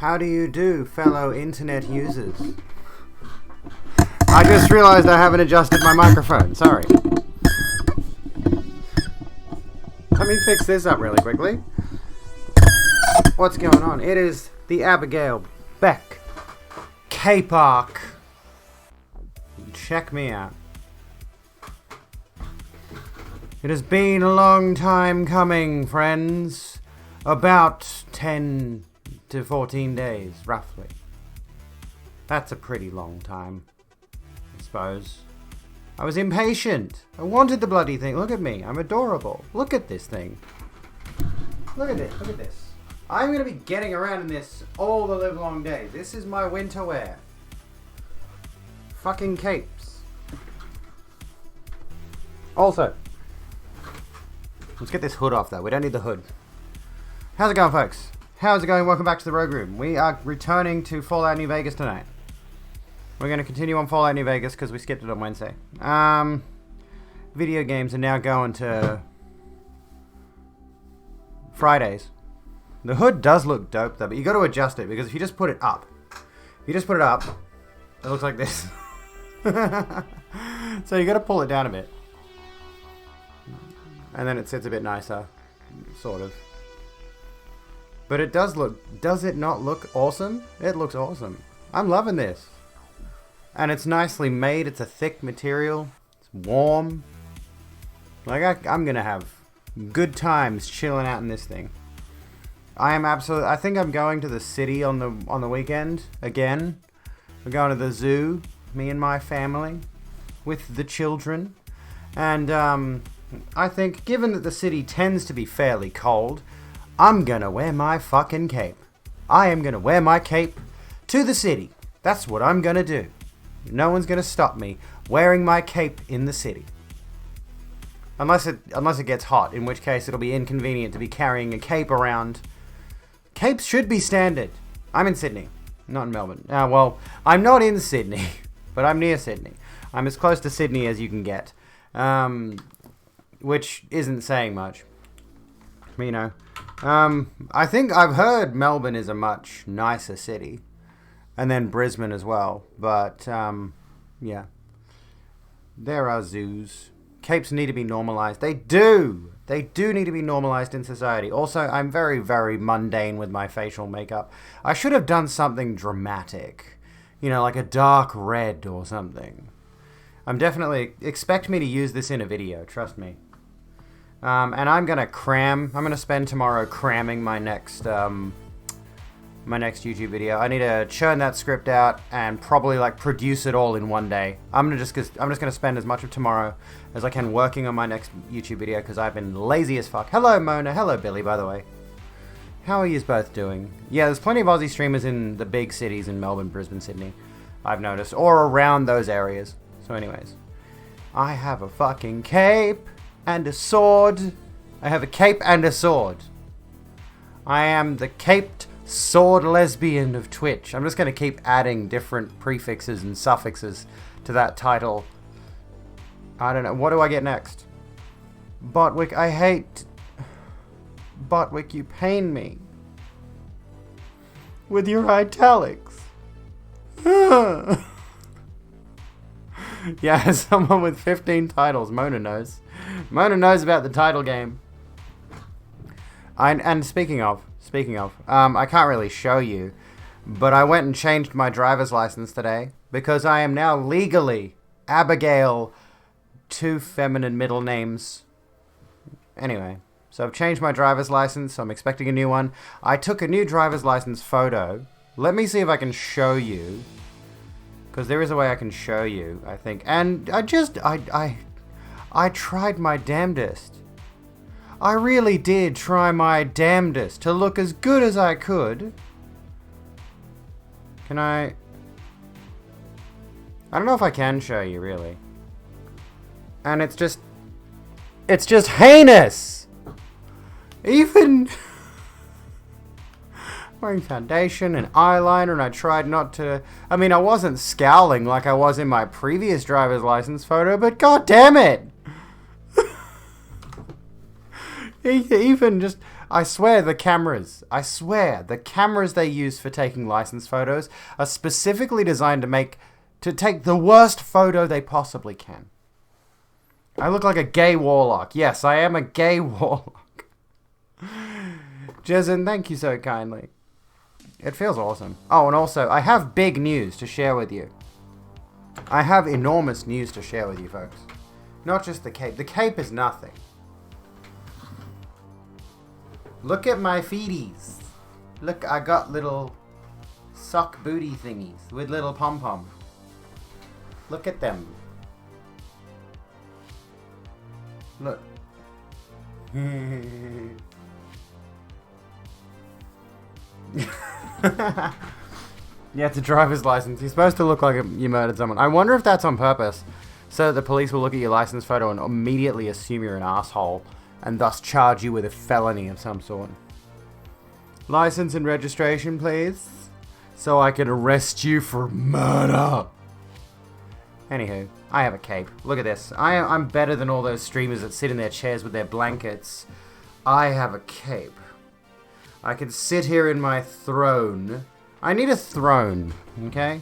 How do you do, fellow internet users? I just realized I haven't adjusted my microphone. Sorry. Let me fix this up really quickly. What's going on? It is the Abigail Beck Cape Arc. Check me out. It has been a long time coming, friends. About 10 to 14 days, roughly. That's a pretty long time, I suppose. I was impatient. I wanted the bloody thing. Look at me. I'm adorable. Look at this thing. Look at this. Look at this. I'm going to be getting around in this all the live long day. This is my winter wear. Fucking capes. Also, let's get this hood off though. We don't need the hood. How's it going, folks? How's it going? Welcome back to the Rogue Room. We are returning to Fallout New Vegas tonight. We're going to continue on Fallout New Vegas because we skipped it on Wednesday. Video games are now going to Fridays. The hood does look dope though, but you got to adjust it because if you just put it up, it looks like this. So you got to pull it down a bit. And then it sits a bit nicer, sort of. But it does it not look awesome? It looks awesome. I'm loving this. And it's nicely made. It's a thick material. It's warm. Like, I'm going to have good times chilling out in this thing. I think I'm going to the city on the weekend again. We're going to the zoo, me and my family, with the children. And, I think, given that the city tends to be fairly cold, I'm gonna wear my fucking cape. I am gonna wear my cape to the city. That's what I'm gonna do. No one's gonna stop me wearing my cape in the city. Unless it gets hot, in which case it'll be inconvenient to be carrying a cape around. Capes should be standard. I'm in Sydney, not in Melbourne. Well, I'm not in Sydney, but I'm near Sydney. I'm as close to Sydney as you can get. Which isn't saying much. You know. I think I've heard Melbourne is a much nicer city. And then Brisbane as well. But, yeah. There are zoos. Capes need to be normalized. They do! They do need to be normalized in society. Also, I'm very, very mundane with my facial makeup. I should have done something dramatic. You know, like a dark red or something. Expect me to use this in a video, trust me. And I'm gonna spend tomorrow cramming my next YouTube video. I need to churn that script out and probably like produce it all in one day. I'm just gonna spend as much of tomorrow as I can working on my next YouTube video because I've been lazy as fuck. Hello Mona, hello Billy, by the way. How are you both doing? Yeah, there's plenty of Aussie streamers in the big cities in Melbourne, Brisbane, Sydney, I've noticed, or around those areas. So anyways, I have a fucking cape. And a sword. I have a cape and a sword. I am the caped sword lesbian of Twitch. I'm just going to keep adding different prefixes and suffixes to that title. I don't know. What do I get next? Botwick, I hate... Botwick, you pain me. With your italics. Yeah, someone with 15 titles. Mona knows. Mona knows about the title game. And speaking of, I can't really show you, but I went and changed my driver's license today because I am now legally Abigail, 2 feminine middle names. Anyway, so I've changed my driver's license, so I'm expecting a new one. I took a new driver's license photo. Let me see if I can show you, because there is a way I can show you, I think. And I tried my damnedest. I really did try my damnedest to look as good as I could. Can I don't know if I can show you, really. And it's just heinous! Even... wearing foundation and eyeliner, and I tried not to... I mean, I wasn't scowling like I was in my previous driver's license photo, but god damn it! Even just... I swear the cameras they use for taking license photos are specifically designed to take the worst photo they possibly can. I look like a gay warlock. Yes, I am a gay warlock. Jezen, thank you so kindly. It feels awesome. Oh, and also, I have big news to share with you. I have enormous news to share with you, folks. Not just the cape. The cape is nothing. Look at my feeties. Look, I got little sock booty thingies with little pom-pom. Look at them. Look. Yeah, it's a driver's license. You're supposed to look like you murdered someone. I wonder if that's on purpose, so that the police will look at your license photo and immediately assume you're an asshole, and thus charge you with a felony of some sort. License and registration, please, so I can arrest you for murder. Anywho, I have a cape. Look at this. I'm better than all those streamers that sit in their chairs with their blankets. I have a cape. I can sit here in my throne. I need a throne, okay?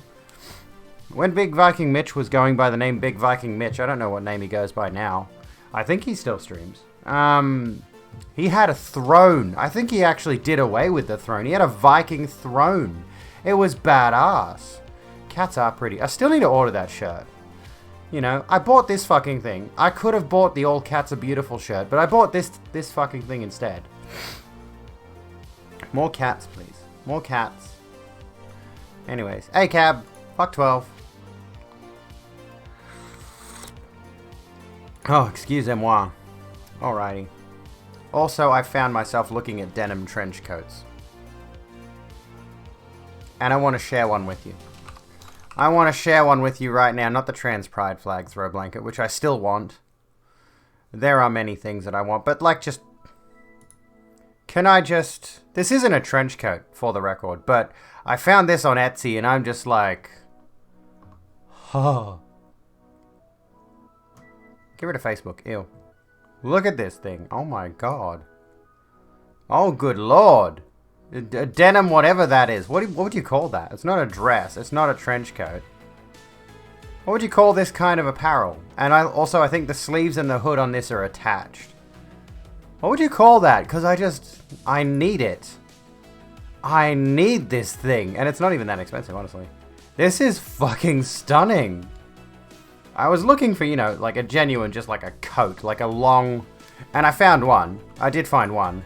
When Big Viking Mitch was going by the name Big Viking Mitch, I don't know what name he goes by now. I think he still streams. He had a throne. I think he actually did away with the throne. He had a Viking throne. It was badass. Cats are pretty. I still need to order that shirt. You know, I bought this fucking thing. I could have bought the All Cats Are Beautiful shirt, but I bought this fucking thing instead. More cats, please. More cats. Anyways, hey cab, fuck 12. Oh, excusez-moi. Alrighty. Also, I found myself looking at denim trench coats. And I want to share one with you. I want to share one with you right now, not the trans pride flag throw blanket, which I still want. There are many things that I want, but like just... Can I just... This isn't a trench coat, for the record, but I found this on Etsy and I'm just like... Oh. Get rid of Facebook. Ew. Look at this thing. Oh my god. Oh good lord. A denim whatever that is. What would you call that? It's not a dress. It's not a trench coat. What would you call this kind of apparel? And I think the sleeves and the hood on this are attached. What would you call that? Because I need it. I need this thing. And it's not even that expensive, honestly. This is fucking stunning. I was looking for, you know, like a genuine, just like a coat, like a long... And I found one. I did find one.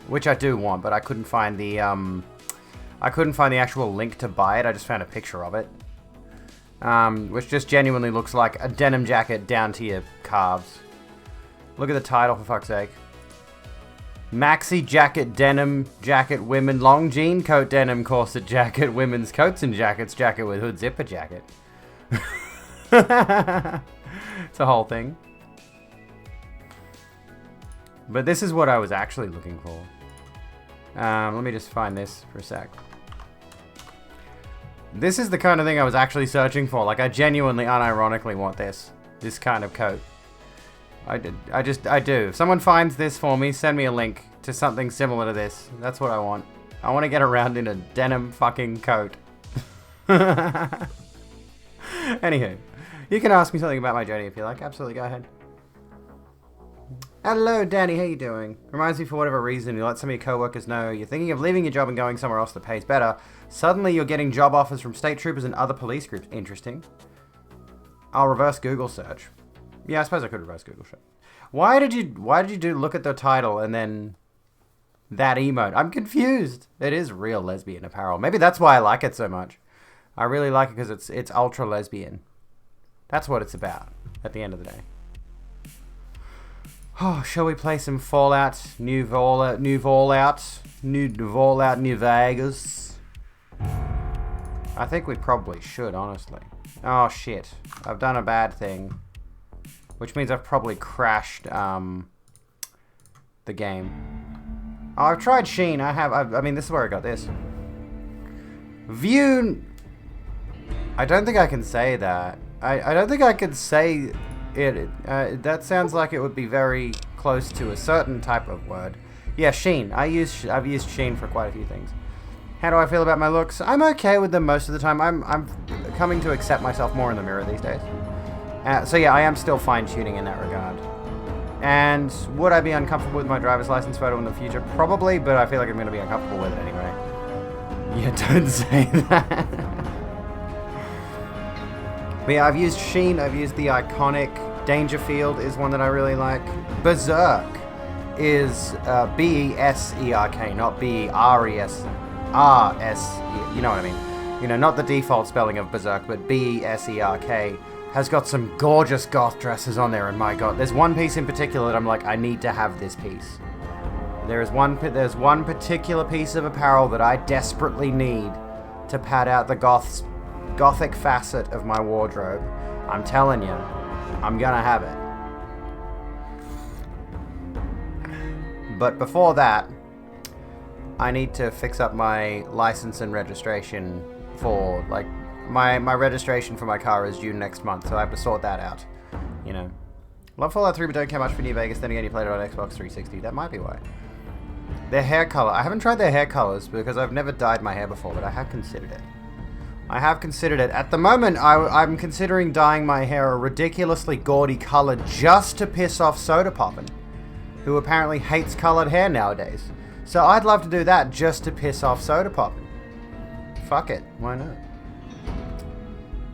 Which I do want, but I couldn't find the, actual link to buy it. I just found a picture of it. Which just genuinely looks like a denim jacket down to your calves. Look at the title, for fuck's sake. Maxi jacket, denim jacket, women, long jean coat, denim corset jacket, women's coats and jackets, jacket with hood, zipper jacket. It's a whole thing. But this is what I was actually looking for. Let me just find this for a sec. This is the kind of thing I was actually searching for. Like, I genuinely, unironically want this. This kind of coat. I do. If someone finds this for me, send me a link to something similar to this. That's what I want. I want to get around in a denim fucking coat. Anywho, you can ask me something about my journey if you like. Absolutely, go ahead. Hello, Danny. How you doing? Reminds me, for whatever reason, you let some of your co-workers know you're thinking of leaving your job and going somewhere else that pays better. Suddenly, you're getting job offers from state troopers and other police groups. Interesting. I'll reverse Google search. Yeah, I suppose I could reverse Google search. Why did you do look at the title and then that emote? I'm confused. It is real lesbian apparel. Maybe that's why I like it so much. I really like it because it's ultra lesbian. That's what it's about at the end of the day. Oh, shall we play some Fallout New Vegas? I think we probably should, honestly. Oh shit, I've done a bad thing. Which means I've probably crashed the game. Oh, I've tried Sheen. I mean, this is where I got this. View... I don't think I can say that. I don't think I could say it. That sounds like it would be very close to a certain type of word. Yeah, Sheen. I've used Sheen for quite a few things. How do I feel about my looks? I'm okay with them most of the time. I'm coming to accept myself more in the mirror these days. So yeah, I am still fine-tuning in that regard. And would I be uncomfortable with my driver's license photo in the future? Probably, but I feel like I'm going to be uncomfortable with it anyway. Yeah, don't say that. But yeah, I've used Sheen. I've used the iconic Dangerfield is one that I really like. Berserk is B-E-S-E-R-K, not B-E-R-E-S-R-S. You know what I mean. You know, not the default spelling of Berserk, but B-E-S-E-R-K. Has got some gorgeous goth dresses on there, and my god, there's one piece in particular that I'm like, I need to have this piece. There's one particular piece of apparel that I desperately need to pad out the gothic facet of my wardrobe. I'm telling you, I'm gonna have it. But before that, I need to fix up my license and registration for, like, my registration for my car is due next month, so I have to sort that out. You know. Love Fallout 3, but don't care much for New Vegas. Then again, you played it on Xbox 360. That might be why. Their hair color. I haven't tried their hair colors because I've never dyed my hair before, but I have considered it. At the moment, I'm considering dyeing my hair a ridiculously gaudy color just to piss off Soda Poppin', who apparently hates colored hair nowadays. So I'd love to do that just to piss off Soda Poppin'. Fuck it. Why not?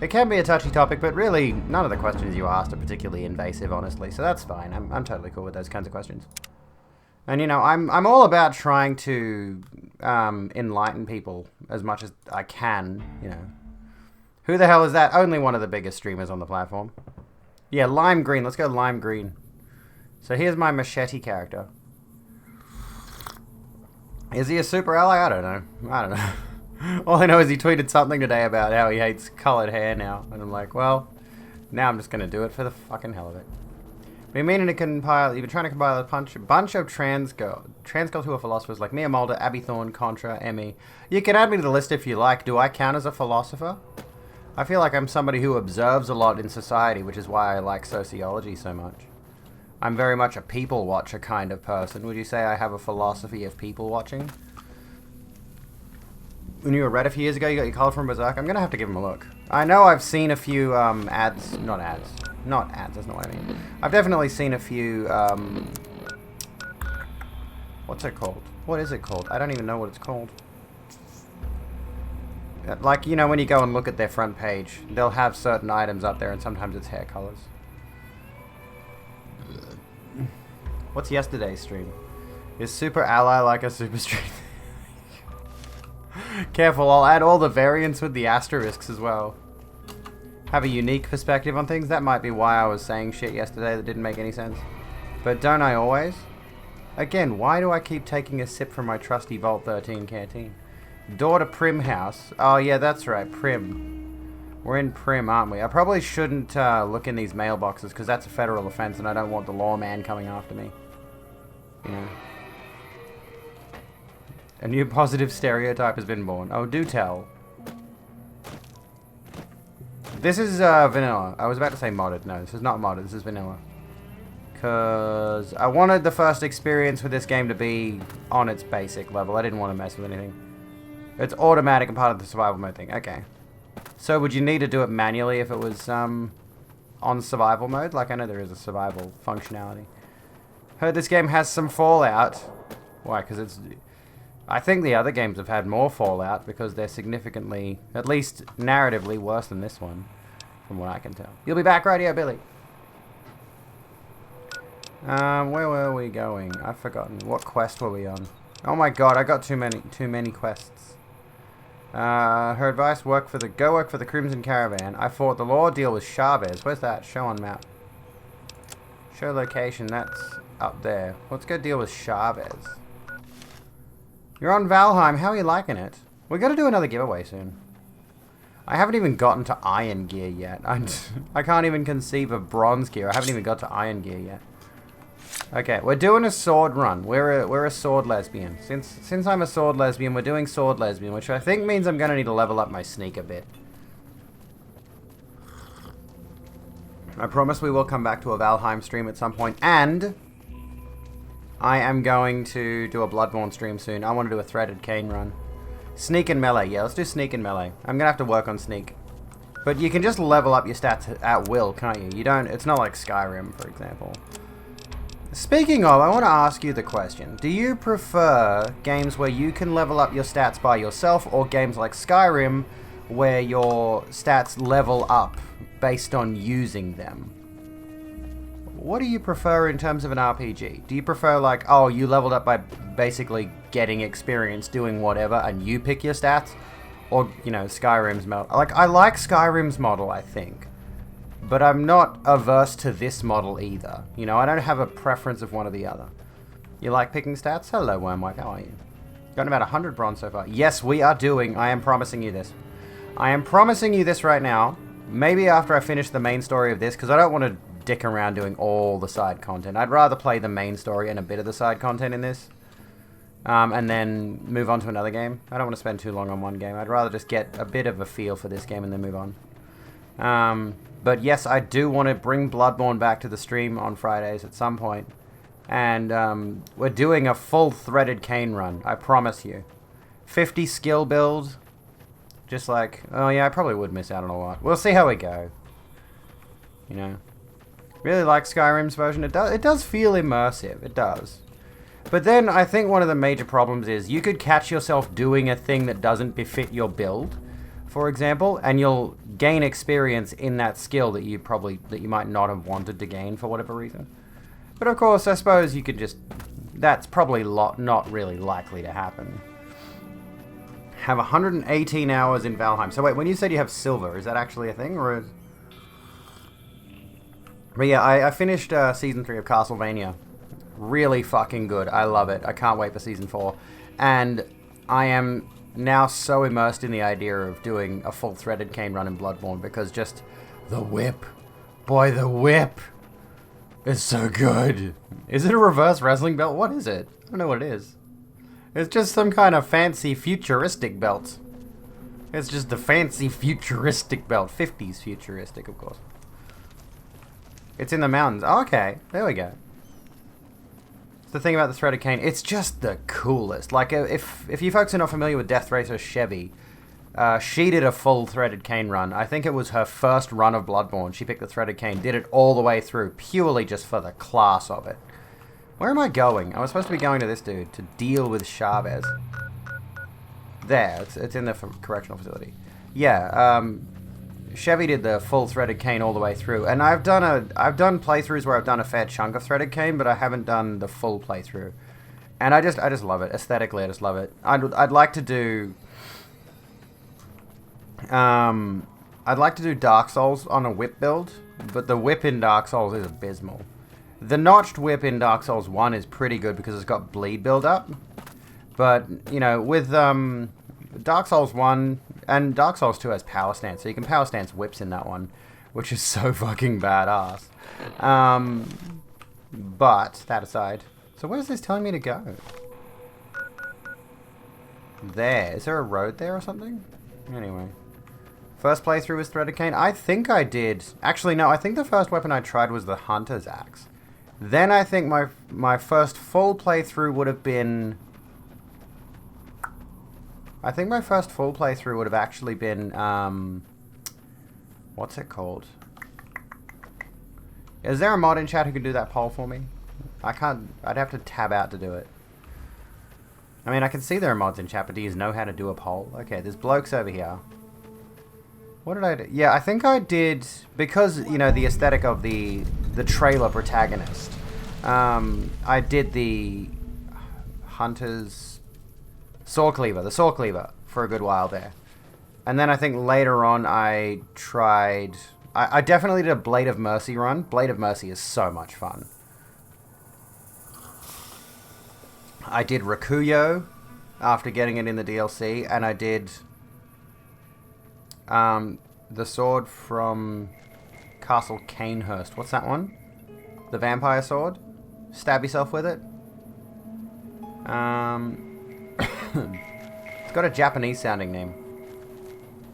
It can be a touchy topic, but really, none of the questions you asked are particularly invasive, honestly, so that's fine. I'm totally cool with those kinds of questions. And, you know, I'm all about trying to enlighten people as much as I can, you know. Who the hell is that? Only one of the biggest streamers on the platform. Yeah, lime green. Let's go lime green. So here's my machete character. Is he a super ally? I don't know. All I know is he tweeted something today about how he hates colored hair now. And I'm like, well, now I'm just going to do it for the fucking hell of it. You've been trying to compile a bunch of trans girls who are philosophers like Mia Mulder, Abby Thorne, Contra, Emmy. You can add me to the list if you like. Do I count as a philosopher? I feel like I'm somebody who observes a lot in society, which is why I like sociology so much. I'm very much a people watcher kind of person. Would you say I have a philosophy of people watching? When you were Red a few years ago, you got your color from Berserk. I'm going to have to give him a look. I know I've seen a few ads. Not ads, that's not what I mean. I've definitely seen a few, what's it called? What is it called? I don't even know what it's called. Like, you know, when you go and look at their front page, they'll have certain items up there, and sometimes it's hair colors. What's yesterday's stream? Is Super Ally like a Super Stream? Careful, I'll add all the variants with the asterisks as well. Have a unique perspective on things. That might be why I was saying shit yesterday that didn't make any sense. But don't I always? Again, why do I keep taking a sip from my trusty Vault 13 canteen? Door to Prim House. Oh yeah, that's right, Prim. We're in Prim, aren't we? I probably shouldn't look in these mailboxes because that's a federal offense and I don't want the lawman coming after me. You know. A new positive stereotype has been born. Oh, do tell. This is vanilla. I was about to say modded. No, this is not modded. This is vanilla. Because I wanted the first experience with this game to be on its basic level. I didn't want to mess with anything. It's automatic and part of the survival mode thing. Okay. So would you need to do it manually if it was on survival mode? Like, I know there is a survival functionality. Heard this game has some Fallout. Why? Because it's... I think the other games have had more Fallout because they're significantly, at least narratively, worse than this one, from what I can tell. You'll be back, Radio Billy. Where were we going? I've forgotten. What quest were we on? Oh my god, I got too many quests. Her advice: go work for the Crimson Caravan. I fought the law. Deal with Chavez. Where's that? Show on map. Show location. That's up there. Let's go deal with Chavez. You're on Valheim. How are you liking it? We're going to do another giveaway soon. I haven't even gotten to Iron Gear yet. I can't even conceive of Bronze Gear. I haven't even got to Iron Gear yet. Okay, we're doing a sword run. We're a sword lesbian. Since I'm a sword lesbian, we're doing sword lesbian, which I think means I'm going to need to level up my sneak a bit. I promise we will come back to a Valheim stream at some point, and I am going to do a Bloodborne stream soon. I want to do a Threaded Cane run. Sneak and melee. Yeah, let's do sneak and melee. I'm going to have to work on sneak. But you can just level up your stats at will, can't you? You don't... It's not like Skyrim, for example. Speaking of, I want to ask you the question. Do you prefer games where you can level up your stats by yourself, or games like Skyrim where your stats level up based on using them? What do you prefer in terms of an RPG? Do you prefer like, oh, you leveled up by basically getting experience doing whatever and you pick your stats? Or, you know, Skyrim's model. Like, I like Skyrim's model, I think. But I'm not averse to this model either. You know, I don't have a preference of one or the other. You like picking stats? Hello, Wormwife, how are you? Gotten about 100 bronze so far. Yes, we are doing. I am promising you this. I am promising you this right now. Maybe after I finish the main story of this, because I don't want to dick around doing all the side content. I'd rather play the main story and a bit of the side content in this. And then move on to another game. I don't want to spend too long on one game. I'd rather just get a bit of a feel for this game and then move on. But yes, I do want to bring Bloodborne back to the stream on Fridays at some point. And we're doing a full Threaded Cane run, I promise you. 50 skill build. Just like, oh yeah, I probably would miss out on a lot. We'll see how we go. You know. Really like Skyrim's version. It does feel immersive. It does. But then I think one of the major problems is you could catch yourself doing a thing that doesn't befit your build, for example, and you'll gain experience in that skill that you might not have wanted to gain for whatever reason. But of course, I suppose you could just... That's probably not really likely to happen. Have 118 hours in Valheim. So wait, when you said you have silver, is that actually a thing, or is... But yeah, I finished Season 3 of Castlevania. Really fucking good. I love it. I can't wait for Season 4. And I am now so immersed in the idea of doing a full Threaded Cane run in Bloodborne, because just the whip. Boy, the whip is so good. Is it a reverse wrestling belt? What is it? I don't know what it is. It's just some kind of fancy futuristic belt. It's just a fancy futuristic belt. 50s futuristic, of course. It's in the mountains. Oh, okay, there we go. The thing about the Threaded Cane, it's just the coolest. Like, if you folks are not familiar with Death Racer Chevy, she did a full Threaded Cane run. I think it was her first run of Bloodborne. She picked the Threaded Cane, did it all the way through, purely just for the class of it. Where am I going? I was supposed to be going to this dude to deal with Chavez. There, it's in the correctional facility. Yeah, Chevy did the full Threaded Cane all the way through, and I've done playthroughs where I've done a fair chunk of Threaded Cane, but I haven't done the full playthrough, and I just love it aesthetically. I just love it. I'd like to do Dark Souls on a whip build, but the whip in Dark Souls is abysmal. The notched whip in Dark Souls 1 is pretty good because it's got bleed build up, but you know, with Dark Souls 1 and Dark Souls 2 has power stance, so you can power stance whips in that one, which is so fucking badass. But that aside, so where's this telling me to go? There. Is there a road there or something? Anyway. First playthrough was Threaded Cane. I think I did. Actually, no, I think the first weapon I tried was the Hunter's Axe. Then I think my first full playthrough would have been... I think my first full playthrough would have actually been, what's it called? Is there a mod in chat who could do that poll for me? I can't, I'd have to tab out to do it. I mean, I can see there are mods in chat, but do you know how to do a poll? Okay, there's blokes over here. What did I do? Yeah, I think I did, because, you know, the aesthetic of the trailer protagonist, I did the Hunter's... the Saw Cleaver for a good while there. And then I think later on I tried... I definitely did a Blade of Mercy run. Blade of Mercy is so much fun. I did Rakuyo after getting it in the DLC, and I did the sword from Castle Canehurst. What's that one? The vampire sword? Stab yourself with it? It's got a Japanese sounding name,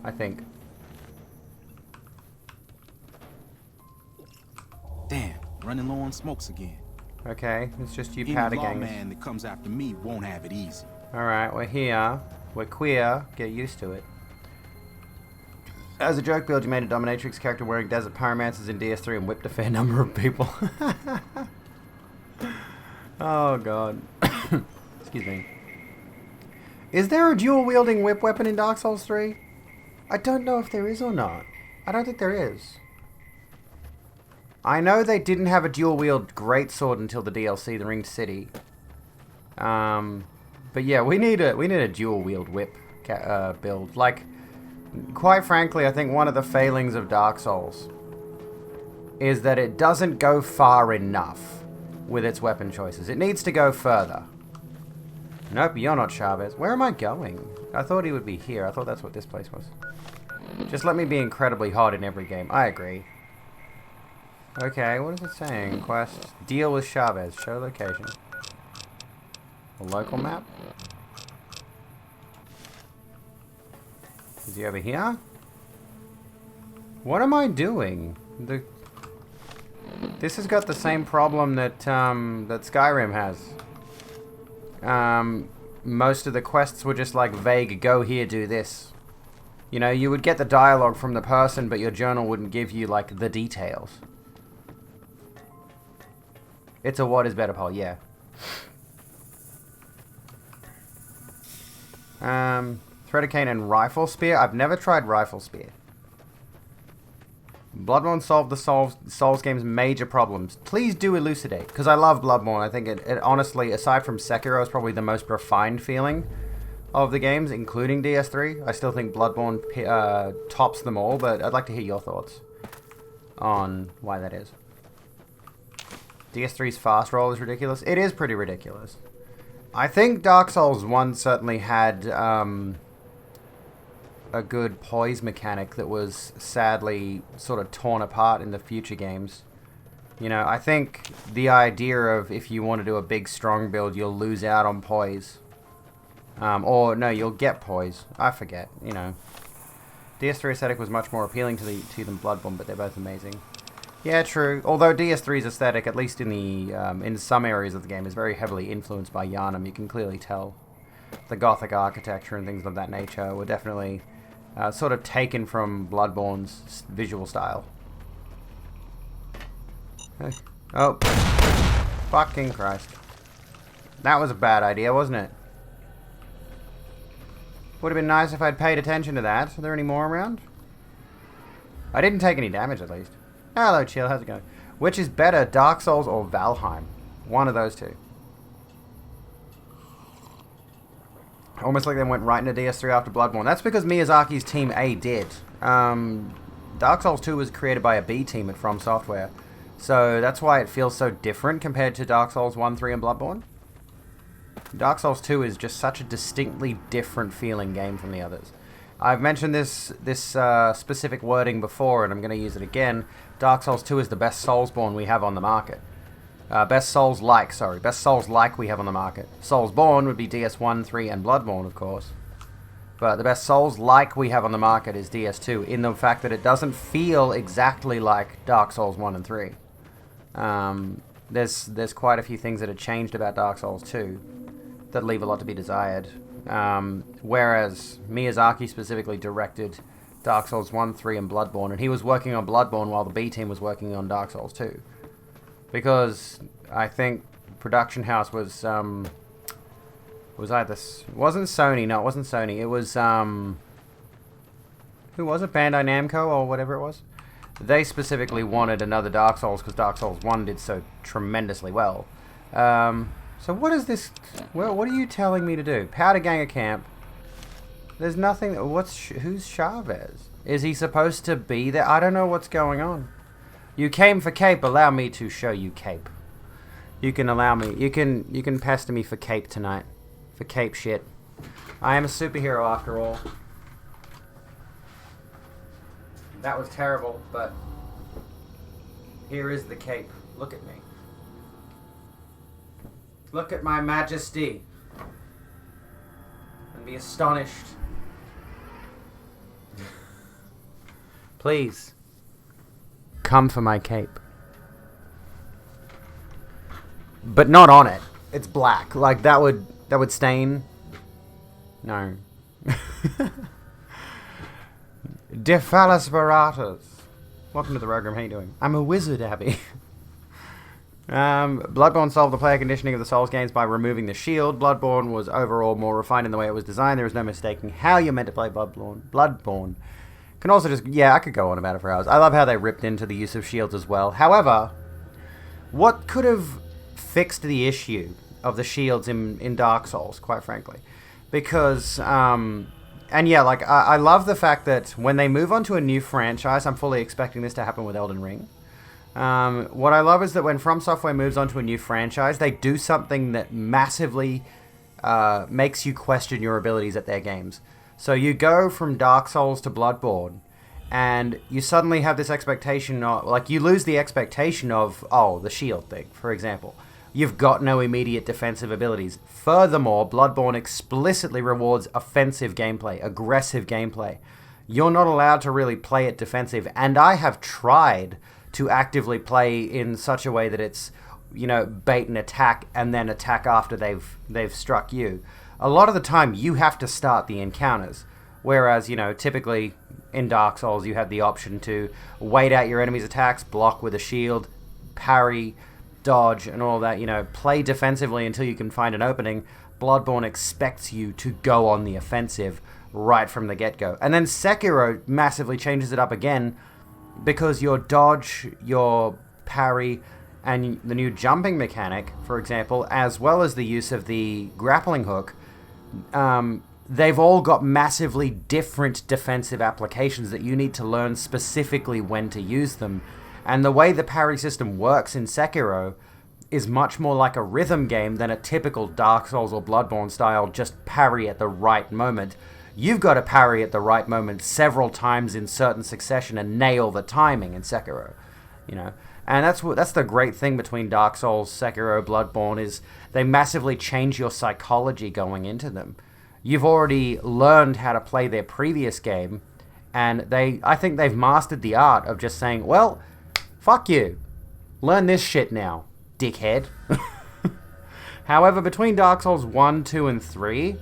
I think. Damn, running low on smokes again. Okay, it's just you Any powder gangs. lawman that comes after me won't have it easy. Alright, we're here. We're queer. Get used to it. As a joke build, you made a dominatrix character wearing desert pyromancers in DS3 and whipped a fair number of people. Oh god. Excuse me. Is there a dual-wielding whip weapon in Dark Souls 3? I don't know if there is or not. I don't think there is. I know they didn't have a dual-wield greatsword until the DLC, the Ringed City. But yeah, we need a dual-wield whip build. Like, quite frankly, I think one of the failings of Dark Souls is that it doesn't go far enough with its weapon choices. It needs to go further. Nope, you're not Chavez. Where am I going? I thought he would be here. I thought that's what this place was. Just let me be incredibly hot in every game. I agree. Okay, what is it saying? Quest. Deal with Chavez. Show location. A local map? Is he over here? What am I doing? This has got the same problem that that Skyrim has. Most of the quests were just like vague, go here, do this. You know, you would get the dialogue from the person, but your journal wouldn't give you, like, the details. It's a what is better poll, yeah. Threadicane and Rifle Spear. I've never tried Rifle Spear. Bloodborne solved the Souls game's major problems. Please do elucidate, because I love Bloodborne. I think it honestly, aside from Sekiro, is probably the most refined feeling of the games, including DS3. I still think Bloodborne tops them all, but I'd like to hear your thoughts on why that is. DS3's fast roll is ridiculous. It is pretty ridiculous. I think Dark Souls 1 certainly had a good poise mechanic that was sadly sort of torn apart in the future games. You know, I think the idea of if you want to do a big strong build, you'll lose out on poise. Or no, you'll get poise. I forget, you know. DS3 aesthetic was much more appealing to them Bloodborne, but they're both amazing. Yeah, true. Although DS3's aesthetic, at least in the in some areas of the game, is very heavily influenced by Yharnam. You can clearly tell the Gothic architecture and things of that nature were definitely sort of taken from Bloodborne's visual style. Oh, fucking Christ! That was a bad idea, wasn't it? Would have been nice if I'd paid attention to that. Are there any more around? I didn't take any damage, at least. Hello, Chill. How's it going? Which is better, Dark Souls or Valheim? One of those two. Almost like they went right into DS3 after Bloodborne. That's because Miyazaki's Team A did. Dark Souls 2 was created by a B team at From Software. So that's why it feels so different compared to Dark Souls 1, 3, and Bloodborne. Dark Souls 2 is just such a distinctly different feeling game from the others. I've mentioned this specific wording before, and I'm going to use it again. Dark Souls 2 is the best Soulsborne we have on the market. Best Souls-like we have on the market. Soulsborne would be DS1, 3, and Bloodborne, of course. But the best Souls-like we have on the market is DS2, in the fact that it doesn't feel exactly like Dark Souls 1 and 3. There's quite a few things that have changed about Dark Souls 2 that leave a lot to be desired. Whereas Miyazaki specifically directed Dark Souls 1, 3, and Bloodborne, and he was working on Bloodborne while the B team was working on Dark Souls 2. Because I think production house was either... It wasn't Sony, no, it wasn't Sony. It was, who was it? Bandai Namco or whatever it was? They specifically wanted another Dark Souls because Dark Souls 1 did so tremendously well. So what is this? Well, what are you telling me to do? Powder Ganger Camp. There's nothing... Who's Chavez? Is he supposed to be there? I don't know what's going on. You came for cape. Allow me to show you cape. You can allow me. You can pester me for cape tonight. For cape shit. I am a superhero after all. That was terrible, but here is the cape. Look at me. Look at my majesty. And be astonished. Please. Come for my cape. but not on it. It's black. Like that would stain. No. Dephalaspiratus. Welcome to the Rogram. How you doing? I'm a wizard, Abby. Bloodborne solved the player conditioning of the Souls games by removing the shield. Bloodborne was overall more refined in the way it was designed. There is no mistaking how you're meant to play Bloodborne. Can also just... Yeah, I could go on about it for hours. I love how they ripped into the use of shields as well. However, what could have fixed the issue of the shields in Dark Souls, quite frankly? Because... And yeah, like, I love the fact that when they move on to a new franchise, I'm fully expecting this to happen with Elden Ring. What I love is that when From Software moves on to a new franchise, they do something that massively makes you question your abilities at their games. So you go from Dark Souls to Bloodborne, and you suddenly have this expectation of, like, you lose the expectation of, oh, the shield thing, for example. You've got no immediate defensive abilities. Furthermore, Bloodborne explicitly rewards offensive gameplay, aggressive gameplay. You're not allowed to really play it defensive, and I have tried to actively play in such a way that it's, you know, bait and attack, and then attack after they've struck you. A lot of the time, you have to start the encounters, whereas, you know, typically in Dark Souls, you have the option to wait out your enemy's attacks, block with a shield, parry, dodge, and all that, you know, play defensively until you can find an opening. Bloodborne expects you to go on the offensive right from the get-go. And then Sekiro massively changes it up again, because your dodge, your parry, and the new jumping mechanic, for example, as well as the use of the grappling hook, they've all got massively different defensive applications that you need to learn specifically when to use them. And the way the parry system works in Sekiro is much more like a rhythm game than a typical Dark Souls or Bloodborne style just parry at the right moment. You've got to parry at the right moment several times in certain succession and nail the timing in Sekiro, you know. And that's the great thing between Dark Souls, Sekiro, Bloodborne, is they massively change your psychology going into them. You've already learned how to play their previous game, and I think they've mastered the art of just saying, well, fuck you. Learn this shit now, dickhead. However, between Dark Souls 1, 2, and 3,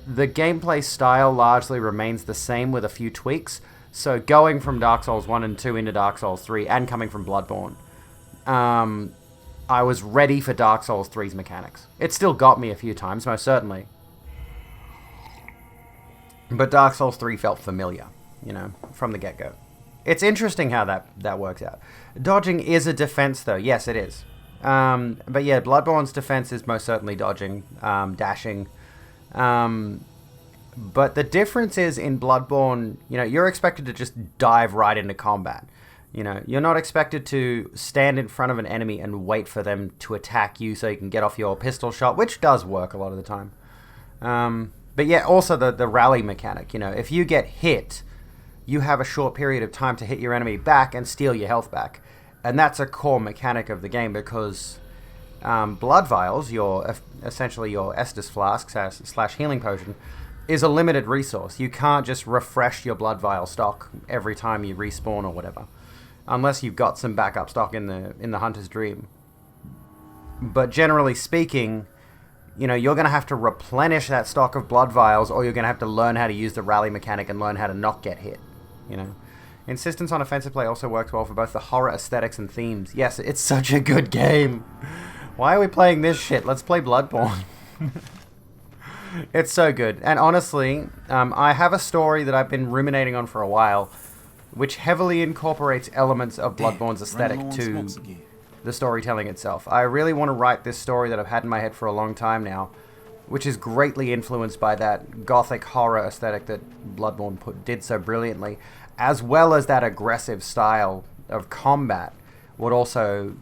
the gameplay style largely remains the same with a few tweaks. So going from Dark Souls 1 and 2 into Dark Souls 3, and coming from Bloodborne, I was ready for Dark Souls 3's mechanics. It still got me a few times, most certainly. But Dark Souls 3 felt familiar, you know, from the get-go. It's interesting how that works out. Dodging is a defense, though. Yes, it is. But yeah, Bloodborne's defense is most certainly dodging, dashing. But the difference is in Bloodborne, you know, you're expected to just dive right into combat. You know, you're not expected to stand in front of an enemy and wait for them to attack you so you can get off your pistol shot, which does work a lot of the time. But yeah, also the rally mechanic, you know, if you get hit, you have a short period of time to hit your enemy back and steal your health back. And that's a core mechanic of the game, because blood vials, essentially your Estus flask / healing potion, is a limited resource. You can't just refresh your blood vial stock every time you respawn or whatever, unless you've got some backup stock in the Hunter's Dream. But generally speaking, you know, you're going to have to replenish that stock of blood vials, or you're going to have to learn how to use the rally mechanic and learn how to not get hit, you know. Insistence on offensive play also works well for both the horror aesthetics and themes. Yes, it's such a good game. Why are we playing this shit? Let's play Bloodborne. It's so good. And honestly, I have a story that I've been ruminating on for a while, which heavily incorporates elements of Bloodborne's aesthetic to the storytelling itself. I really want to write this story that I've had in my head for a long time now, which is greatly influenced by that gothic horror aesthetic that Bloodborne did so brilliantly, as well as that aggressive style of combat would also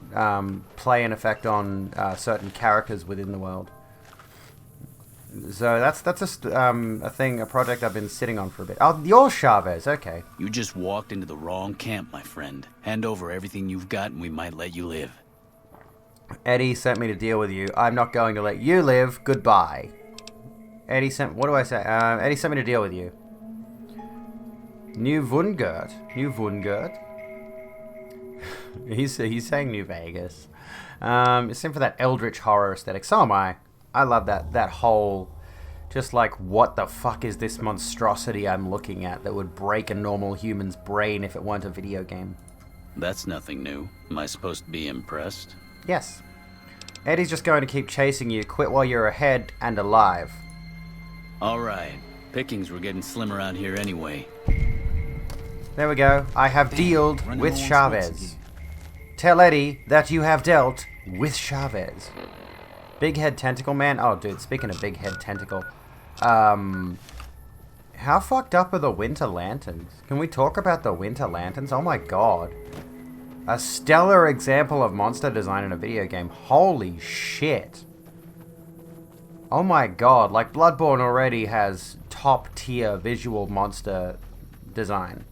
play an effect on certain characters within the world. So that's a project I've been sitting on for a bit. Oh, you're Chavez, okay. You just walked into the wrong camp, my friend. Hand over everything you've got and we might let you live. Eddie sent me to deal with you. I'm not going to let you live. Goodbye. Eddie sent... What do I say? Eddie sent me to deal with you. New Wundgurt. He's saying New Vegas. It's in for that eldritch horror aesthetic. So am I. I love that whole, just like, what the fuck is this monstrosity I'm looking at that would break a normal human's brain if it weren't a video game? That's nothing new. Am I supposed to be impressed? Yes. Eddie's just going to keep chasing you. Quit while you're ahead and alive. All right. Pickings were getting slim around here anyway. There we go. I have dealed with Chavez. Tell Eddie that you have dealt with Chavez. Big head tentacle man. Oh, dude, speaking of big head tentacle. How fucked up are the winter lanterns? Can we talk about the winter lanterns? Oh my god. A stellar example of monster design in a video game. Holy shit. Oh my god. Like, Bloodborne already has top tier visual monster design.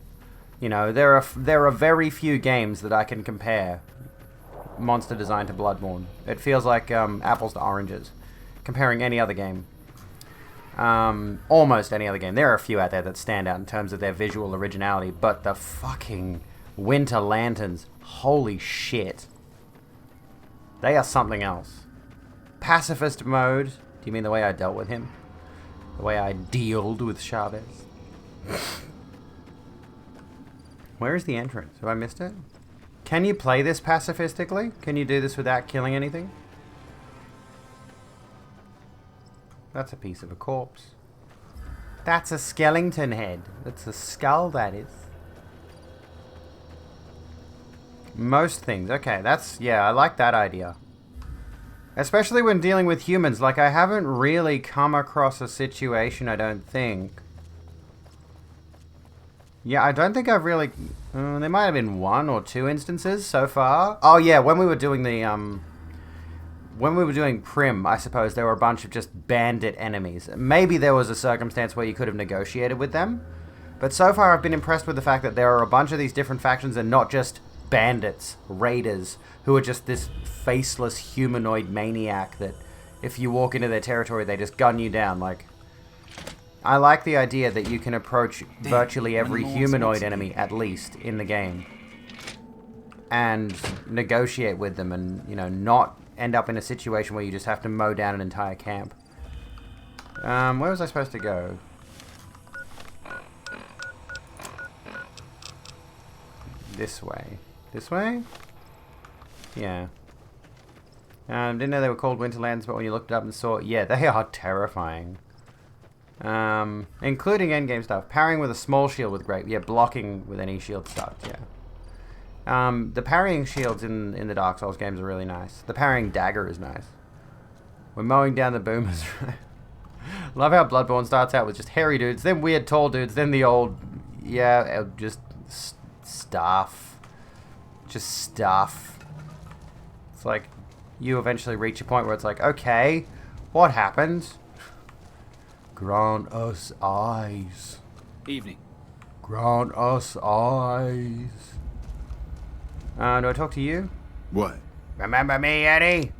You know, there are very few games that I can compare monster design to Bloodborne. It feels like apples to oranges, comparing any other game. Almost any other game. There are a few out there that stand out in terms of their visual originality, but the fucking winter lanterns, holy shit. They are something else. Pacifist mode. Do you mean the way I dealt with him? The way I dealed with Chavez? Where is the entrance? Have I missed it? Can you play this pacifistically? Can you do this without killing anything? That's a piece of a corpse. That's a skeleton head. That's a skull, that is. Most things. Okay, that's... Yeah, I like that idea. Especially when dealing with humans. Like, I haven't really come across a situation, I don't think. Yeah, I don't think I've really... there might have been 1 or 2 instances so far. Oh, yeah, when we were doing the, when we were doing Prim, I suppose, there were a bunch of just bandit enemies. Maybe there was a circumstance where you could have negotiated with them. But so far, I've been impressed with the fact that there are a bunch of these different factions and not just bandits, raiders, who are just this faceless humanoid maniac that if you walk into their territory, they just gun you down, like... I like the idea that you can approach virtually every humanoid enemy, at least, in the game. And negotiate with them and, you know, not end up in a situation where you just have to mow down an entire camp. Where was I supposed to go? This way. This way? Yeah. Didn't know they were called Winterlands, but when you looked it up and saw... Yeah, they are terrifying. Including endgame stuff. Parrying with a small shield with great. Yeah, blocking with any shield starts, yeah. The parrying shields in the Dark Souls games are really nice. The parrying dagger is nice. We're mowing down the boomers. Love how Bloodborne starts out with just hairy dudes, then weird tall dudes, then the old... Yeah, just stuff. Just stuff. It's like, you eventually reach a point where it's like, okay, what happened? Grant us eyes. Evening. Grant us eyes. Do I talk to you? What? Remember me, Eddie?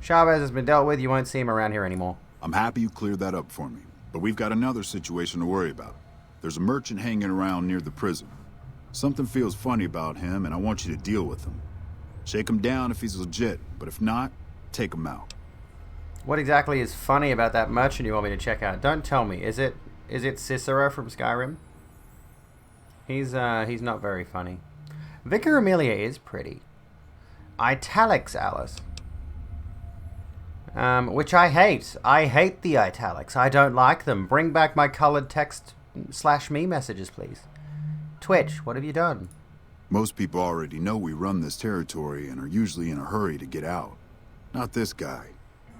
Chavez has been dealt with. You won't see him around here anymore. I'm happy you cleared that up for me. But we've got another situation to worry about. There's a merchant hanging around near the prison. Something feels funny about him, and I want you to deal with him. Shake him down if he's legit, but if not, take him out. What exactly is funny about that merchant you want me to check out? Don't tell me. Is it Cicero from Skyrim? He's not very funny. Vicar Amelia is pretty. Italics Alice. Which I hate. I hate the italics. I don't like them. Bring back my colored text /me messages, please. Twitch, what have you done? Most people already know we run this territory and are usually in a hurry to get out. Not this guy.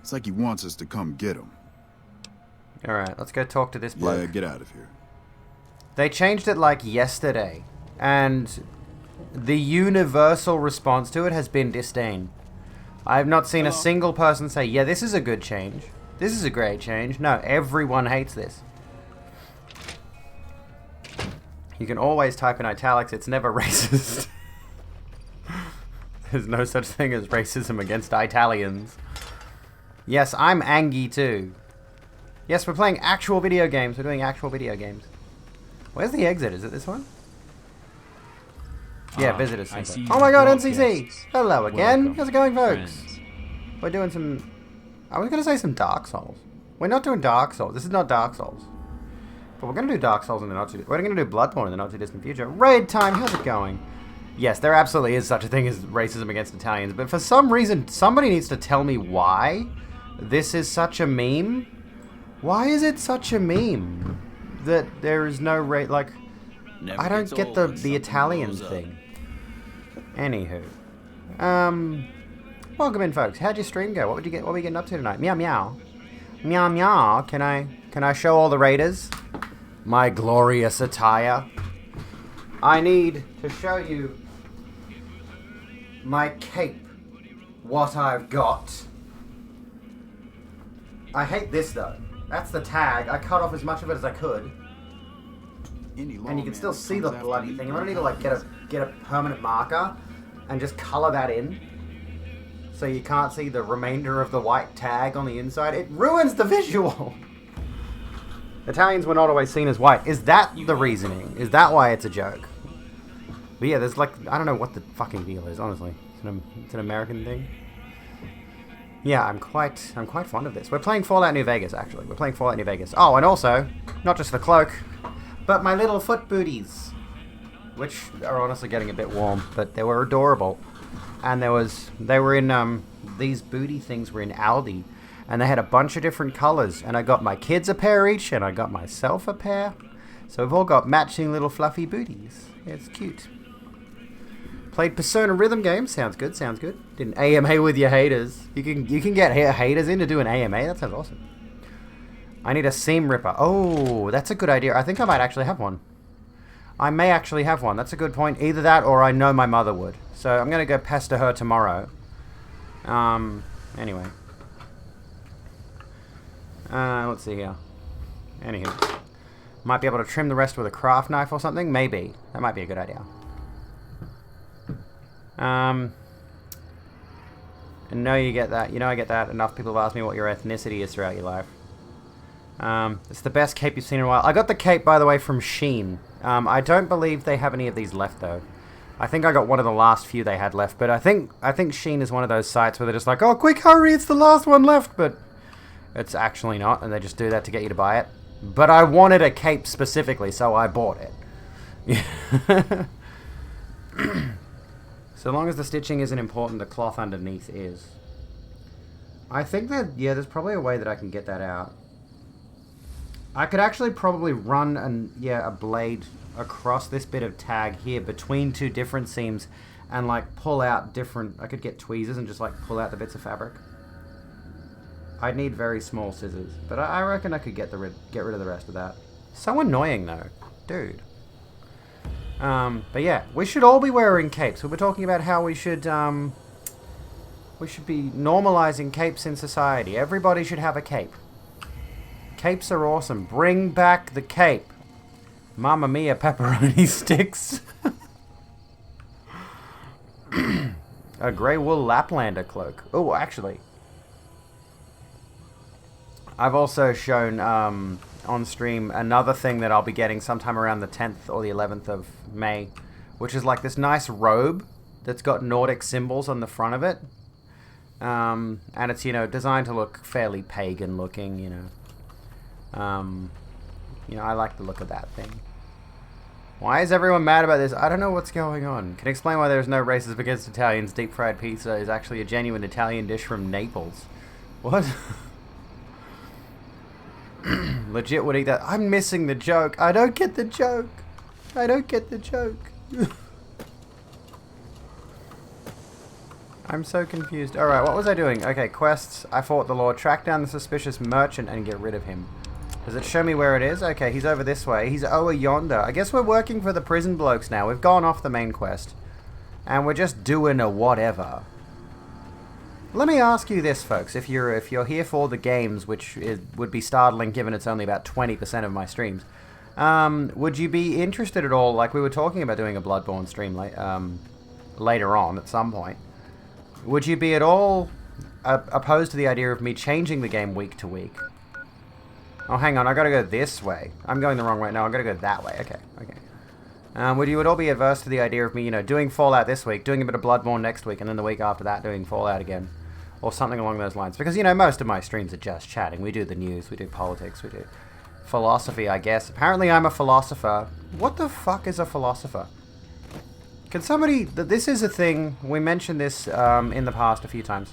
It's like he wants us to come get him. Alright, let's go talk to this bloke. Yeah, get out of here. They changed it like yesterday, and the universal response to it has been disdain. I have not seen a single person say, yeah, this is a good change. This is a great change. No, everyone hates this. You can always type in italics, it's never racist. There's no such thing as racism against Italians. Yes, I'm Angie too. Yes, we're playing actual video games. We're doing actual video games. Where's the exit? Is it this one? Yeah, visitors I center. see Oh my god, broadcasts. NCC! Hello again. Welcome, How's it going, folks? friends. We're doing some... I was going to say some Dark Souls. We're not doing Dark Souls. This is not Dark Souls. But we're going to do Dark Souls in the not too... We're going to do Bloodborne in the not too distant future. Raid time, how's it going? Yes, there absolutely is such a thing as racism against Italians, but for some reason, somebody needs to tell me why this is such a meme. Why is it such a meme that there is no rate? Like, Never I don't gets get old the when something Italian blows up. thing. Anywho, welcome in, folks. How'd your stream go? What would you get? What were you getting up to tonight? Meow meow, meow meow. Can I show all the raiders my glorious attire? I need to show you my cape. What I've got. I hate this though. That's the tag. I cut off as much of it as I could. And you can still see the bloody thing. I'm gonna need to like get a permanent marker and just color that in, so you can't see the remainder of the white tag on the inside. It ruins the visual. Italians were not always seen as white. Is that the reasoning? Is that why it's a joke? But yeah, there's like, I don't know what the fucking deal is, honestly. It's an American thing. Yeah, I'm quite fond of this. We're playing Fallout New Vegas, actually. We're playing Fallout New Vegas. Oh, and also, not just the cloak, but my little foot booties, which are honestly getting a bit warm, but they were adorable. And they were in, these booty things were in Aldi, and they had a bunch of different colors, and I got my kids a pair each, and I got myself a pair. So we've all got matching little fluffy booties. Yeah, it's cute. Played Persona rhythm games. Sounds good, sounds good. Did an AMA with your haters. You can get haters in to do an AMA. That sounds awesome. I need a seam ripper. Oh, that's a good idea. I think I might actually have one. I may actually have one. That's a good point. Either that or I know my mother would. So I'm going to go pester her tomorrow. Anyway. Let's see here. Anywho. Might be able to trim the rest with a craft knife or something. Maybe. That might be a good idea. I know you get that. You know I get that. Enough people have asked me what your ethnicity is throughout your life. It's the best cape you've seen in a while. I got the cape, by the way, from Shein. I don't believe they have any of these left, though. I think I got one of the last few they had left, but I think Shein is one of those sites where they're just like, oh, quick, hurry, it's the last one left, but it's actually not, and they just do that to get you to buy it. But I wanted a cape specifically, so I bought it. So long as the stitching isn't important, the cloth underneath is. I think that, yeah, there's probably a way that I can get that out. I could actually probably run a blade across this bit of tag here between two different seams and like pull out different, I could get tweezers and just like pull out the bits of fabric. I'd need very small scissors, but I reckon I could get rid of the rest of that. So annoying though, dude. But yeah, we should all be wearing capes. We were talking about how we should be normalizing capes in society. Everybody should have a cape. Capes are awesome. Bring back the cape. Mamma mia, pepperoni sticks. A grey wool Laplander cloak. Oh, actually. I've also shown on stream another thing that I'll be getting sometime around the 10th or the 11th of May, which is like this nice robe that's got Nordic symbols on the front of it. And it's, you know, designed to look fairly pagan looking, you know. I like the look of that thing. Why is everyone mad about this? I don't know what's going on. Can you explain why there's no racism against Italians? Deep fried pizza is actually a genuine Italian dish from Naples. What? Legit would eat that. I'm missing the joke. I don't get the joke. I don't get the joke. I'm so confused. Alright, what was I doing? Okay, quests. I fought the Lord. Track down the suspicious merchant and get rid of him. Does it show me where it is? Okay, he's over this way. He's over yonder. I guess we're working for the prison blokes now. We've gone off the main quest. And we're just doing a whatever. Let me ask you this, folks. If you're here for the games, which would be startling given it's only about 20% of my streams, would you be interested at all, like we were talking about doing a Bloodborne stream later on at some point, would you be at all opposed to the idea of me changing the game week to week? Oh, hang on, I gotta go this way. I'm going the wrong way. No, I gotta go that way. Okay. Would you all be adverse to the idea of me, you know, doing Fallout this week, doing a bit of Bloodborne next week, and then the week after that doing Fallout again? Or something along those lines. Because, you know, most of my streams are just chatting. We do the news, we do politics, we do philosophy, I guess. Apparently I'm a philosopher. What the fuck is a philosopher? Can somebody... This is a thing. We mentioned this in the past a few times.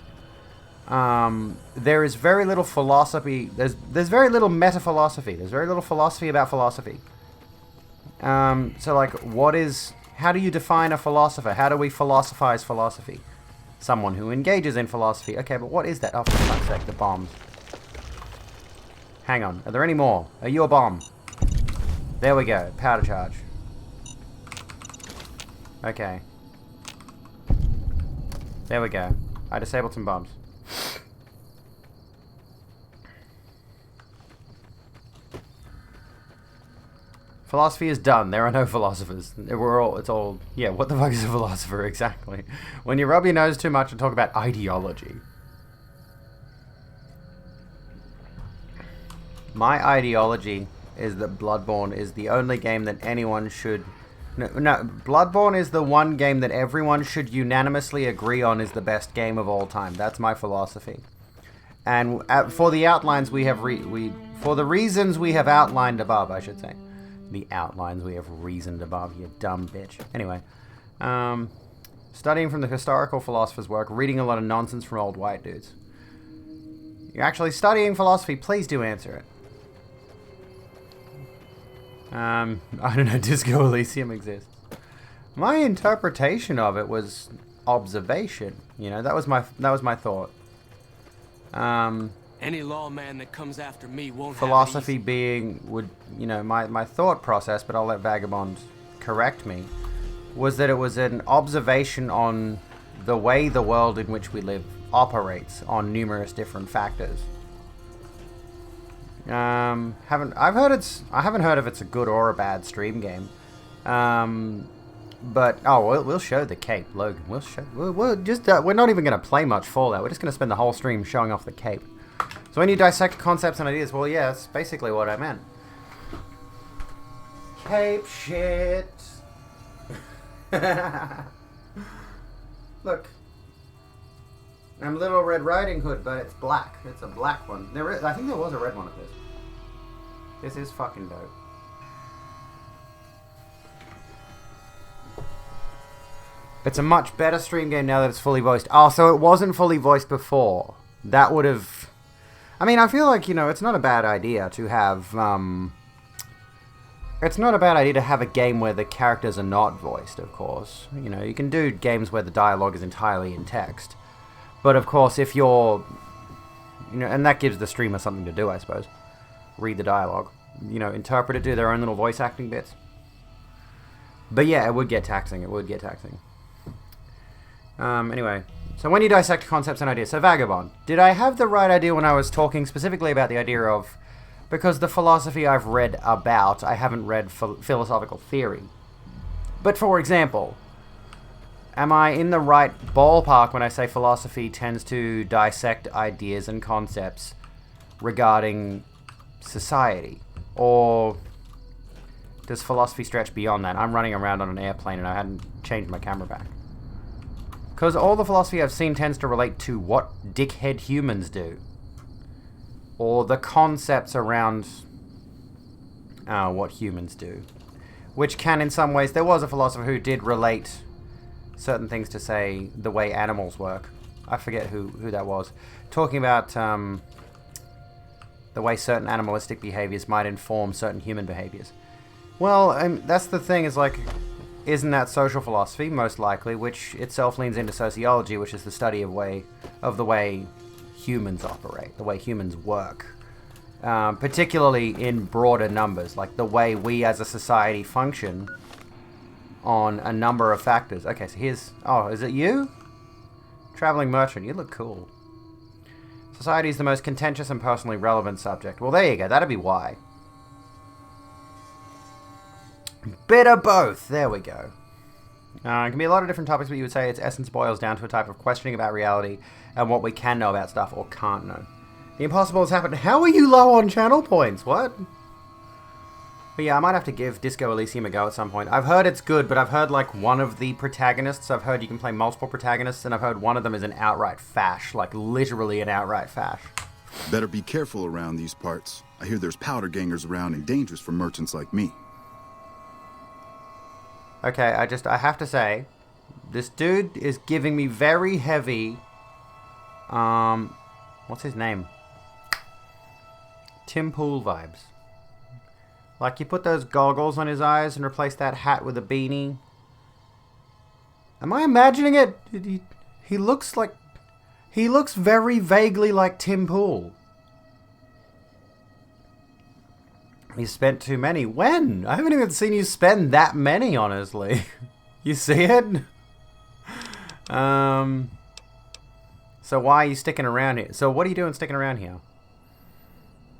There is very little philosophy. There's very little meta-philosophy. There's very little philosophy about philosophy. So, like, what is... How do you define a philosopher? How do we philosophize philosophy? Someone who engages in philosophy. Okay, but what is that? Oh, for fuck's sake, the bombs. Hang on. Are there any more? Are you a bomb? There we go. Powder charge. Okay. There we go. I disabled some bombs. Philosophy is done. There are no philosophers. It's all... Yeah, what the fuck is a philosopher exactly? When you rub your nose too much and talk about ideology. My ideology is that Bloodborne is the only game that anyone should... No, Bloodborne is the one game that everyone should unanimously agree on is the best game of all time. That's my philosophy. And for the outlines we have... for the reasons we have outlined above, I should say. The outlines we have reasoned above, you dumb bitch. Anyway, studying from the historical philosopher's work, reading a lot of nonsense from old white dudes. You're actually studying philosophy, please do answer it. I don't know, Disco Elysium exists. My interpretation of it was observation. You know, that was my thought. Any lawman that comes after me won't philosophy have it being would, you know, my thought process, but I'll let Vagabond correct me, was that it was an observation on the way the world in which we live operates on numerous different factors. I haven't heard if it's a good or a bad stream game. But we'll show the cape, Logan. We're not even going to play much Fallout. We're just going to spend the whole stream showing off the cape. So when you dissect concepts and ideas, well, yeah, that's basically what I meant. Cape shit. Look. I'm Little Red Riding Hood, but it's black. It's a black one. I think there was a red one of this. This is fucking dope. It's a much better stream game now that it's fully voiced. Oh, so it wasn't fully voiced before. That would have... I mean, I feel like, you know, it's not a bad idea to have, It's not a bad idea to have a game where the characters are not voiced, of course. You know, you can do games where the dialogue is entirely in text. But, of course, if you're... You know, and that gives the streamer something to do, I suppose. Read the dialogue. You know, interpret it, do their own little voice acting bits. But, yeah, it would get taxing. Anyway... So when you dissect concepts and ideas, so Vagabond, did I have the right idea when I was talking specifically about the idea of, because the philosophy I've read about, I haven't read philosophical theory. But for example, am I in the right ballpark when I say philosophy tends to dissect ideas and concepts regarding society? Or does philosophy stretch beyond that? I'm running around on an airplane and I hadn't changed my camera back. Because all the philosophy I've seen tends to relate to what dickhead humans do. Or the concepts around what humans do. Which can, in some ways... There was a philosopher who did relate certain things to, say, the way animals work. I forget who that was. Talking about the way certain animalistic behaviors might inform certain human behaviors. Well, that's the thing, is like... Isn't that social philosophy, most likely, which itself leans into sociology, which is the study of the way humans operate, the way humans work. Particularly in broader numbers, like the way we as a society function on a number of factors. Okay, so here's... Oh, is it you? Traveling merchant, you look cool. Society is the most contentious and personally relevant subject. Well, there you go, that'd be why. Bit of both. There we go. It can be a lot of different topics, but you would say its essence boils down to a type of questioning about reality and what we can know about stuff or can't know. The impossible has happened. How are you low on channel points? What? But yeah, I might have to give Disco Elysium a go at some point. I've heard it's good, but I've heard like one of the protagonists, I've heard you can play multiple protagonists, and I've heard one of them is an outright fash, like literally an outright fash. Better be careful around these parts. I hear there's powder gangers around and dangerous for merchants like me. Okay, I have to say, this dude is giving me very heavy, what's his name? Tim Pool vibes. Like, you put those goggles on his eyes and replace that hat with a beanie. Am I imagining it? He looks like... He looks very vaguely like Tim Pool. You spent too many. When? I haven't even seen you spend that many, honestly. You see it? So why are you sticking around here? So what are you doing sticking around here?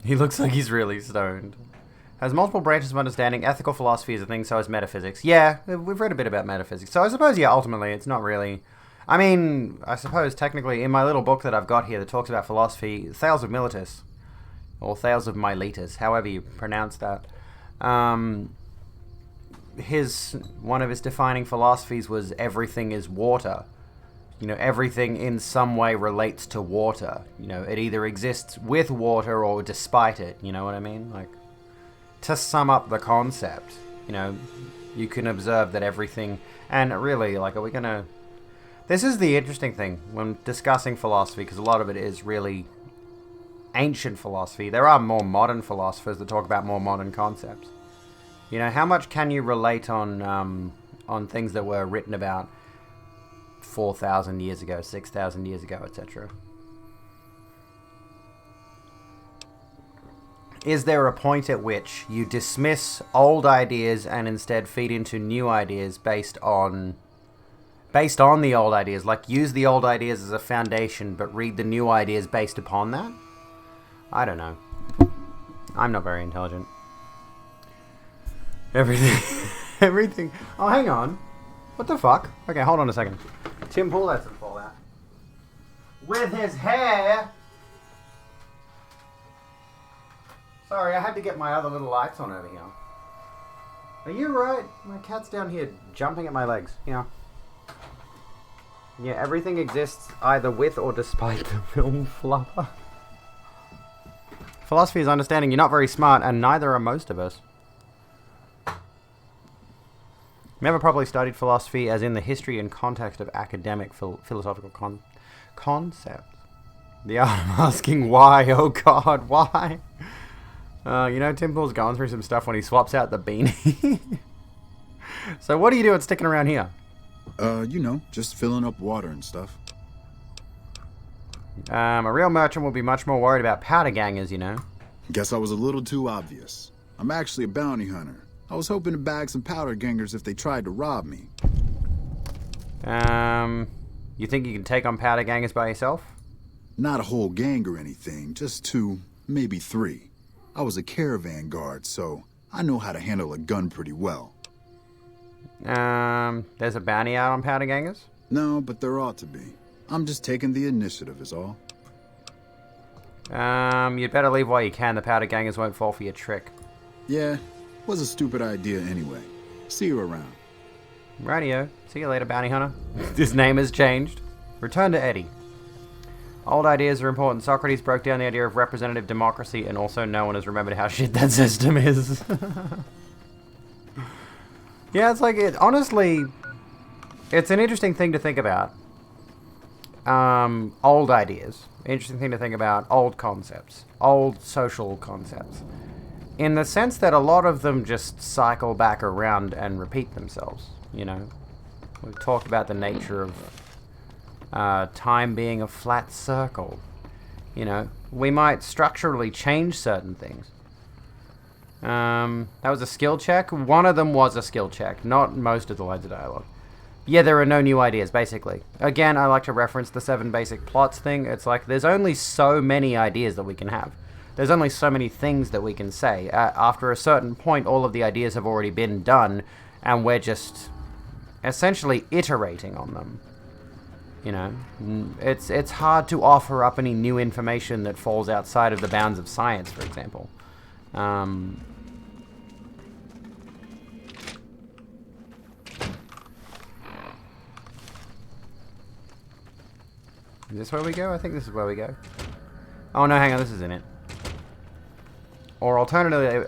He looks like he's really stoned. Has multiple branches of understanding. Ethical philosophy is a thing, so is metaphysics. Yeah, we've read a bit about metaphysics. So I suppose, yeah, ultimately, it's not really... I mean, I suppose, technically, in my little book that I've got here that talks about philosophy, Thales of Miletus, or Thales of Miletus, however you pronounce that, one of his defining philosophies was everything is water. You know, everything in some way relates to water. You know, it either exists with water or despite it, you know what I mean? Like... To sum up the concept, you know, you can observe that everything, and really, like, are we gonna... This is the interesting thing when discussing philosophy, because a lot of it is really ancient philosophy. There are more modern philosophers that talk about more modern concepts. You know, how much can you relate on things that were written about 4,000 years ago, 6,000 years ago, etc.? Is there a point at which you dismiss old ideas and instead feed into new ideas based on the old ideas? Like, use the old ideas as a foundation, but read the new ideas based upon that? I don't know. I'm not very intelligent. Everything. Oh, hang on. What the fuck? Okay, hold on a second. Tim Pool had some fallout. With his hair... Sorry, I had to get my other little lights on over here. Are you right? My cat's down here jumping at my legs. Yeah. Yeah, everything exists either with or despite the film Flubber. Philosophy is understanding you're not very smart, and neither are most of us. Never properly studied philosophy as in the history and context of academic philosophical concepts. The art of asking why, oh god, why? You know, Tim Pool's going through some stuff when he swaps out the beanie. So what are you doing sticking around here? You know, just filling up water and stuff. A real merchant will be much more worried about powder gangers, you know. Guess I was a little too obvious. I'm actually a bounty hunter. I was hoping to bag some powder gangers if they tried to rob me. You think you can take on powder gangers by yourself? Not a whole gang or anything, just 2, maybe 3. I was a caravan guard, so I know how to handle a gun pretty well. There's a bounty out on powder gangers? No, but there ought to be. I'm just taking the initiative is all. You'd better leave while you can. The powder gangers won't fall for your trick. Yeah, was a stupid idea anyway. See you around. Rightio. See you later, bounty hunter. His name has changed. Return to Eddie. Old ideas are important. Socrates broke down the idea of representative democracy, and also no one has remembered how shit that system is. Yeah, it's like, honestly, it's an interesting thing to think about. Old ideas. Interesting thing to think about. Old concepts. Old social concepts. In the sense that a lot of them just cycle back around and repeat themselves, you know. We've talked about the nature of time being a flat circle. You know, we might structurally change certain things. That was a skill check. One of them was a skill check, not most of the lines of dialogue. Yeah, there are no new ideas, basically. Again, I like to reference the 7 basic plots thing. It's like, there's only so many ideas that we can have. There's only so many things that we can say. After a certain point, all of the ideas have already been done, and we're just essentially iterating on them. You know, it's hard to offer up any new information that falls outside of the bounds of science, for example. Is this where we go? I think this is where we go. Oh no, hang on, this is in it. Or alternatively, I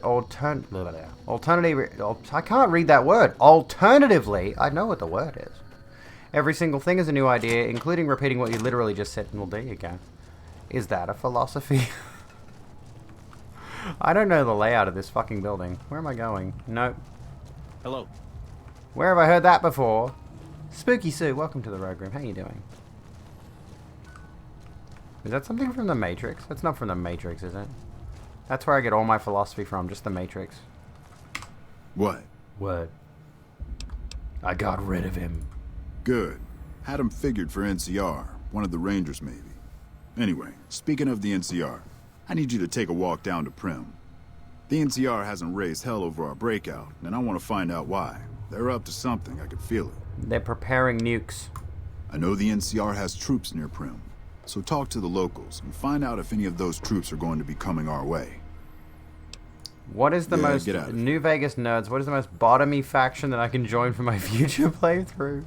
can't read that word. Alternatively, I know what the word is. Every single thing is a new idea, including repeating what you literally just said. Well, there you go. Is that a philosophy? I don't know the layout of this fucking building. Where am I going? Nope. Hello. Where have I heard that before? Spooky Sue, welcome to the Rogue Room. How you doing? Is that something from the Matrix? That's not from the Matrix, is it? That's where I get all my philosophy from, just the Matrix. What? What? I got rid of him. Good. Had him figured for NCR. One of the Rangers, maybe. Anyway, speaking of the NCR, I need you to take a walk down to Prim. The NCR hasn't raised hell over our breakout, and I want to find out why. They're up to something, I can feel it. They're preparing nukes. I know the NCR has troops near Prim, so talk to the locals and find out if any of those troops are going to be coming our way. What is the most get out of here. New Vegas nerds? What is the most bottomy faction that I can join for my future playthrough?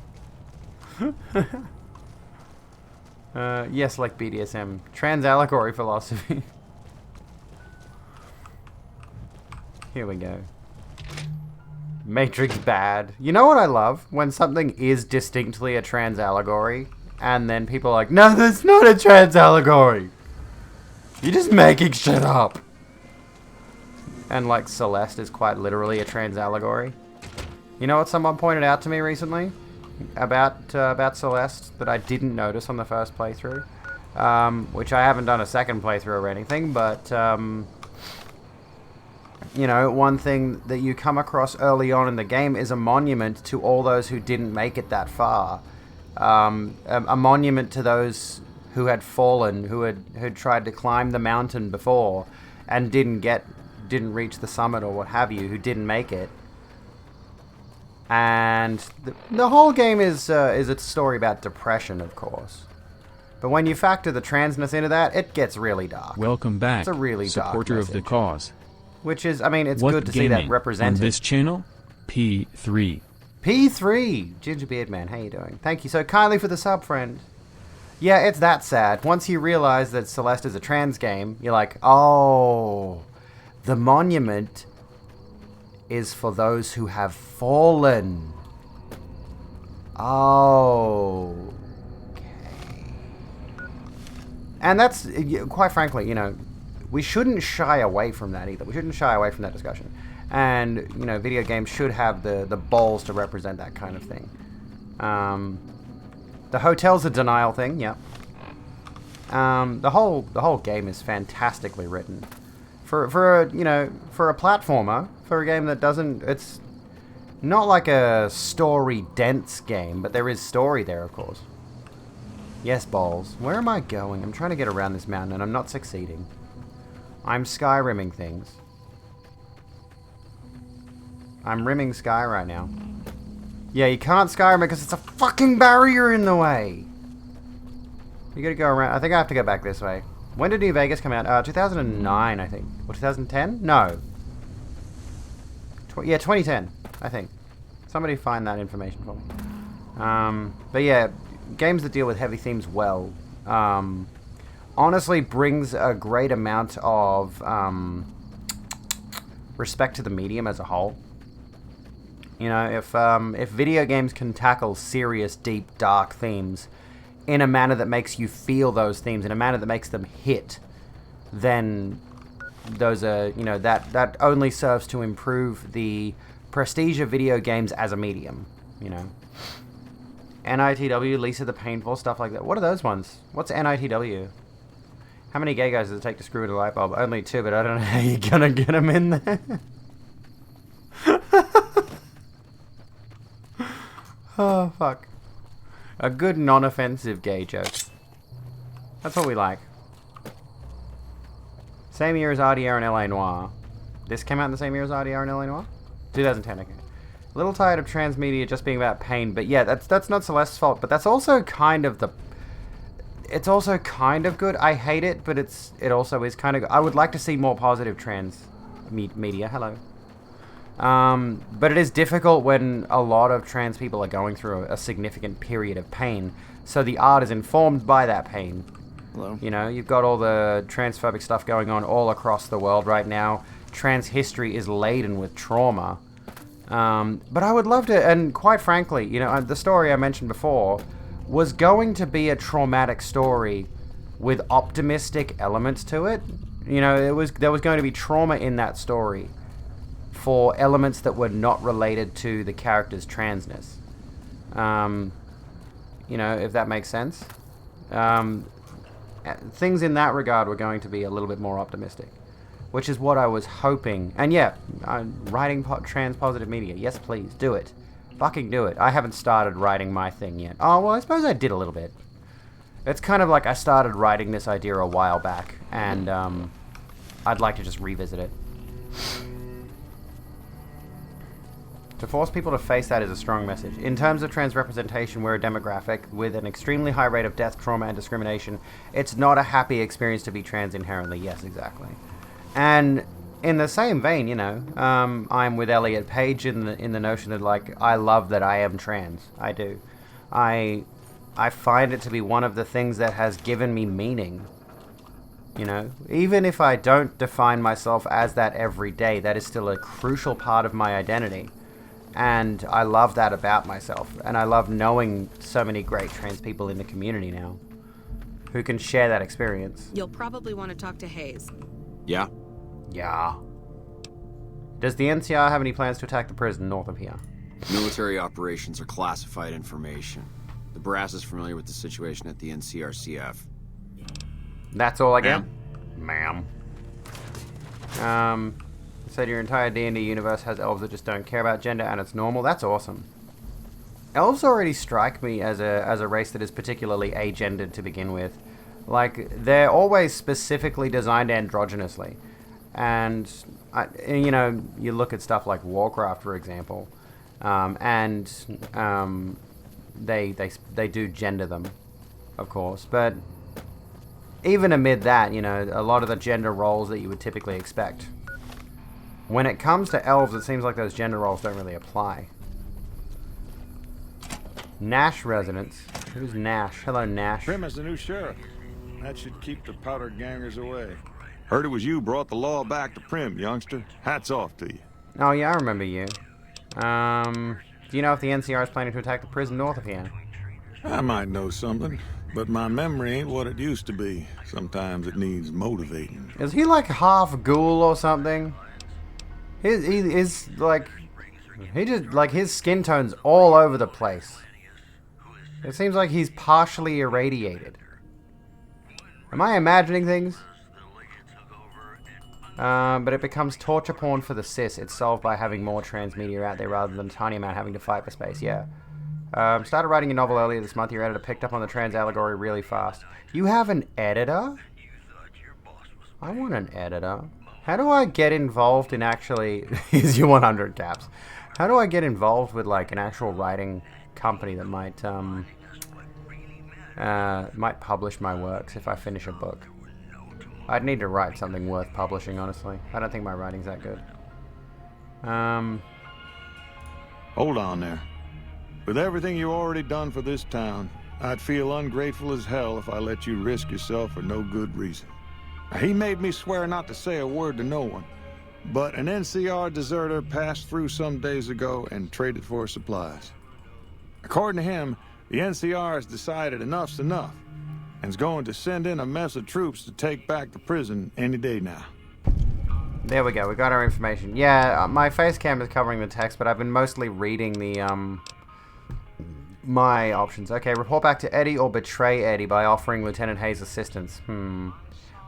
Yes, like BDSM. Trans allegory philosophy. Here we go. Matrix bad. You know what I love? When something is distinctly a trans allegory, and then people are like, no, that's not a trans allegory. You're just making shit up. And like Celeste is quite literally a trans allegory. You know what someone pointed out to me recently about Celeste that I didn't notice on the first playthrough, which I haven't done a second playthrough or anything, but you know, one thing that you come across early on in the game is a monument to all those who didn't make it that far. A monument to those who had fallen, who had tried to climb the mountain before and didn't reach the summit or what have you, who didn't make it. And the whole game is a story about depression, of course. But when you factor the transness into that, it gets really dark. Welcome back, It's a really dark supporter of the message. cause. Which is, I mean, it's What good to see that gaming represented. on this channel? P3. P3, Gingerbeard Man, how you doing? Thank you so kindly for the sub, friend. Yeah, it's that sad. Once you realize that Celeste is a trans game, you're like, oh, the monument is for those who have fallen. Oh, okay. And that's, quite frankly, you know, we shouldn't shy away from that either. We shouldn't shy away from that discussion. And, you know, video games should have the balls to represent that kind of thing. The hotel's a denial thing, yep. The whole game is fantastically written. For a platformer, for a game that doesn't, it's not like a story dense game, but there is story there, of course. Yes, balls. Where am I going? I'm trying to get around this mountain and I'm not succeeding. I'm Skyrimming things. I'm rimming Sky right now. Yeah, you can't Skyrim because it's a fucking barrier in the way. You gotta go around. I think I have to go back this way. When did New Vegas come out? 2009, I think. Or 2010? No. Yeah, 2010, I think. Somebody find that information for me. But yeah, games that deal with heavy themes well, honestly brings a great amount of respect to the medium as a whole. You know, if video games can tackle serious, deep, dark themes in a manner that makes you feel those themes, in a manner that makes them hit, then those are, you know, that only serves to improve the prestige of video games as a medium, you know. NITW, Lisa the Painful, stuff like that. What are those ones? What's NITW? How many gay guys does it take to screw in a light bulb? Only 2, but I don't know how you're gonna get them in there. Oh, fuck. A good non-offensive gay joke. That's what we like. Same year as RDR and LA Noire. This came out in the same year as RDR and LA Noire? 2010, okay. A little tired of transmedia just being about pain, but yeah, that's not Celeste's fault, but that's also kind of the... It's also kind of good. I hate it, but it also is kind of good. I would like to see more positive trans media. Hello. But it is difficult when a lot of trans people are going through a significant period of pain. So the art is informed by that pain. Hello. You know, you've got all the transphobic stuff going on all across the world right now. Trans history is laden with trauma. But I would love to, and quite frankly, you know, the story I mentioned before was going to be a traumatic story with optimistic elements to it. You know, there was going to be trauma in that story for elements that were not related to the character's transness. You know, if that makes sense. Things in that regard were going to be a little bit more optimistic, which is what I was hoping. And yeah, writing trans-positive media. Yes, please, do it. Fucking do it. I haven't started writing my thing yet. Oh, well, I suppose I did a little bit. It's kind of like I started writing this idea a while back, and I'd like to just revisit it. To force people to face that is a strong message. In terms of trans representation, we're a demographic with an extremely high rate of death, trauma, and discrimination. It's not a happy experience to be trans inherently. Yes, exactly. And in the same vein, you know, I'm with Elliot Page in the notion that, like, I love that I am trans. I do. I find it to be one of the things that has given me meaning. You know, even if I don't define myself as that every day, that is still a crucial part of my identity. And I love that about myself. And I love knowing so many great trans people in the community now who can share that experience. You'll probably want to talk to Hayes. Yeah? Yeah. Does the NCR have any plans to attack the prison north of here? Military operations are classified information. The brass is familiar with the situation at the NCRCF. That's all I get? Ma'am. Said your entire D&D universe has elves that just don't care about gender and it's normal. That's awesome. Elves already strike me as a race that is particularly agendered to begin with. Like, they're always specifically designed androgynously. And, you know, you look at stuff like Warcraft, for example, and they do gender them, of course. But even amid that, you know, a lot of the gender roles that you would typically expect. When it comes to elves, it seems like those gender roles don't really apply. Nash residents. Who's Nash? Hello, Nash. Prim is the new sheriff. That should keep the powder gangers away. Heard it was you brought the law back to Prim, youngster. Hats off to you. Oh, yeah, I remember you. Do you know if the NCR is planning to attack the prison north of here? I might know something, but my memory ain't what it used to be. Sometimes it needs motivating. Is he like half ghoul or something? He is like... He just, like, his skin tone's all over the place. It seems like he's partially irradiated. Am I imagining things? But it becomes torture porn for the cis. It's solved by having more trans media out there rather than a tiny amount having to fight for space. Yeah. Started writing a novel earlier this month. Your editor picked up on the trans allegory really fast. You have an editor? I want an editor. How do I get involved in actually... Here's your 100 caps. How do I get involved with, like, an actual writing company that might publish my works if I finish a book? I'd need to write something worth publishing, honestly. I don't think my writing's that good. Hold on there. With everything you already done for this town, I'd feel ungrateful as hell if I let you risk yourself for no good reason. He made me swear not to say a word to no one, but an NCR deserter passed through some days ago and traded for supplies. According to him, the NCR has decided enough's enough, and's going to send in a mess of troops to take back the prison any day now. There we go, we got our information. Yeah, my face cam is covering the text, but I've been mostly reading the, my options. Okay, report back to Eddie or betray Eddie by offering Lieutenant Hayes assistance.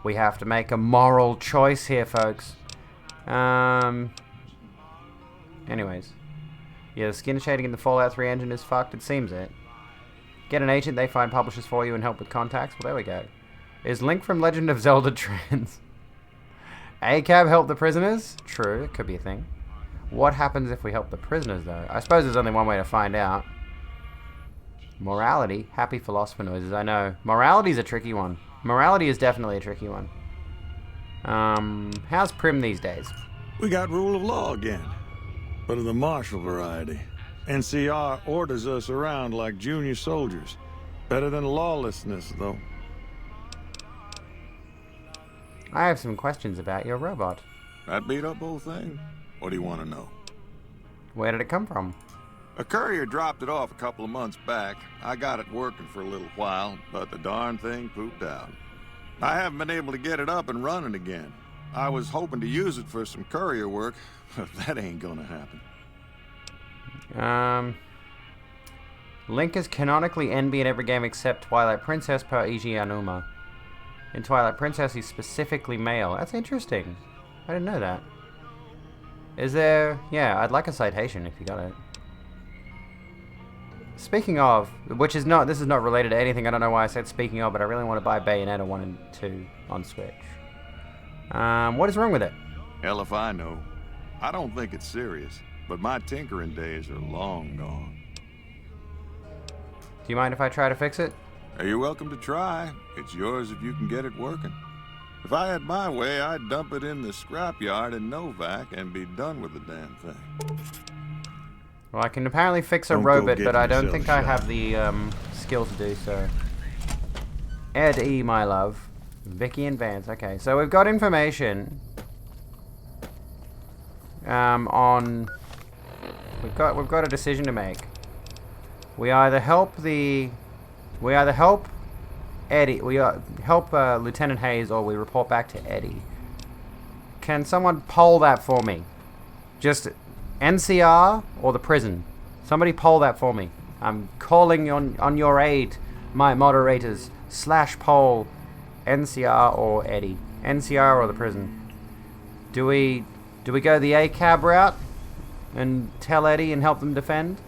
We have to make a moral choice here, folks. Anyways. Yeah, the skin shading in the Fallout 3 engine is fucked, it seems it. Get an agent, they find publishers for you and help with contacts. Well, there we go. Is Link from Legend of Zelda trans? ACAB help the prisoners? True, it could be a thing. What happens if we help the prisoners, though? I suppose there's only one way to find out. Morality? Happy philosopher noises, I know. Morality's a tricky one. Morality is definitely a tricky one. How's Prim these days? We got rule of law again. but of the martial variety. NCR orders us around like junior soldiers. Better than lawlessness, though. I have some questions about your robot. That beat up whole thing? What do you want to know? Where did it come from? A courier dropped it off a couple of months back. I got it working for a little while, but the darn thing pooped out. I haven't been able to get it up and running again. I was hoping to use it for some courier work, but that ain't gonna happen. Link is canonically NB in every game except Twilight Princess per Eiji Aonuma. In Twilight Princess, he's specifically male. That's interesting. I didn't know that. Is there... Yeah, I'd like a citation if you got it. Speaking of, which is not... This is not related to anything. I don't know why I said speaking of, but I really want to buy Bayonetta 1 and 2 on Switch. What is wrong with it? Hell if I know. I don't think it's serious, but my tinkering days are long gone. Do you mind if I try to fix it? You're welcome to try. It's yours if you can get it working. If I had my way, I'd dump it in the scrapyard in Novak and be done with the damn thing. Well, I can apparently fix a Don't go robot, getting but I don't yourself think I shot. have the skill to do so. Ed E, my love. Vicky and Vance. Okay, so we've got information on... We've got a decision to make. We either help Eddie. We help Lieutenant Hayes, or we report back to Eddie. Can someone poll that for me? Just NCR or the prison? Somebody poll that for me. I'm calling on your aid, my moderators. /poll NCR or Eddie. NCR or the prison. Do we go the ACAB route and tell Eddie and help them defend?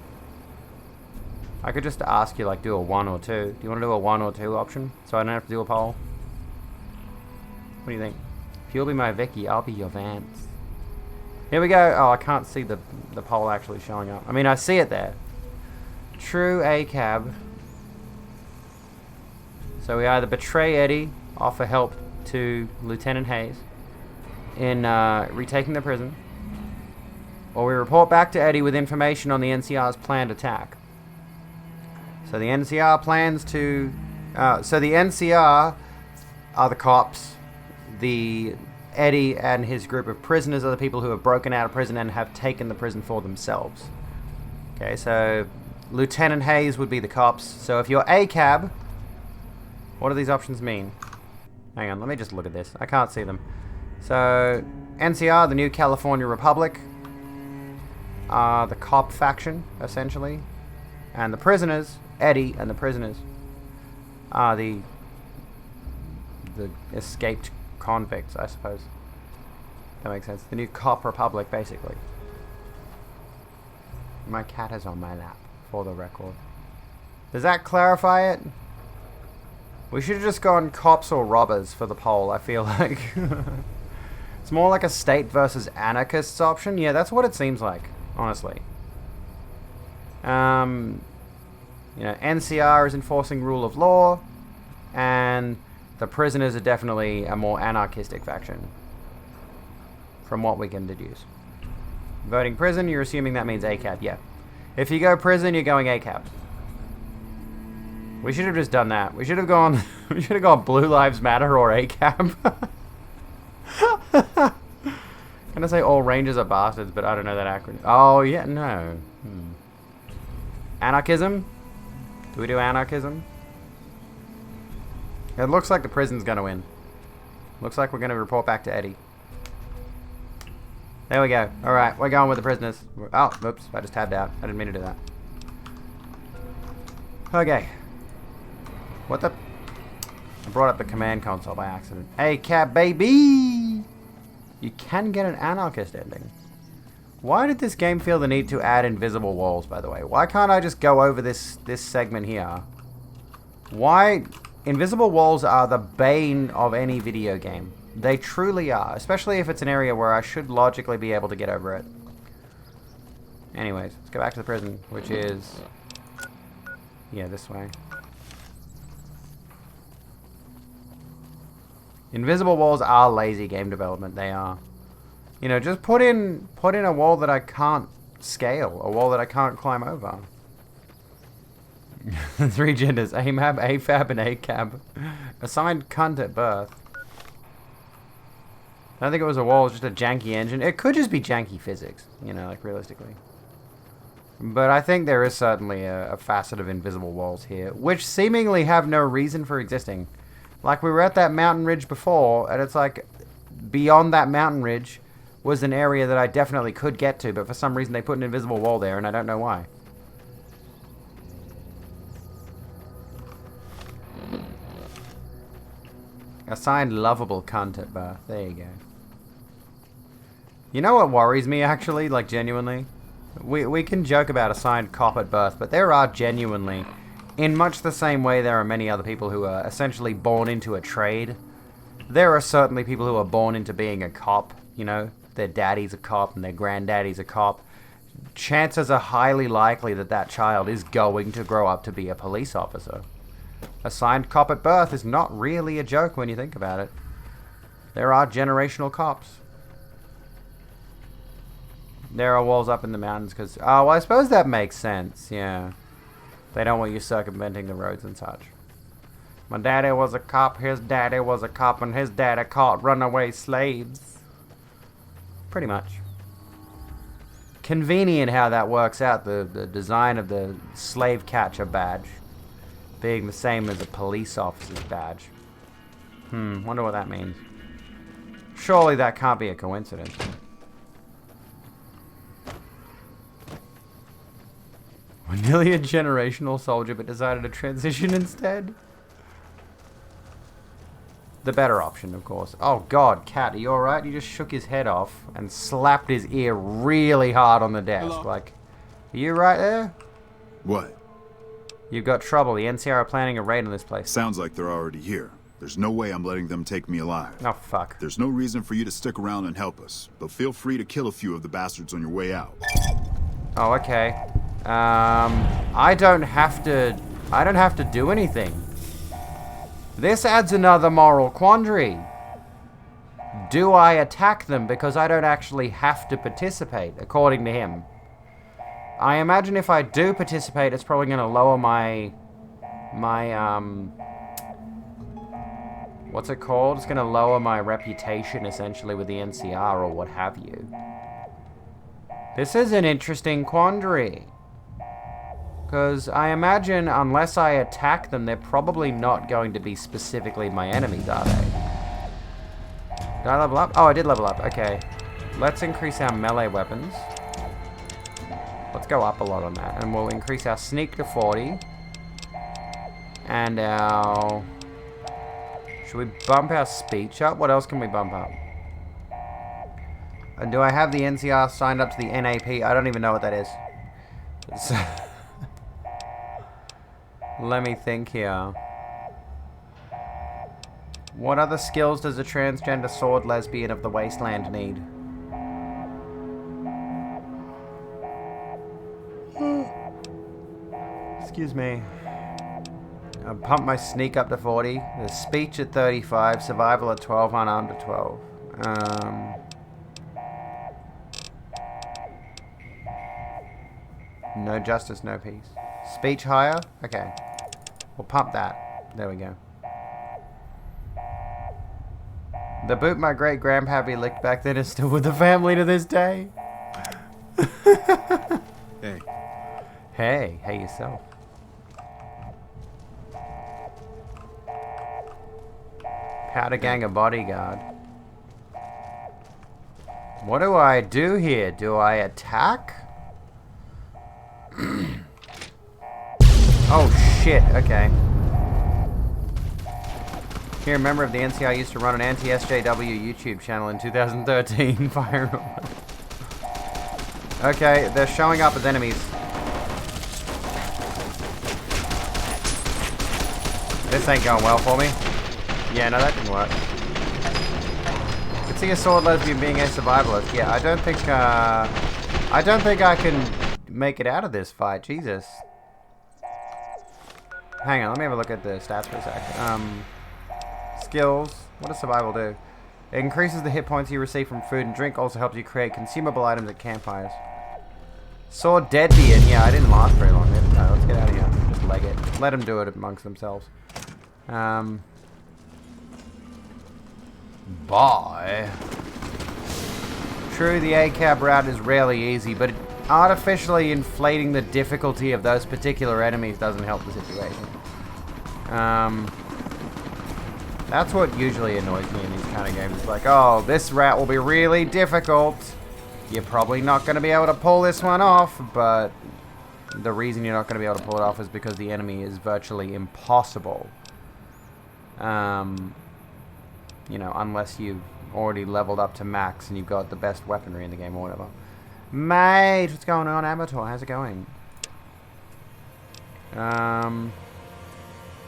I could just ask you, like, do a 1 or 2. Do you want to do a 1 or 2 option? So I don't have to do a poll? What do you think? If you'll be my Vicky, I'll be your Vance. Here we go. Oh, I can't see the poll actually showing up. I mean, I see it there. True ACAB. So we either betray Eddie, offer help to Lieutenant Hayes in retaking the prison, or we report back to Eddie with information on the NCR's planned attack. So the NCR plans to... so the NCR are the cops. The Eddie and his group of prisoners are the people who have broken out of prison and have taken the prison for themselves. Okay, so Lieutenant Hayes would be the cops. So if you're ACAB, what do these options mean? Hang on, let me just look at this. I can't see them. So NCR, the New California Republic, are the cop faction, essentially. And the prisoners... Eddie and the prisoners are the escaped convicts, I suppose. That makes sense. The new cop republic, basically. My cat is on my lap, for the record. Does that clarify it? We should have just gone cops or robbers for the poll, I feel like. It's more like a state versus anarchists option. Yeah, that's what it seems like, honestly. You know, NCR is enforcing rule of law, and the prisoners are definitely a more anarchistic faction, from what we can deduce. Voting prison, you're assuming that means ACAB, yeah. If you go prison, you're going ACAB. We should have just done that. We should have gone Blue Lives Matter or ACAB. Gonna say all Rangers are bastards, but I don't know that acronym. Oh, yeah, no. Anarchism? Do we do anarchism? It looks like the prison's gonna win. Looks like we're gonna report back to Eddie. There we go. Alright, we're going with the prisoners. Oh, oops, I just tabbed out. I didn't mean to do that. Okay. What the... I brought up the command console by accident. Hey, cat baby! You can get an anarchist ending. Why did this game feel the need to add invisible walls, by the way? Why can't I just go over this segment here? Why... Invisible walls are the bane of any video game. They truly are. Especially if it's an area where I should logically be able to get over it. Anyways, let's go back to the prison, which is... Yeah, this way. Invisible walls are lazy game development. They are. You know, just put in a wall that I can't scale, a wall that I can't climb over. 3 genders, AMAB, AFAB, and ACAB. Assigned cunt at birth. I don't think it was a wall, it was just a janky engine. It could just be janky physics, you know, like realistically. But I think there is certainly a facet of invisible walls here, which seemingly have no reason for existing. Like, we were at that mountain ridge before, and it's like, beyond that mountain ridge was an area that I definitely could get to, but for some reason they put an invisible wall there, and I don't know why. Assigned lovable cunt at birth. There you go. You know what worries me, actually? Like, genuinely? We can joke about assigned cop at birth, but there are genuinely, in much the same way there are many other people who are essentially born into a trade, there are certainly people who are born into being a cop, you know? Their daddy's a cop and their granddaddy's a cop. Chances are highly likely that that child is going to grow up to be a police officer. Assigned cop at birth is not really a joke when you think about it. There are generational cops. There are walls up in the mountains because... Oh, well, I suppose that makes sense, yeah. They don't want you circumventing the roads and such. My daddy was a cop, his daddy was a cop, and his daddy caught runaway slaves. Pretty much. Convenient how that works out, the design of the slave catcher badge being the same as a police officer's badge. Wonder what that means. Surely that can't be a coincidence. We're nearly a generational soldier, but decided to transition instead. The better option, of course. Oh God, Cat, are you alright? You just shook his head off and slapped his ear really hard on the desk. Hello. Like, are you right there? What? You've got trouble. The NCR are planning a raid on this place. Sounds like they're already here. There's no way I'm letting them take me alive. Oh, fuck. There's no reason for you to stick around and help us, but feel free to kill a few of the bastards on your way out. Oh, okay. I don't have to do anything. This adds another moral quandary. Do I attack them because I don't actually have to participate, according to him? I imagine if I do participate, it's probably going to lower my what's it called? It's going to lower my reputation, essentially, with the NCR or what have you. This is an interesting quandary. Because I imagine unless I attack them, they're probably not going to be specifically my enemies, are they? Did I level up? Oh, I did level up. Okay. Let's increase our melee weapons. Let's go up a lot on that. And we'll increase our sneak to 40. And our... Should we bump our speech up? What else can we bump up? And do I have the NCR signed up to the NAP? I don't even know what that is. Let me think here. What other skills does a transgender sword lesbian of the wasteland need? Excuse me. I'll pump my sneak up to 40. The speech at 35. Survival at 12. Unarmed at 12. No justice, no peace. Speech higher? Okay. We'll pump that. There we go. The boot my great-grandpappy licked back then is still with the family to this day. Hey. Hey. Hey yourself. Powder gang a bodyguard. What do I do here? Do I attack? Oh shit, okay. Here, a member of the NCR used to run an anti-SJW YouTube channel in 2013. Fire on. Okay, they're showing up as enemies. This ain't going well for me. Yeah, no, that didn't work. Could see a sword lesbian being a survivalist. Yeah, I don't think I can make it out of this fight. Jesus. Hang on, let me have a look at the stats for a sec. Skills. What does survival do? It increases the hit points you receive from food and drink. Also helps you create consumable items at campfires. Saw Deadbeard. Yeah, I didn't last very long. No, let's get out of here. Just leg it. Let them do it amongst themselves. Bye. True, the ACAB route is rarely easy, but artificially inflating the difficulty of those particular enemies doesn't help the situation. That's what usually annoys me in these kind of games. It's like, oh, this route will be really difficult. You're probably not going to be able to pull this one off, but the reason you're not going to be able to pull it off is because the enemy is virtually impossible. You know, unless you've already leveled up to max and you've got the best weaponry in the game or whatever. Mate, what's going on, Amateur? How's it going?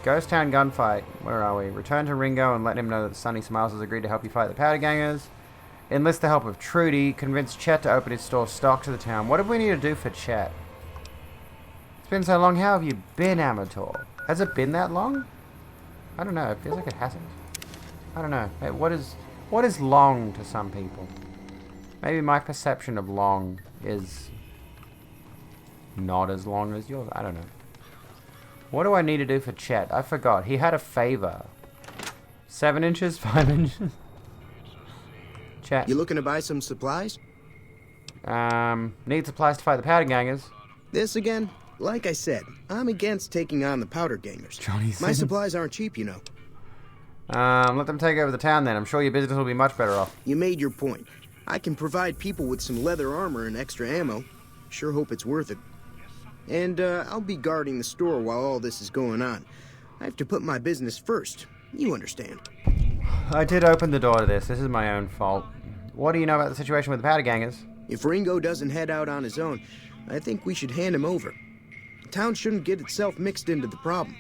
Ghost Town gunfight. Where are we? Return to Ringo and let him know that Sonny Smiles has agreed to help you fight the Powder Gangers. Enlist the help of Trudy. Convince Chet to open his store stock to the town. What do we need to do for Chet? It's been so long. How have you been, Amateur? Has it been that long? I don't know. It feels like it hasn't. I don't know. Hey, what is long to some people? Maybe my perception of long is not as long as yours. I don't know. What do I need to do for Chet? I forgot. He had a favor. 7 inches? 5 inches? Chet. You looking to buy some supplies? Need supplies to fight the Powder Gangers. This again? Like I said, I'm against taking on the Powder Gangers. My supplies aren't cheap, you know. Let them take over the town then. I'm sure your business will be much better off. You made your point. I can provide people with some leather armor and extra ammo. Sure hope it's worth it. And, I'll be guarding the store while all this is going on. I have to put my business first. You understand. I did open the door to this. This is my own fault. What do you know about the situation with the Powder Gangers? If Ringo doesn't head out on his own, I think we should hand him over. The town shouldn't get itself mixed into the problem.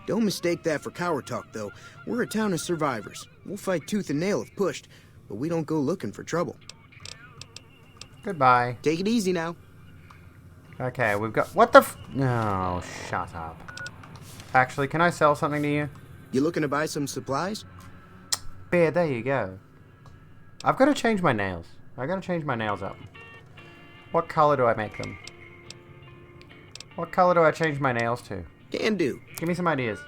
Don't mistake that for coward talk, though. We're a town of survivors. We'll fight tooth and nail if pushed, but we don't go looking for trouble. Goodbye. Take it easy now. Okay, we've got... What the f... No, shut up. Actually, can I sell something to you? You looking to buy some supplies? Beer, there you go. I've got to change my nails. I've got to change my nails up. What color do I make them? What color do I change my nails to? Can do. Give me some ideas.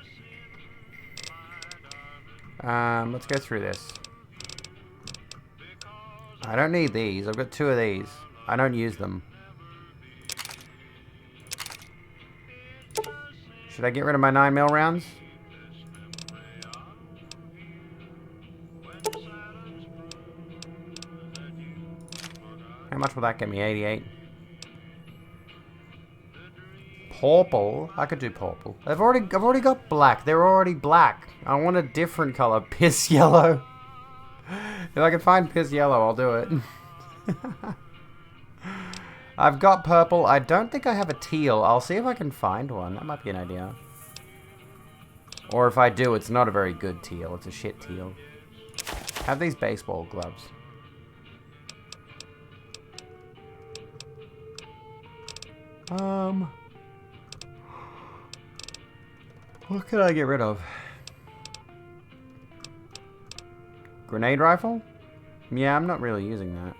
Let's go through this. I don't need these. I've got 2 of these. I don't use them. Should I get rid of my 9mm rounds? How much will that get me? 88. Purple? I could do purple. I've already got black. They're already black. I want a different color. Piss yellow. If I can find piss yellow, I'll do it. I've got purple. I don't think I have a teal. I'll see if I can find one. That might be an idea. Or if I do, it's not a very good teal. It's a shit teal. Have these baseball gloves. What could I get rid of? Grenade rifle? Yeah, I'm not really using that.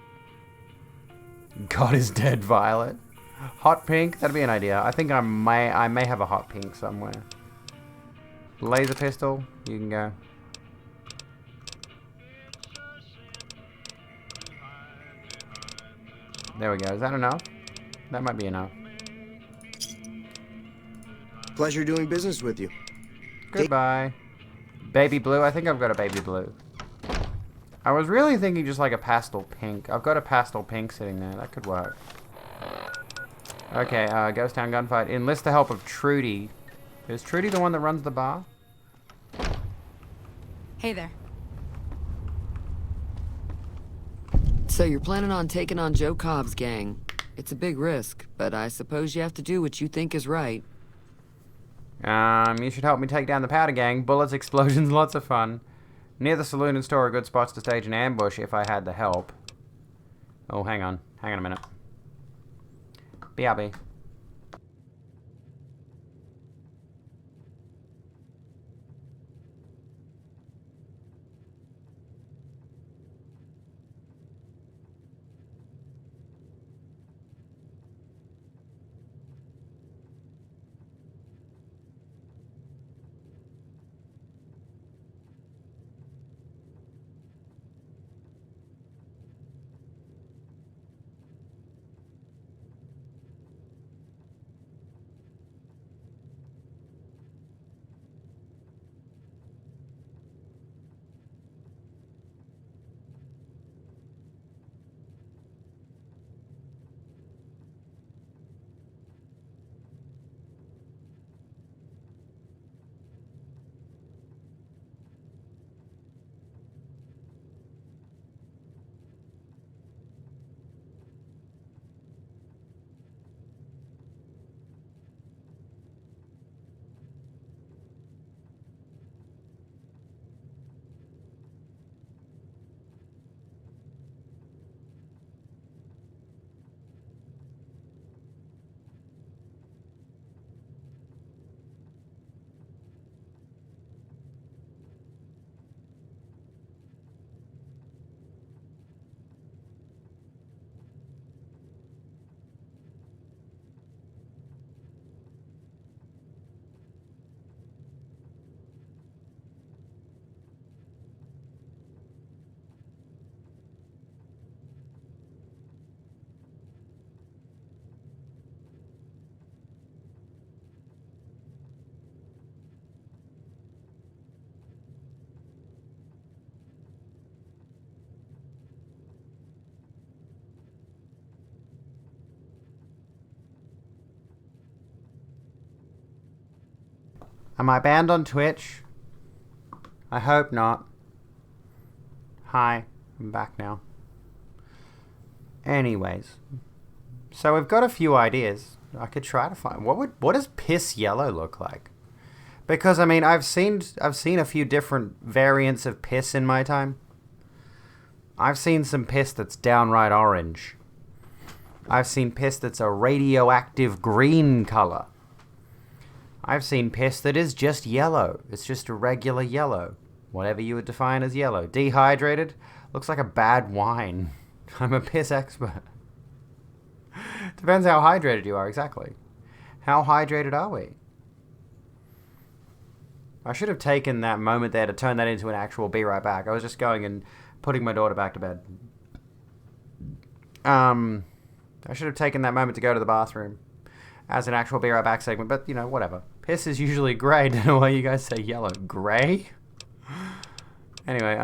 God is dead, Violet. Hot pink? That'd be an idea. I think I may have a hot pink somewhere. Laser pistol? You can go. There we go. Is that enough? That might be enough. Pleasure doing business with you. Goodbye. Baby blue? I think I've got a baby blue. I was really thinking just like a pastel pink. I've got a pastel pink sitting there. That could work. Okay, Ghost Town gunfight. Enlist the help of Trudy. Is Trudy the one that runs the bar? Hey there. So you're planning on taking on Joe Cobb's gang. It's a big risk, but I suppose you have to do what you think is right. You should help me take down the Powder Gang. Bullets, explosions, lots of fun. Near the saloon and store are good spots to stage an ambush if I had the help. Oh, hang on. Hang on a minute. BRB. Am I banned on Twitch? I hope not. Hi, I'm back now. Anyways, so we've got a few ideas. I could try to find what does piss yellow look like? Because I mean, I've seen a few different variants of piss in my time. I've seen some piss that's downright orange. I've seen piss that's a radioactive green color. I've seen piss that is just yellow. It's just a regular yellow. Whatever you would define as yellow. Dehydrated? Looks like a bad wine. I'm a piss expert. Depends how hydrated you are, exactly. How hydrated are we? I should have taken that moment there to turn that into an actual be right back. I was just going and putting my daughter back to bed. I should have taken that moment to go to the bathroom as an actual be right back segment, but you know, whatever. Piss is usually grey. I don't know why you guys say yellow. Grey? Anyway,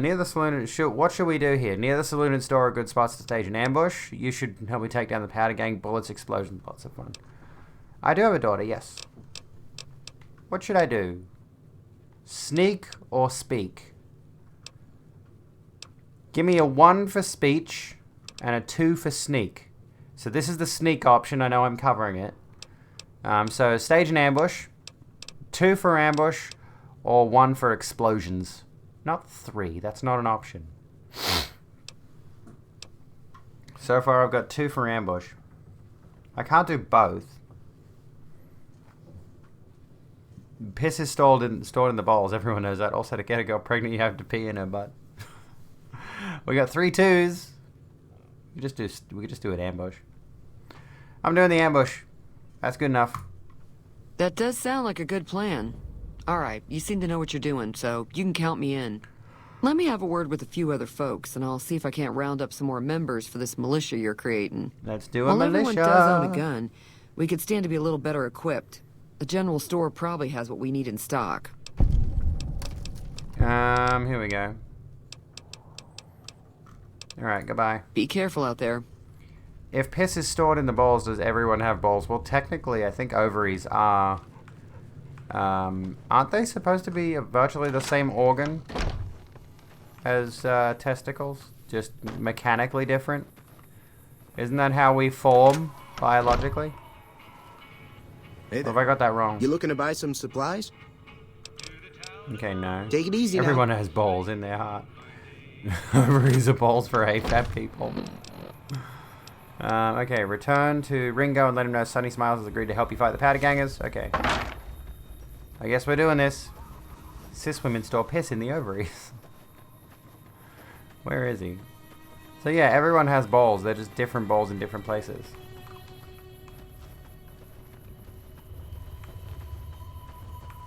near the saloon, what should we do here? Near the saloon and store are good spots to stage an ambush. You should help me take down the powder gang. Bullets, explosions, lots of fun. I do have a daughter, yes. What should I do? Sneak or speak? Give me a 1 for speech and a 2 for sneak. So this is the sneak option. I know I'm covering it. So stage an ambush, 2 for ambush, or 1 for explosions. Not 3. That's not an option. So far I've got 2 for ambush. I can't do both. Piss is stored in the bowls. Everyone knows that. Also, to get a girl pregnant, you have to pee in her butt. We got 3 2s. We could just do an ambush. I'm doing the ambush. That's good enough. That does sound like a good plan. All right, you seem to know what you're doing, so you can count me in. Let me have a word with a few other folks, and I'll see if I can't round up some more members for this militia you're creating. Let's do a While militia. everyone does own a gun, we could stand to be a little better equipped. The general store probably has what we need in stock. Here we go. Alright, goodbye. Be careful out there. If piss is stored in the bowls, does everyone have bowls? Well, technically, I think ovaries are... aren't they supposed to be virtually the same organ as testicles? Just mechanically different? Isn't that how we form biologically? Hey Or there. have I got that wrong? You looking to buy some supplies? Okay, no. Take it easy Everyone now. has bowls in their heart. Ovaries are bowls for AFAB people. Okay, return to Ringo and let him know Sunny Smiles has agreed to help you fight the powder gangers. Okay. I guess we're doing this. Cis women store piss in the ovaries. Where is he? So yeah, everyone has bowls. They're just different bowls in different places.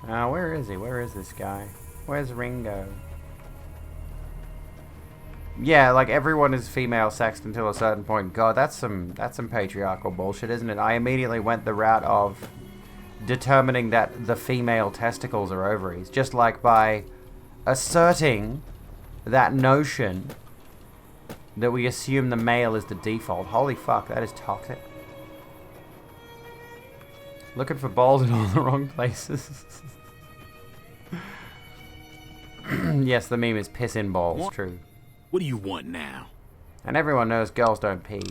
Where is he? Where is this guy? Where's Ringo? Yeah, like everyone is female sexed until a certain point. God, that's some patriarchal bullshit, isn't it? I immediately went the route of determining that the female testicles are ovaries, just like by asserting that notion that we assume the male is the default. Holy fuck, that is toxic. Looking for balls in all the wrong places. Yes, the meme is piss in balls, What? true. What do you want now? And everyone knows girls don't pee.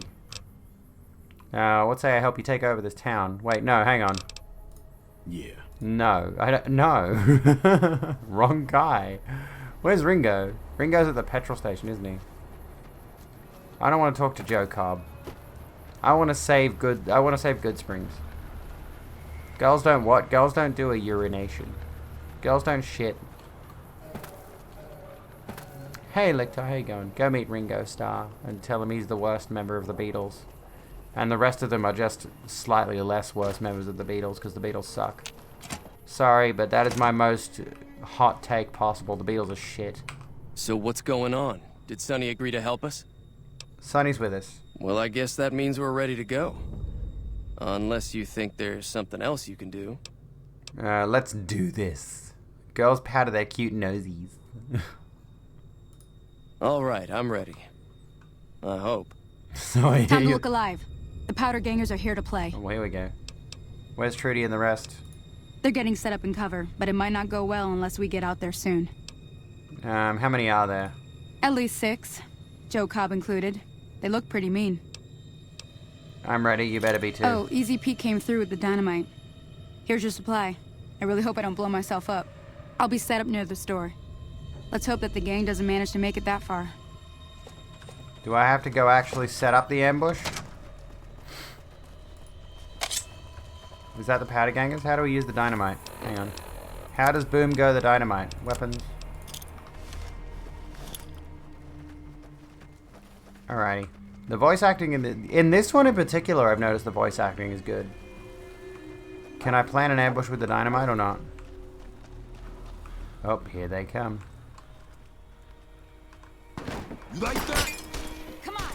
Let's say I help you take over this town. Wait, no, hang on. Yeah. No, I don't. No. Wrong guy. Where's Ringo? Ringo's at the petrol station, isn't he? I don't want to talk to Joe Cobb. I want to save Good Springs. Girls don't what? Girls don't do a urination. Girls don't shit. Hey, Lictor, how you going? Go meet Ringo Starr and tell him he's the worst member of the Beatles. And the rest of them are just slightly less worse members of the Beatles because the Beatles suck. Sorry, but that is my most hot take possible. The Beatles are shit. So what's going on? Did Sonny agree to help us? Sonny's with us. Well, I guess that means we're ready to go. Unless you think there's something else you can do. Let's do this. Girls powder their cute nosies. All right, I'm ready. I hope. So I hear Time to you. look alive. The powder gangers are here to play. Oh, here we go. Where's Trudy and the rest? They're getting set up in cover, but it might not go well unless we get out there soon. How many are there? At least 6. Joe Cobb included. They look pretty mean. I'm ready, you better be too. Oh, Easy Pete came through with the dynamite. Here's your supply. I really hope I don't blow myself up. I'll be set up near the store. Let's hope that the gang doesn't manage to make it that far. Do I have to go actually set up the ambush? Is that the powder gangers? How do we use the dynamite? Hang on. How does Boom go the dynamite? Weapons. Alrighty. The voice acting in this one in particular, I've noticed the voice acting is good. Can I plan an ambush with the dynamite or not? Oh, here they come. You like that? Come on!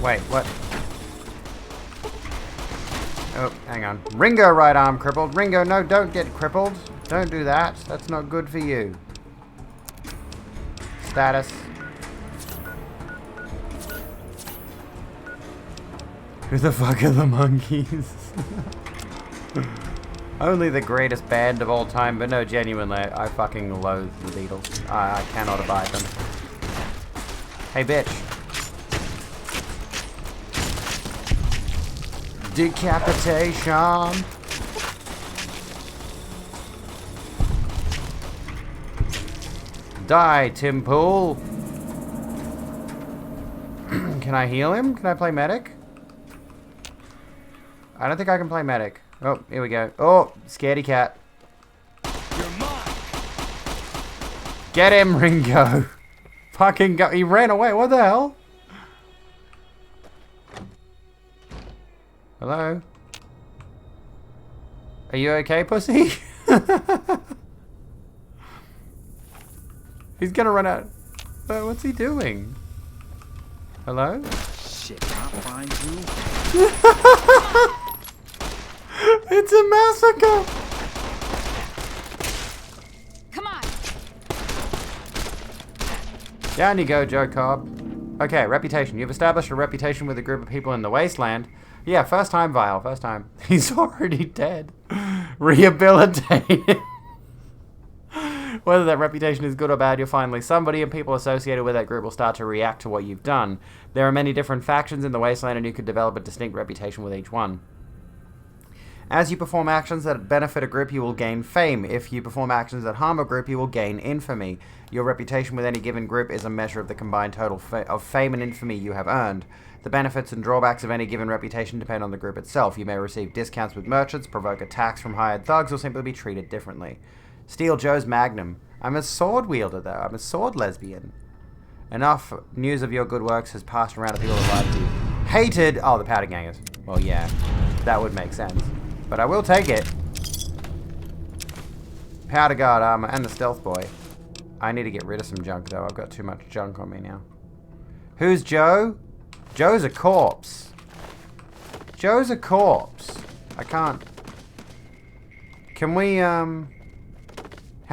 Wait, what? Oh, hang on. Ringo, right arm crippled. Ringo, no, don't get crippled. Don't do that. That's not good for you. Status. Who the fuck are the monkeys? Only the greatest band of all time, but no, genuinely, I fucking loathe the Beatles. I cannot abide them. Hey, bitch. Decapitation. Die, Tim Pool. Can I heal him? Can I play medic? I don't think I can play medic. Oh, here we go. Oh, scaredy cat. You're mine. Get him, Ringo. Fucking go. He ran away. What the hell? Hello? Are you okay, pussy? He's gonna run out. What's he doing? Hello? Shit, I'll find you. It's a massacre! Come on! Down you go, Joe Cobb. Okay, reputation. You've established a reputation with a group of people in the wasteland. Yeah, first time, Vile. First time. He's already dead. Rehabilitated. Whether that reputation is good or bad, you're finally somebody, and people associated with that group will start to react to what you've done. There are many different factions in the wasteland, and you could develop a distinct reputation with each one. As you perform actions that benefit a group, you will gain fame. If you perform actions that harm a group, you will gain infamy. Your reputation with any given group is a measure of the combined total of fame and infamy you have earned. The benefits and drawbacks of any given reputation depend on the group itself. You may receive discounts with merchants, provoke attacks from hired thugs, or simply be treated differently. Steal Joe's Magnum. I'm a sword wielder, though. I'm a sword lesbian. Enough news of your good works has passed around to people who like you. Hated! Oh, the powder gangers. Well, yeah. That would make sense. But I will take it. Powder guard armor and the stealth boy. I need to get rid of some junk, though. I've got too much junk on me now. Who's Joe? Joe's a corpse. Joe's a corpse. I can't... Can we, How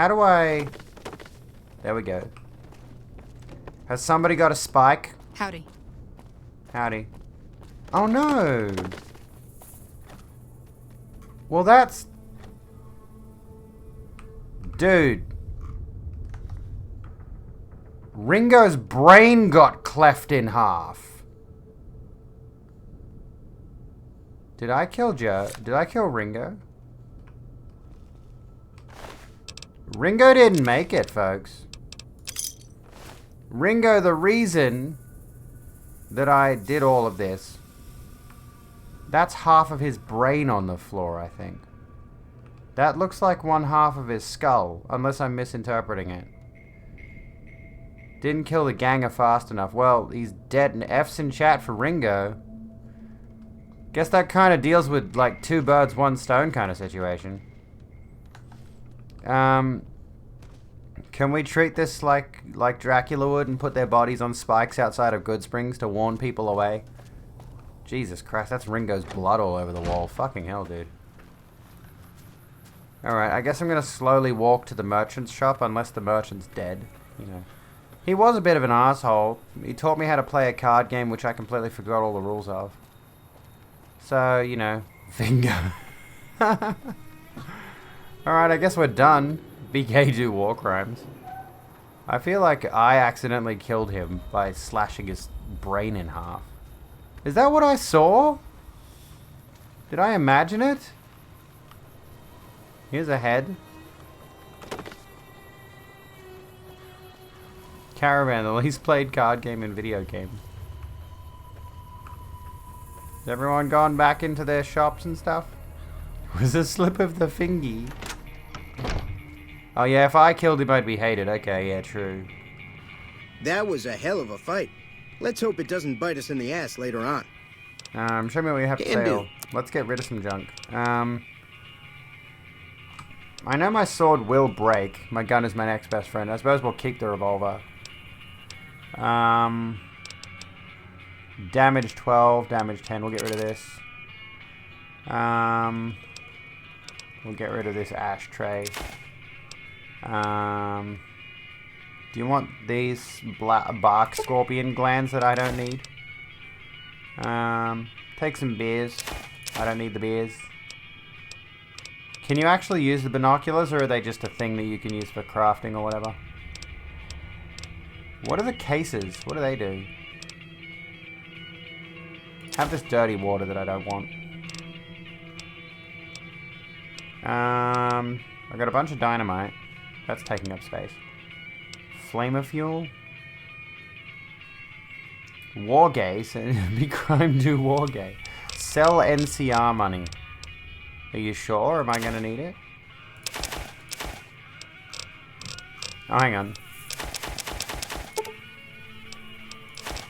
do I... There we go. Has somebody got a spike? Howdy. Howdy. Oh, no. Well, that's... Dude. Ringo's brain got cleft in half. Did I kill Joe? Did I kill Ringo? Ringo didn't make it, folks. Ringo, the reason that I did all of this, that's half of his brain on the floor, I think. That looks like one half of his skull, unless I'm misinterpreting it. Didn't kill the ganger fast enough. Well, he's dead, and F's in chat for Ringo. Guess that kind of deals with, like, 2 birds, 1 stone kind of situation. Can we treat this like Dracula would and put their bodies on spikes outside of Goodsprings to warn people away? Jesus Christ, that's Ringo's blood all over the wall. Fucking hell, dude. Alright, I guess I'm gonna slowly walk to the merchant's shop unless the merchant's dead. You know, He was a bit of an asshole. He taught me how to play a card game which I completely forgot all the rules of. So, you know, finger. Alright, I guess we're done. BK do war crimes. I feel like I accidentally killed him by slashing his brain in half. Is that what I saw? Did I imagine it? Here's a head. Caravan, the least played card game in video game. Has everyone gone back into their shops and stuff? Was a slip of the fingy. Oh yeah, if I killed him I'd be hated. Okay, yeah, true. That was a hell of a fight. Let's hope it doesn't bite us in the ass later on. Show me what you have to Can sell. do. Let's get rid of some junk. I know my sword will break. My gun is my next best friend. I suppose we'll keep the revolver. Damage 12, damage 10. We'll get rid of this. We'll get rid of this ashtray. Do you want these bark scorpion glands that I don't need? Take some beers. I don't need the beers. Can you actually use the binoculars, or are they just a thing that you can use for crafting or whatever? What are the cases? What do they do? Have this dirty water that I don't want. I got a bunch of dynamite. That's taking up space. Flamer fuel. Wargay. Big crime do Wargay. Sell NCR money. Are you sure? Am I going to need it? Oh, hang on.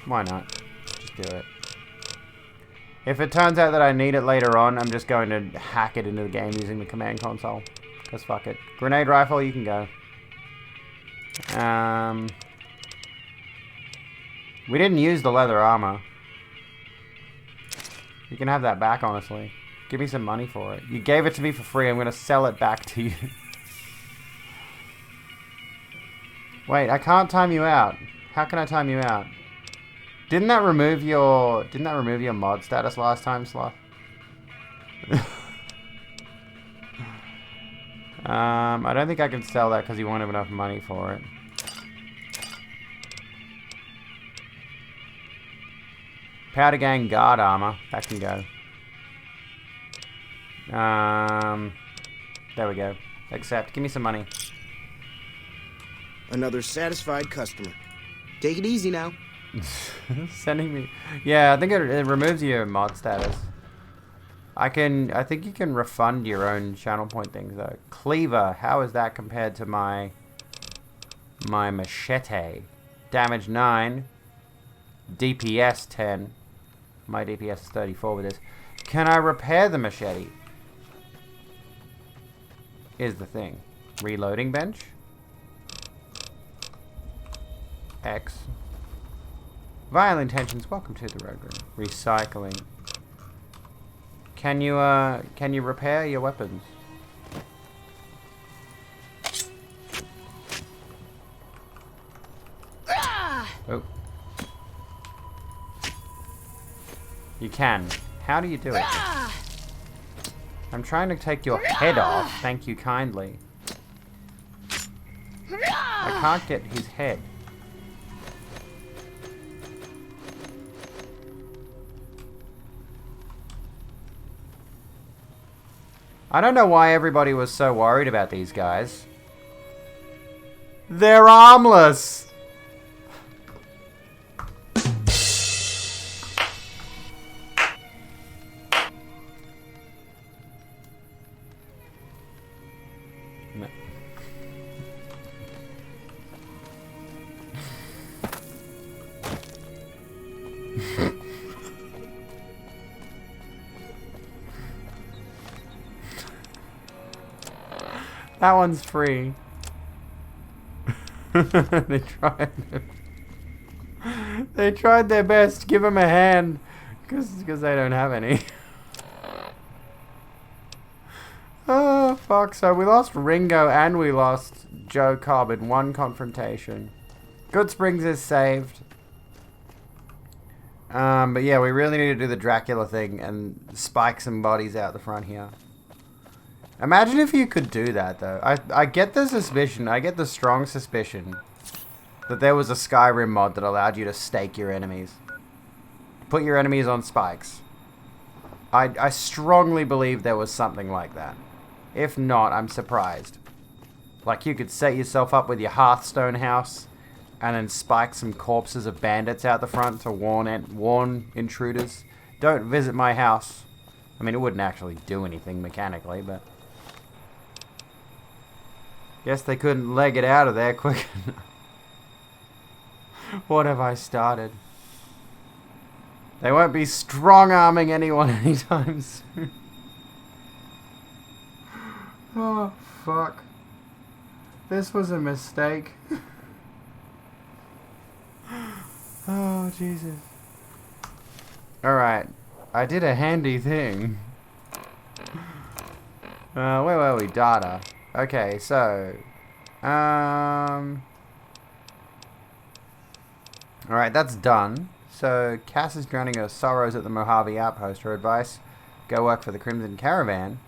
Why not? Just do it. If it turns out that I need it later on, I'm just going to hack it into the game using the command console. Because fuck it. Grenade rifle, you can go. We didn't use the leather armor. You can have that back, honestly. Give me some money for it. You gave it to me for free. I'm going to sell it back to you. Wait, I can't time you out. How can I time you out? Didn't that remove your mod status last time, Sloth? I don't think I can sell that because you won't have enough money for it. Powder Gang guard armor. That can go. There we go. Accept. Give me some money. Another satisfied customer. Take it easy now. Sending me. Yeah, I think it removes your mod status. I think you can refund your own channel point things though. Cleaver, how is that compared to my machete? Damage 9. DPS 10. My DPS is 34 with this. Can I repair the machete? Is the thing. Reloading bench. X. Vile intentions. Welcome to the Road Room. Recycling. Can you repair your weapons? Oh. You can. How do you do it? I'm trying to take your head off. Thank you kindly. I can't get his head. I don't know why everybody was so worried about these guys. They're armless! No. That one's free. They tried. They tried their best. Give them a hand, because they don't have any. Oh fuck! So we lost Ringo and we lost Joe Cobb in one confrontation. Goodsprings is saved. But yeah, we really need to do the Dracula thing and spike some bodies out the front here. Imagine if you could do that, though. I get the suspicion, I get the strong suspicion that there was a Skyrim mod that allowed you to stake your enemies. Put your enemies on spikes. I strongly believe there was something like that. If not, I'm surprised. Like, you could set yourself up with your Hearthstone house and then spike some corpses of bandits out the front to warn intruders. Don't visit my house. I mean, it wouldn't actually do anything mechanically, but... Guess they couldn't leg it out of there quick enough. What have I started? They won't be strong-arming anyone anytime soon. Oh, fuck. This was a mistake. Oh, Jesus. Alright. I did a handy thing. Where were we? Data. Okay, so... Alright, that's done. So, Cass is drowning her sorrows at the Mojave Outpost. Her advice, go work for the Crimson Caravan.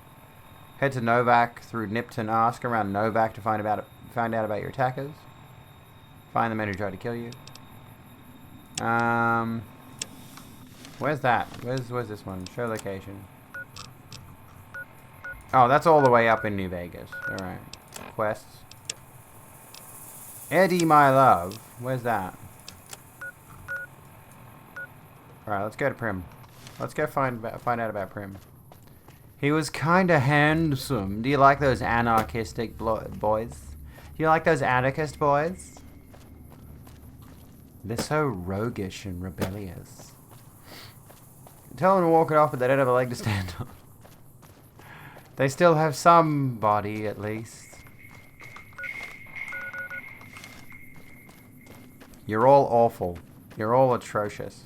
Head to Novak through Nipton. Ask around Novak to find out about your attackers. Find the men who tried to kill you. Where's that? Where's this one? Show location. Oh, that's all the way up in New Vegas. Alright. Quests. Eddie, my love. Where's that? Alright, let's go to Prim. Let's go find out about Prim. He was kinda handsome. Do you like those anarchistic boys? Do you like those anarchist boys? They're so roguish and rebellious. Tell them to walk it off, but they don't have a leg to stand on. They still have some body, at least. You're all awful. You're all atrocious.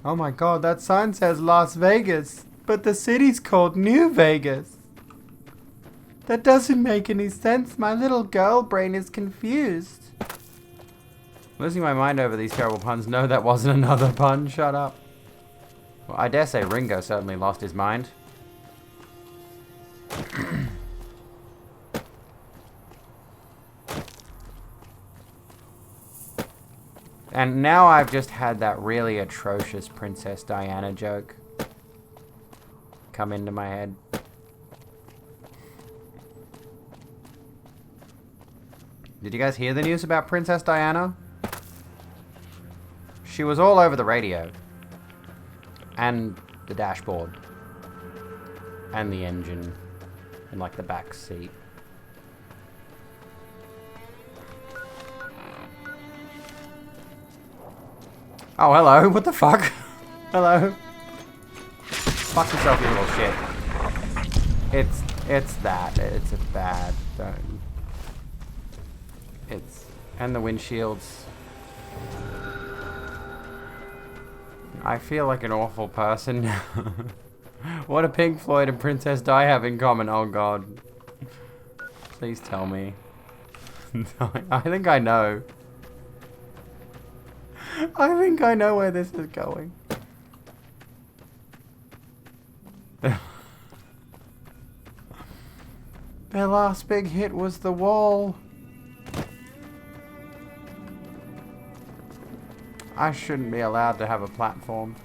Oh my god, that sign says Las Vegas, but the city's called New Vegas. That doesn't make any sense. My little girl brain is confused. Losing my mind over these terrible puns. No, that wasn't another pun. Shut up. Well, I dare say Ringo certainly lost his mind. And now I've just had that really atrocious Princess Diana joke come into my head. Did you guys hear the news about Princess Diana? She was all over the radio. And the dashboard. And the engine. And like the back seat. Oh, hello. What the fuck? Hello. Fuck yourself, you little shit. It's that. It's a bad... It's... And the windshields. I feel like an awful person now. What do Pink Floyd and Princess Di have in common? Oh god. Please tell me. I think I know. I think I know where this is going. Their last big hit was The Wall. I shouldn't be allowed to have a platform.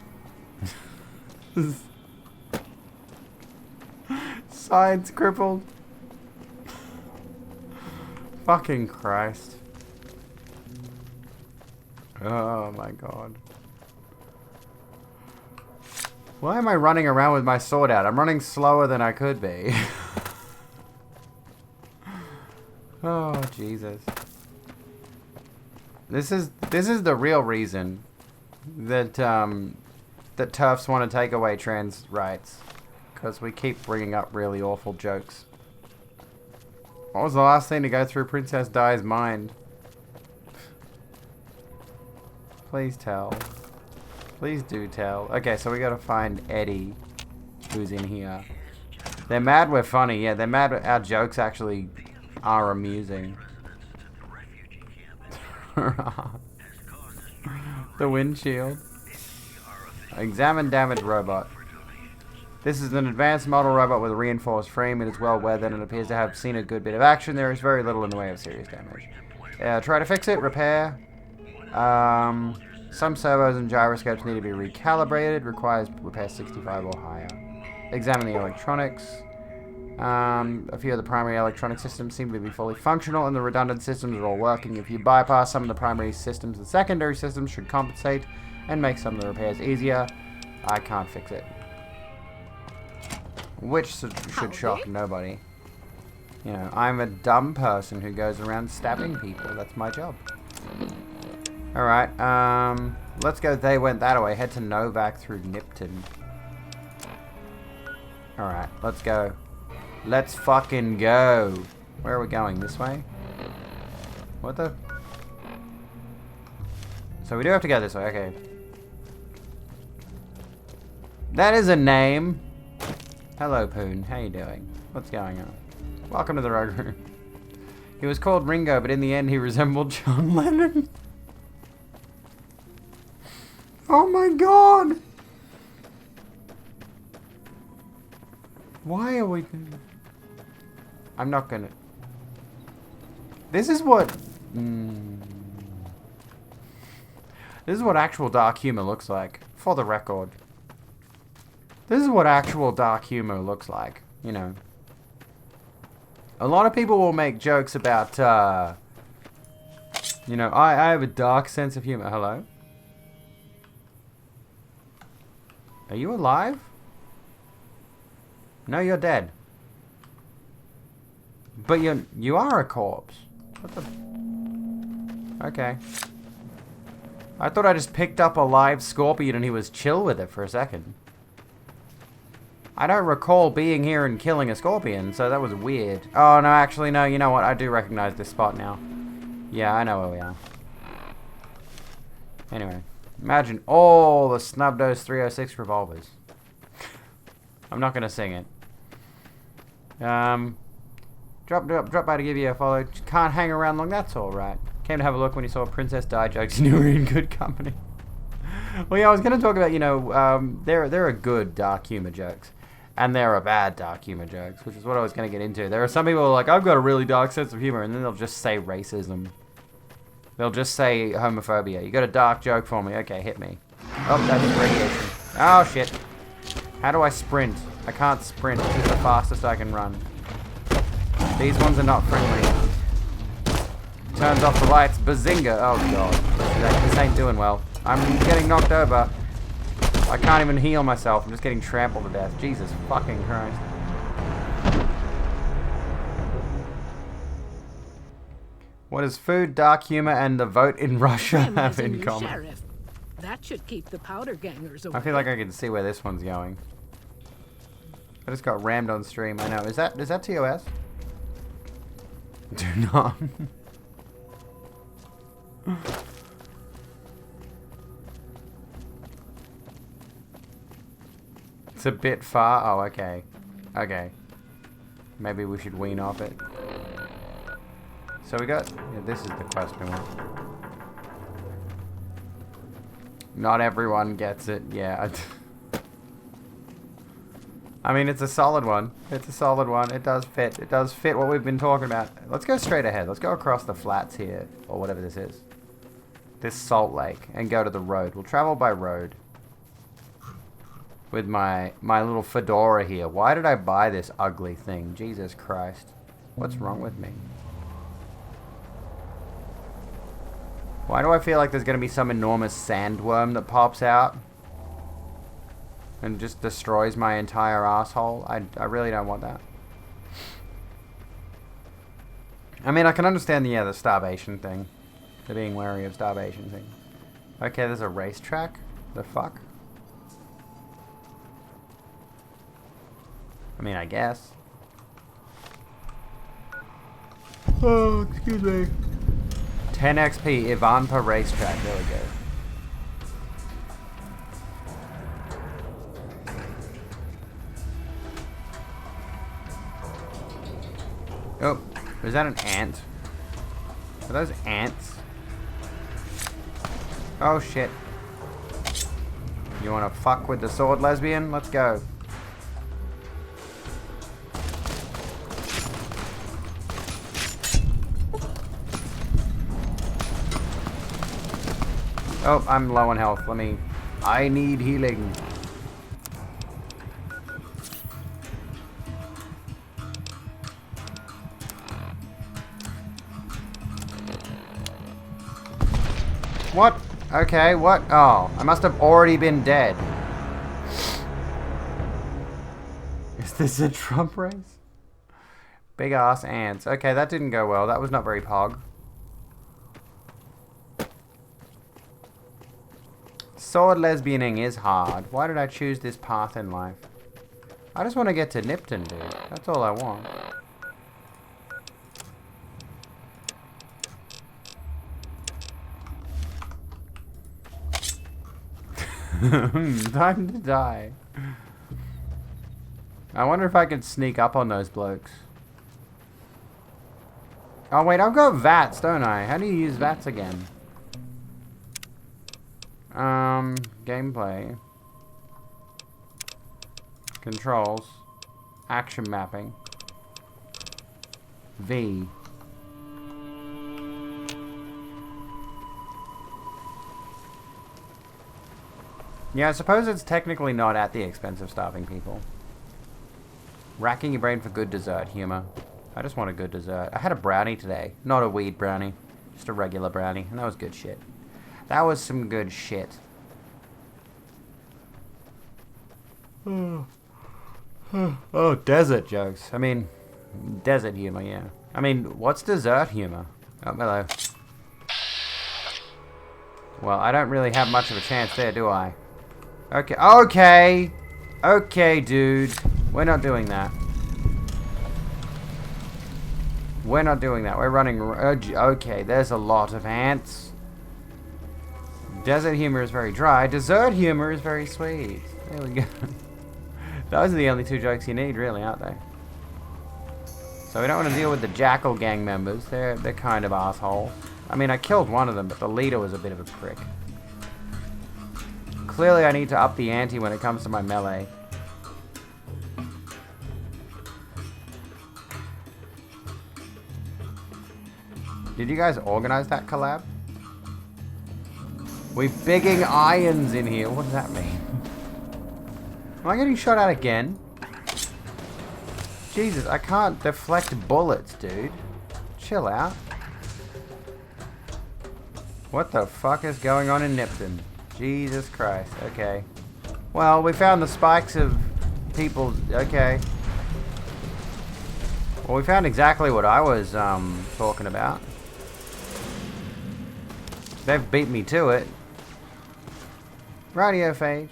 Sides crippled. Fucking Christ. Oh my god. Why am I running around with my sword out? I'm running slower than I could be. Oh, Jesus. This is the real reason that that TERFs want to take away trans rights, because we keep bringing up really awful jokes. What was the last thing to go through Princess Di's mind? Please tell. Please do tell. Okay, so we gotta find Eddie, who's in here. They're mad we're funny. Yeah, they're mad our jokes actually are amusing. The windshield. Examine damaged robot. This is an advanced model robot with a reinforced frame. It is well weathered and appears to have seen a good bit of action. There is very little in the way of serious damage. Try to fix it. Repair. Some servos and gyroscopes need to be recalibrated. Requires repair 65 or higher. Examine the electronics. A few of the primary electronic systems seem to be fully functional, and the redundant systems are all working. If you bypass some of the primary systems, the secondary systems should compensate and make some of the repairs easier. I can't fix it. Which should shock nobody. You know, I'm a dumb person who goes around stabbing people. That's my job. Alright, let's go. They went that way. Head to Novak through Nipton. Alright, let's go. Let's fucking go. Where are we going? This way? What the? So we do have to go this way. Okay. That is a name. Hello, Poon. How you doing? What's going on? Welcome to the Rug Room. He was called Ringo, but in the end he resembled John Lennon. Oh my god! Why are we... I'm not gonna... This is what... This is what actual dark humor looks like. For the record. This is what actual dark humor looks like. You know. A lot of people will make jokes about, you know, I have a dark sense of humor. Hello? Are you alive? No, you're dead. But you are a corpse. What the... Okay. I thought I just picked up a live scorpion and he was chill with it for a second. I don't recall being here and killing a scorpion, so that was weird. Oh, no, actually, no, you know what? I do recognize this spot now. Yeah, I know where we are. Anyway. Imagine all the snub-nosed 306 revolvers. I'm not going to sing it. Drop by to give you a follow. Can't hang around long, that's alright. Came to have a look when you saw Princess Die jokes and you were in good company. Well, yeah, I was going to talk about, you know, there are good dark humor jokes. And there are bad dark humor jokes, which is what I was going to get into. There are some people who are like, I've got a really dark sense of humor, and then they'll just say racism. They'll just say homophobia. You got a dark joke for me? Okay, hit me. Oh, that's radiation. Oh, shit. How do I sprint? I can't sprint. This is the fastest I can run. These ones are not friendly. Turns off the lights. Bazinga. Oh, God. This ain't doing well. I'm getting knocked over. I can't even heal myself. I'm just getting trampled to death. Jesus fucking Christ. What does food, dark humor, and the vote in Russia have in common? Sheriff. That should keep the powder gangers away. I feel like I can see where this one's going. I just got rammed on stream. I know. Is that TOS? Do not. It's a bit far. Oh, okay. Okay. Maybe we should wean off it. So we got... Yeah, this is the quest we want. Not everyone gets it. Yeah. I mean, it's a solid one. It's a solid one. It does fit. It does fit what we've been talking about. Let's go straight ahead. Let's go across the flats here. Or whatever this is. This Salt Lake. And go to the road. We'll travel by road. With my little fedora here. Why did I buy this ugly thing? Jesus Christ. What's wrong with me? Why do I feel like there's going to be some enormous sandworm that pops out? And just destroys my entire asshole? I really don't want that. I mean, I can understand the starvation thing. The being wary of starvation thing. Okay, there's a racetrack? The fuck? I mean, I guess. Oh, excuse me. 10 XP, Ivanpa Racetrack. There we go. Oh, is that an ant? Are those ants? Oh shit. You wanna fuck with the sword lesbian? Let's go. Oh, I'm low on health. I need healing. What? Okay, what? Oh, I must have already been dead. Is this a Trump race? Big ass ants. Okay, that didn't go well. That was not very pog. Sword lesbianing is hard. Why did I choose this path in life? I just want to get to Nipton, dude. That's all I want. Time to die. I wonder if I can sneak up on those blokes. Oh wait, I've got VATS, don't I? How do you use VATS again? Gameplay. Controls. Action mapping. V. Yeah, I suppose it's technically not at the expense of starving people. Racking your brain for good dessert humor. I just want a good dessert. I had a brownie today. Not a weed brownie. Just a regular brownie. And that was good shit. That was some good shit. Oh, desert jokes. I mean, desert humor, yeah. I mean, what's dessert humor? Oh, hello. Well, I don't really have much of a chance there, do I? Okay, okay! Okay, dude. We're not doing that. We're not doing that. We're running... Okay, there's a lot of ants. Desert humor is very dry. Dessert humor is very sweet. There we go. Those are the only two jokes you need, really, aren't they? So we don't want to deal with the Jackal gang members. They're kind of assholes. I mean, I killed one of them, but the leader was a bit of a prick. Clearly, I need to up the ante when it comes to my melee. Did you guys organize that collab? We're bigging irons in here. What does that mean? Am I getting shot at again? Jesus, I can't deflect bullets, dude. Chill out. What the fuck is going on in Nipton? Jesus Christ. Okay. Well, we found the spikes of people's... Okay. Well, we found exactly what I was talking about. They've beat me to it. Radio Phage.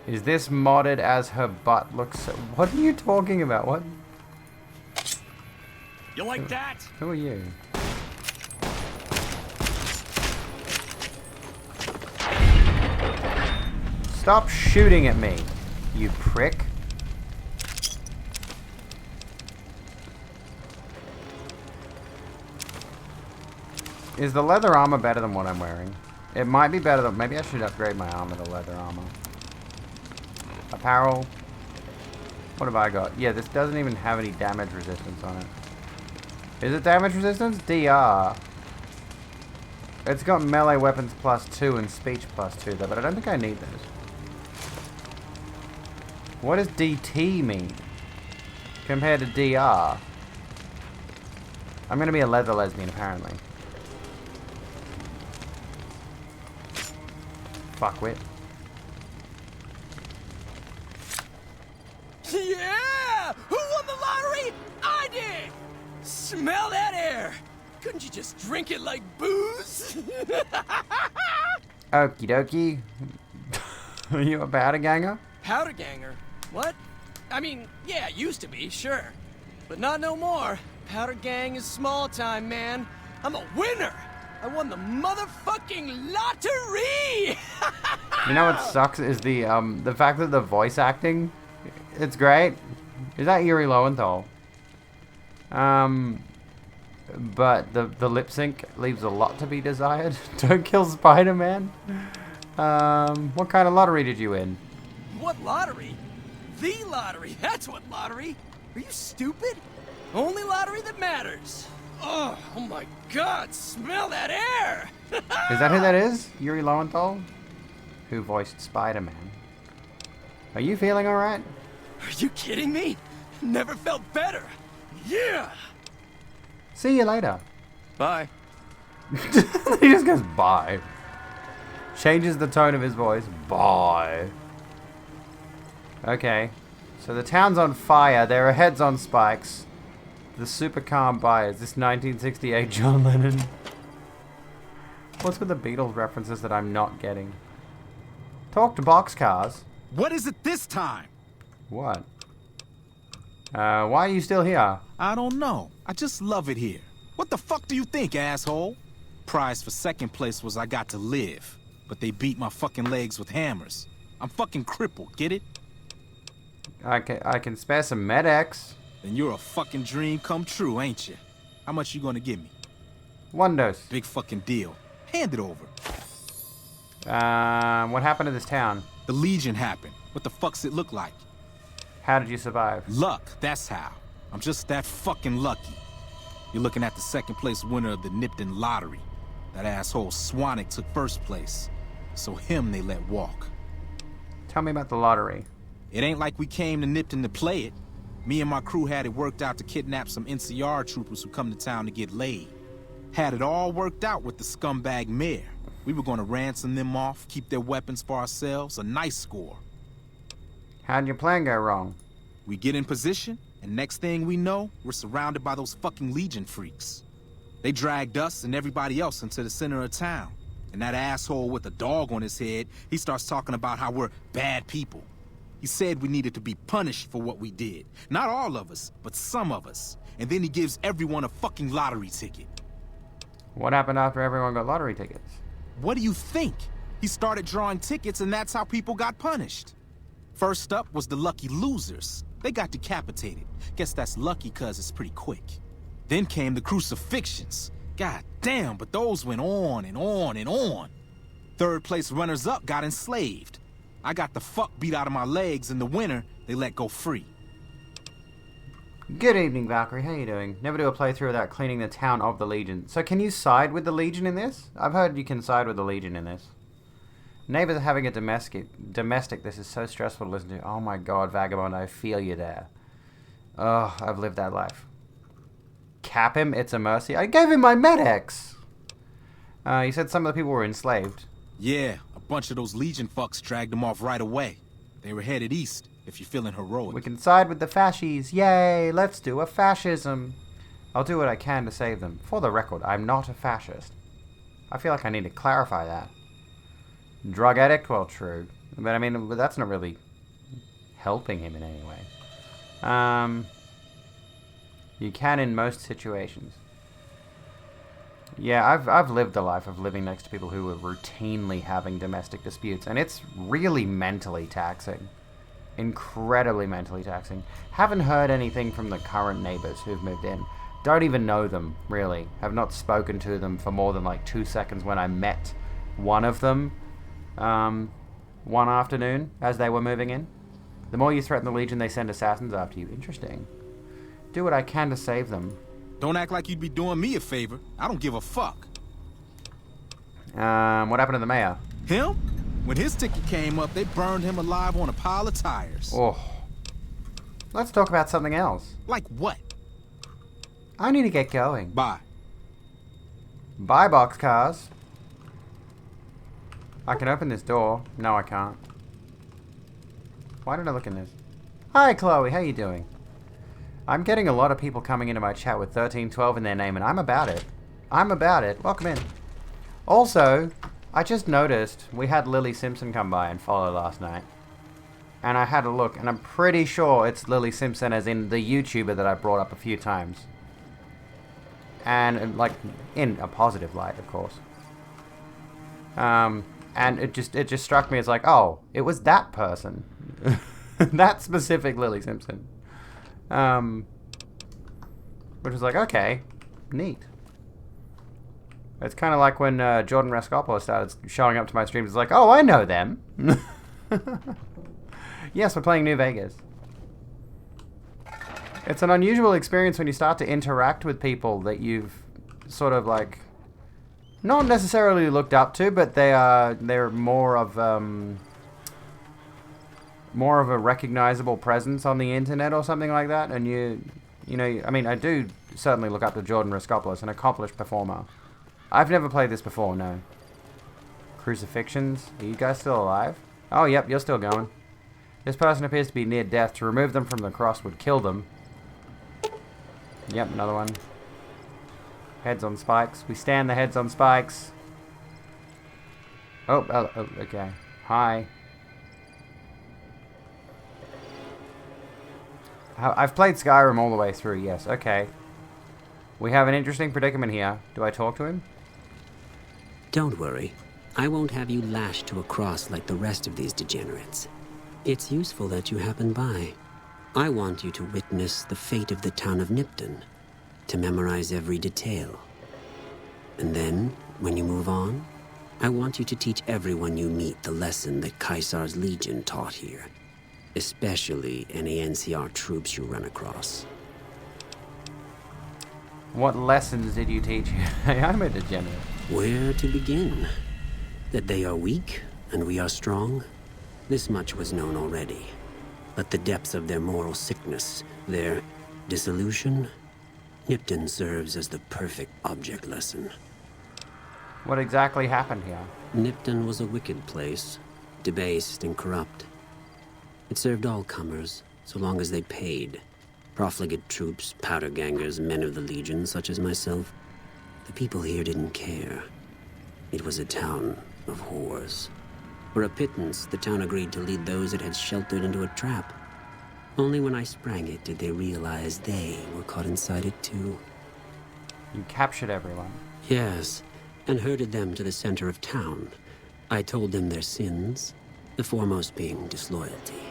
Is this modded as her butt looks so... What are you talking about? What? You like that? Who are you? Stop shooting at me, you prick. Is the leather armor better than what I'm wearing? It might be better than... Maybe I should upgrade my armor to leather armor. Apparel. What have I got? Yeah, this doesn't even have any damage resistance on it. Is it damage resistance? DR. It's got melee weapons +2 and speech +2 though, but I don't think I need those. What does DT mean? Compared to DR? I'm gonna be a leather lesbian apparently. Fuckwit. Yeah! Who won the lottery? I did! Smell that air! Couldn't you just drink it like booze? Okie dokie. Are you a powder ganger? Powder ganger? What? I mean, yeah, used to be, sure. But not no more. Powder gang is small time, man. I'm a winner! I won the motherfucking lottery! You know what sucks is the fact that the voice acting, it's great. Is that Yuri Lowenthal? but the lip sync leaves a lot to be desired. Don't kill Spider-Man. What kind of lottery did you win? What lottery? The lottery. That's what lottery. Are you stupid? Only lottery that matters. Oh my God! Smell that air! Is that who that is? Yuri Lowenthal? Who voiced Spider-Man. Are you feeling alright? Are you kidding me? Never felt better. Yeah! See you later. Bye. He just goes, bye. Changes the tone of his voice. Bye. Okay. So the town's on fire. There are heads on spikes. The super calm bye. Is this 1968 John Lennon? What's with the Beatles references that I'm not getting? Talk to boxcars. What is it this time? What? Why are you still here? I don't know. I just love it here. What the fuck do you think, asshole? Prize for second place was I got to live. But they beat my fucking legs with hammers. I'm fucking crippled, get it? I can spare some Med-X. Then you're a fucking dream come true, ain't you? How much you gonna give me? 1 dose. Big fucking deal. Hand it over. What happened to this town? The Legion happened. What the fuck's it look like? How did you survive? Luck, that's how. I'm just that fucking lucky. You're looking at the second place winner of the Nipton lottery. That asshole Swanick took first place. So him they let walk. Tell me about the lottery. It ain't like we came to Nipton to play it. Me and my crew had it worked out to kidnap some NCR troopers who come to town to get laid. Had it all worked out with the scumbag mayor. We were gonna ransom them off, keep their weapons for ourselves, a nice score. How'd your plan go wrong? We get in position, and next thing we know, we're surrounded by those fucking Legion freaks. They dragged us and everybody else into the center of town. And that asshole with a dog on his head, he starts talking about how we're bad people. He said we needed to be punished for what we did. Not all of us, but some of us. And then he gives everyone a fucking lottery ticket. What happened after everyone got lottery tickets? What do you think? He started drawing tickets and that's how people got punished. First up was the lucky losers. They got decapitated. Guess that's lucky cause it's pretty quick. Then came the crucifixions. God damn, but those went on and on and on. Third place runners-up got enslaved. I got the fuck beat out of my legs, and the winner, they let go free. Good evening, Valkyrie. How you doing? Never do a playthrough without cleaning the town of the Legion. So can you side with the Legion in this? I've heard you can side with the Legion in this. Neighbors are having a domestic. This is so stressful to listen to. Oh my god, Vagabond, I feel you there. Oh, I've lived that life. Cap him, it's a mercy. I gave him my Med-X! You said some of the people were enslaved. Yeah, a bunch of those Legion fucks dragged them off right away. They were headed east, if you're feeling heroic. We can side with the fascies. Yay, let's do a fascism. I'll do what I can to save them. For the record, I'm not a fascist. I feel like I need to clarify that. Drug addict? Well, true. But I mean, that's not really helping him in any way. You can in most situations. Yeah, I've lived the life of living next to people who are routinely having domestic disputes, and it's really mentally taxing. Incredibly mentally taxing. Haven't heard anything from the current neighbors who've moved in. Don't even know them, really. Have not spoken to them for more than like 2 seconds when I met one of them one afternoon as they were moving in. The more you threaten the Legion, they send assassins after you. Interesting. Do what I can to save them. Don't act like you'd be doing me a favor. I don't give a fuck. What happened to the mayor? Him? When his ticket came up, they burned him alive on a pile of tires. Oh. Let's talk about something else. Like what? I need to get going. Bye. Bye, boxcars. I can open this door. No, I can't. Why did I look in this? Hi, Chloe. How you doing? I'm getting a lot of people coming into my chat with 1312 in their name, and I'm about it. I'm about it. Welcome in. Also, I just noticed we had Lily Simpson come by and follow last night. And I had a look, and I'm pretty sure it's Lily Simpson as in the YouTuber that I brought up a few times. And, like, in a positive light, of course. And it just struck me as like, oh, it was that person. That specific Lily Simpson. Which was like, okay, neat. It's kind of like when Jordan Raskopoulos started showing up to my streams. It's like, oh, I know them. Yes, we're playing New Vegas. It's an unusual experience when you start to interact with people that you've sort of like not necessarily looked up to, but they're more of a recognizable presence on the internet or something like that. And you know, I mean, I do certainly look up to Jordan Raskopoulos, an accomplished performer. I've never played this before, no. Crucifixions? Are you guys still alive? Oh, yep, you're still going. This person appears to be near death. To remove them from the cross would kill them. Yep, another one. Heads on spikes. We stand the heads on spikes. Oh, okay. Hi. I've played Skyrim all the way through, yes. Okay. We have an interesting predicament here. Do I talk to him? Don't worry. I won't have you lashed to a cross like the rest of these degenerates. It's useful that you happen by. I want you to witness the fate of the town of Nipton, to memorize every detail. And then, when you move on, I want you to teach everyone you meet the lesson that Caesar's Legion taught here, especially any NCR troops you run across. What lessons did you teach? I'm a degenerate. Where to begin? That they are weak and we are strong? This much was known already. But the depths of their moral sickness, their dissolution, Nipton serves as the perfect object lesson. What exactly happened here? Nipton was a wicked place, debased and corrupt. It served all comers, so long as they paid. Profligate troops, powder gangers, men of the Legion, such as myself. The people here didn't care. It was a town of whores. For a pittance, the town agreed to lead those it had sheltered into a trap. Only when I sprang it did they realize they were caught inside it too. You captured everyone. Yes, and herded them to the center of town. I told them their sins, the foremost being disloyalty.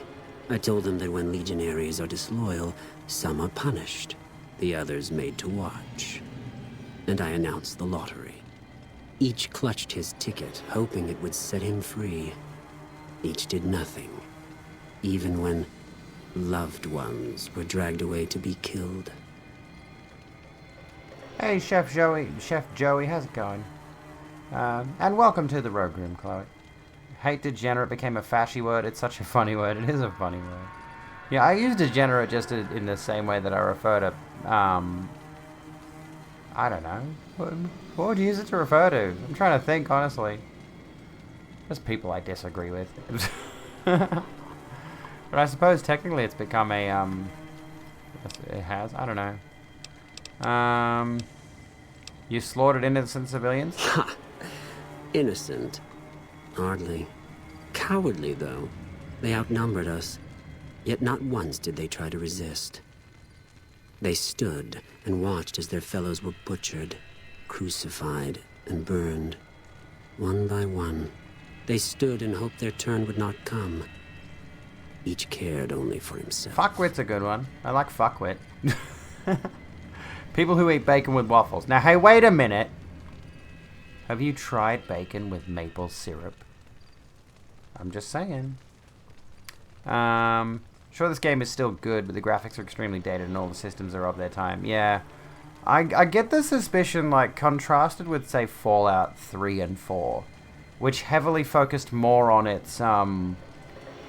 I told them that when legionaries are disloyal, some are punished, the others made to watch. And I announced the lottery. Each clutched his ticket, hoping it would set him free. Each did nothing, even when loved ones were dragged away to be killed. Hey, Chef Joey, how's it going? And welcome to the Rogue Room, Chloe. Hate degenerate became a fashy word. It's such a funny word. It is a funny word. Yeah, I use degenerate just in the same way that I refer to, I don't know. What would you use it to refer to? I'm trying to think, honestly. Just people I disagree with. But I suppose technically it's become a, it has? I don't know. You slaughtered innocent civilians? Ha! Innocent? Hardly. Cowardly, though. They outnumbered us. Yet not once did they try to resist. They stood and watched as their fellows were butchered, crucified, and burned. One by one, they stood and hoped their turn would not come. Each cared only for himself. Fuckwit's a good one. I like fuckwit. People who eat bacon with waffles. Now, hey, wait a minute. Have you tried bacon with maple syrup? I'm just saying. Sure, this game is still good, but the graphics are extremely dated and all the systems are of their time. Yeah. I get the suspicion, like, contrasted with, say, Fallout 3 and 4, which heavily focused more on its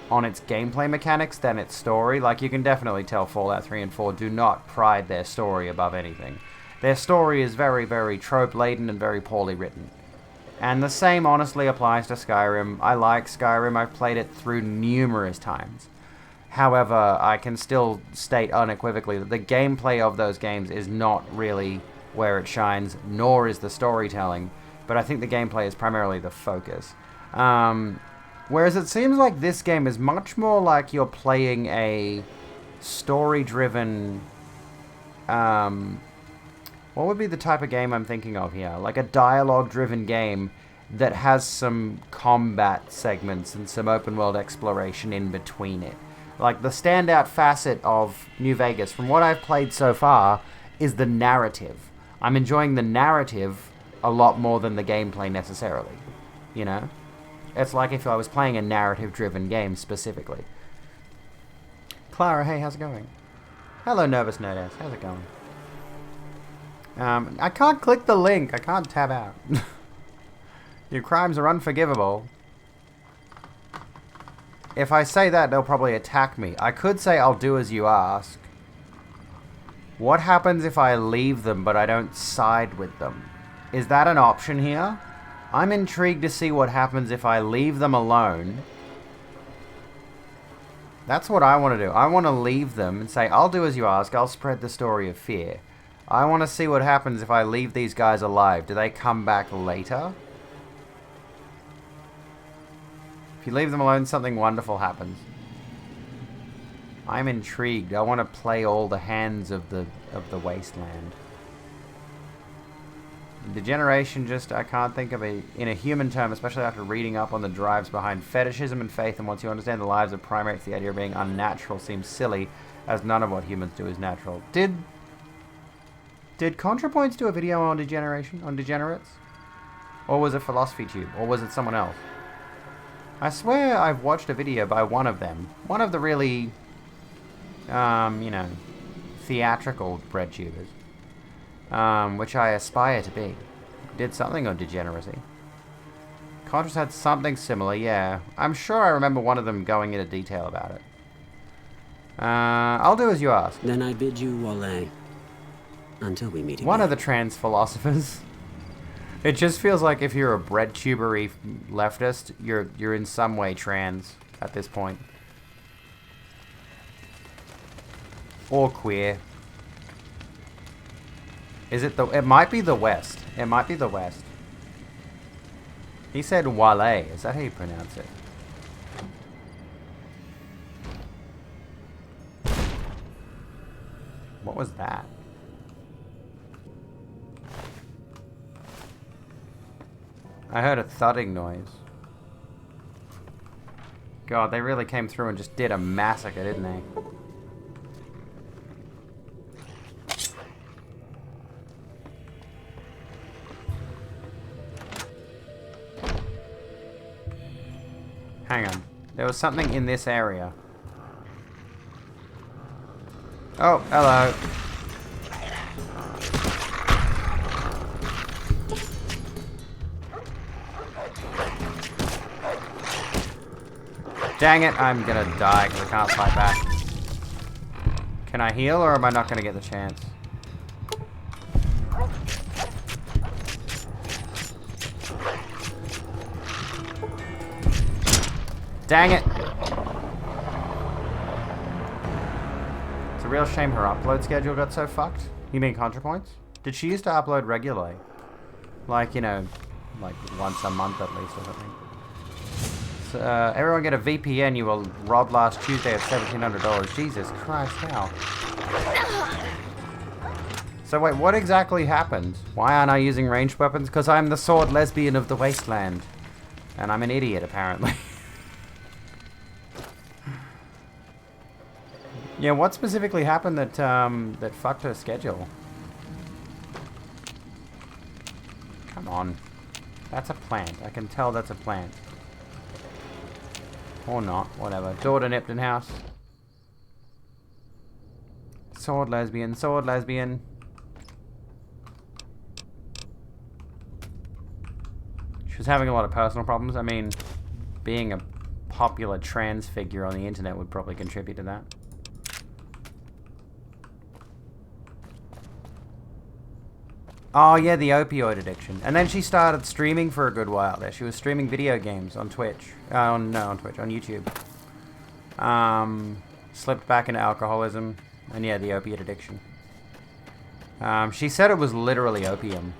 gameplay mechanics than its story. Like, you can definitely tell Fallout 3 and 4 do not pride their story above anything. Their story is very, very trope-laden and very poorly written. And the same honestly applies to Skyrim. I like Skyrim. I've played it through numerous times. However, I can still state unequivocally that the gameplay of those games is not really where it shines, nor is the storytelling. But I think the gameplay is primarily the focus. Whereas it seems like this game is much more like you're playing a story-driven... what would be the type of game I'm thinking of here? Like a dialogue-driven game that has some combat segments and some open-world exploration in between it. Like, the standout facet of New Vegas, from what I've played so far, is the narrative. I'm enjoying the narrative a lot more than the gameplay necessarily. You know? It's like if I was playing a narrative-driven game specifically. Clara, hey, how's it going? Hello, Nervous Nerdass. How's it going? I can't click the link. I can't tab out. Your crimes are unforgivable. If I say that, they'll probably attack me. I could say I'll do as you ask. What happens if I leave them but I don't side with them? Is that an option here? I'm intrigued to see what happens if I leave them alone. That's what I want to do. I want to leave them and say, I'll do as you ask. I'll spread the story of fear. I want to see what happens if I leave these guys alive. Do they come back later? If you leave them alone, something wonderful happens. I'm intrigued. I want to play all the hands of the wasteland. Degeneration, just, I can't think of in a human term, especially after reading up on the drives behind fetishism and faith, and once you understand the lives of primates, the idea of being unnatural seems silly, as none of what humans do is natural. Did ContraPoints do a video on degeneration, on degenerates? Or was it Philosophy Tube? Or was it someone else? I swear I've watched a video by one of them. One of the really, you know, theatrical breadtubers. Which I aspire to be. Did something on degeneracy. Contras had something similar, yeah. I'm sure I remember one of them going into detail about it. I'll do as you ask. Then I bid you Wale. Until we meet again. One of the trans philosophers. It just feels like if you're a breadtubery leftist, you're in some way trans at this point. Or queer. Is it the... It might be the West. It might be the West. He said Wale. Is that how you pronounce it? What was that? I heard a thudding noise. God, they really came through and just did a massacre, didn't they? Hang on. There was something in this area. Oh, hello. Dang it, I'm gonna die because I can't fight back. Can I heal or am I not gonna get the chance? Dang it! It's a real shame her upload schedule got so fucked. You mean ContraPoints? Did she used to upload regularly? Like, you know, like once a month at least or something. So, everyone get a VPN, you were robbed last Tuesday of $1,700. Jesus Christ, how? So wait, what exactly happened? Why aren't I using ranged weapons? Because I'm the sword lesbian of the wasteland. And I'm an idiot, apparently. Yeah, what specifically happened that that fucked her schedule? Come on. That's a plant. I can tell that's a plant. Or not, whatever. Door to Nipton House. Sword lesbian, sword lesbian. She was having a lot of personal problems. I mean, being a popular trans figure on the internet would probably contribute to that. Oh yeah, the opioid addiction. And then she started streaming for a good while there. She was streaming video games on Twitch. On YouTube. Slipped back into alcoholism. And yeah, the opiate addiction. She said it was literally opium.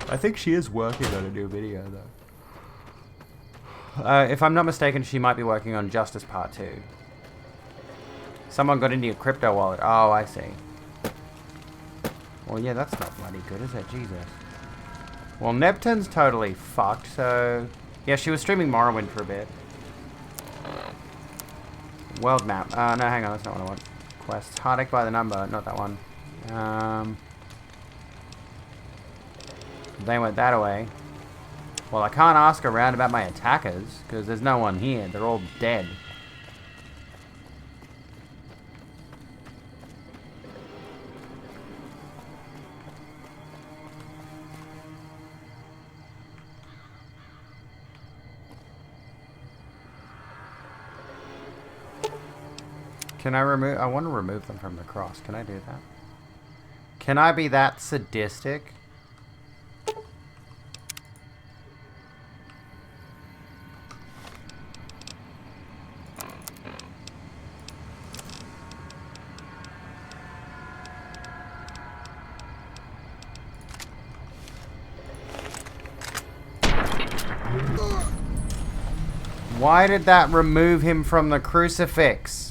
I think she is working on a new video, though. If I'm not mistaken, she might be working on Justice Part 2. Someone got into your crypto wallet. Oh, I see. Well, yeah, that's not bloody good, is it? Jesus. Well, Neptune's totally fucked, so... Yeah, she was streaming Morrowind for a bit. World map. No, hang on, that's not what I want. Quests. Heartache by the number, not that one. They went that away. Well, I can't ask around about my attackers, because there's no one here. They're all dead. Can I remove... I want to remove them from the cross. Can I do that? Can I be that sadistic? Why did that remove him from the crucifix?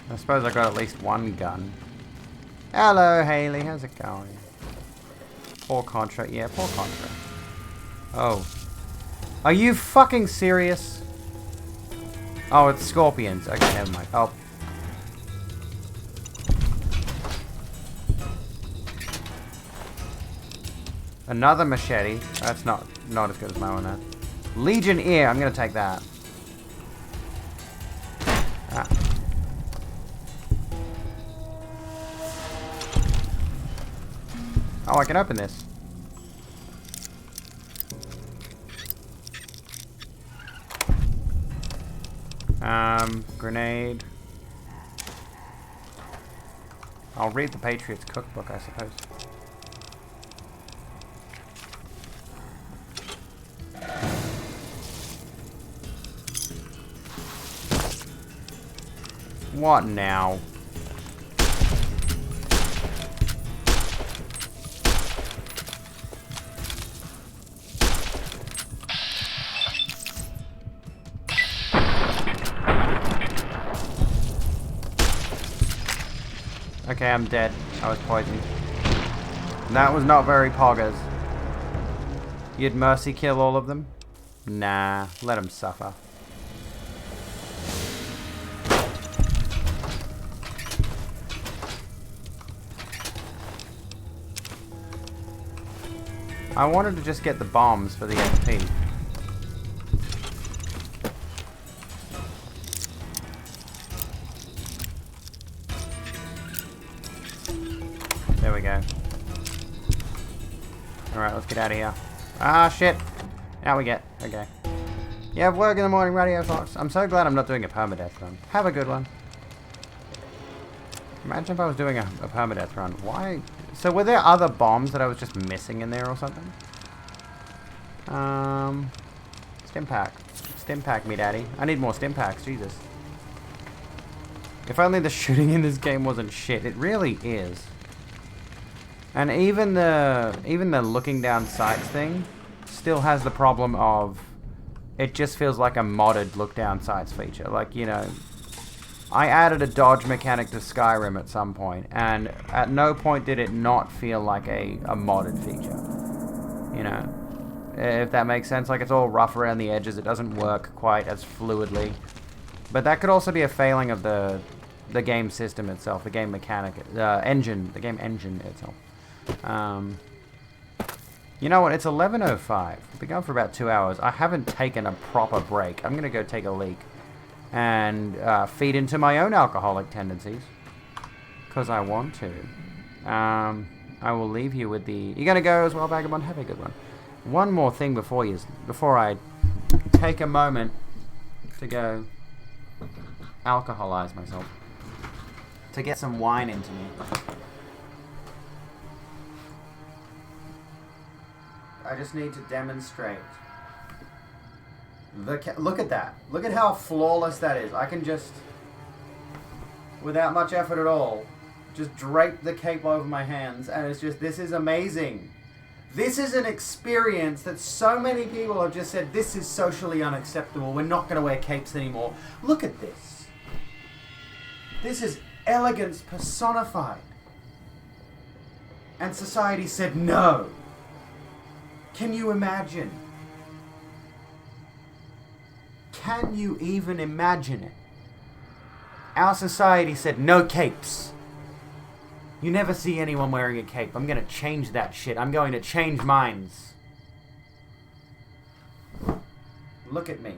I suppose I got at least one gun. Hello, Haley. How's it going? Poor Contra. Yeah, poor Contra. Oh. Are you fucking serious? Oh, it's scorpions. Okay, never mind. Oh. Another machete. That's not as good as my one there. Legion ear. I'm gonna take that. Ah. Oh, I can open this. Grenade. I'll read the Patriots cookbook, I suppose. What now? Okay, I'm dead. I was poisoned. That was not very poggers. You'd mercy kill all of them? Nah, let them suffer. I wanted to just get the bombs for the XP. There we go. Alright, let's get out of here. Ah, shit. Out we get. Okay. You have work in the morning, Radio Fox. I'm so glad I'm not doing a permadeath run. Have a good one. Imagine if I was doing a permadeath run. Why? So were there other bombs that I was just missing in there or something? Stim pack. Stim pack me, daddy. I need more stim packs, Jesus. If only the shooting in this game wasn't shit. It really is. And even the looking down sights thing still has the problem of it just feels like a modded look down sights feature. Like, you know, I added a dodge mechanic to Skyrim at some point, and at no point did it not feel like a modded feature. You know, if that makes sense. Like, it's all rough around the edges. It doesn't work quite as fluidly. But that could also be a failing of the game system itself, the game mechanic, the game engine itself. You know what? It's 11:05. We've been going for about 2 hours. I haven't taken a proper break. I'm gonna go take a leak and feed into my own alcoholic tendencies because I want to. I will leave you with the. You gonna go as well, Vagabond? Have a good one. One more thing before I take a moment to go alcoholize myself, to get some wine into me. I just need to demonstrate. Look at that. Look at how flawless that is. I can just, without much effort at all, just drape the cape over my hands, and it's just, this is amazing. This is an experience that so many people have just said, this is socially unacceptable. We're not going to wear capes anymore. Look at this. This is elegance personified. And society said no. Can you imagine? Can you even imagine it? Our society said no capes. You never see anyone wearing a cape. I'm gonna change that shit. I'm going to change minds. Look at me.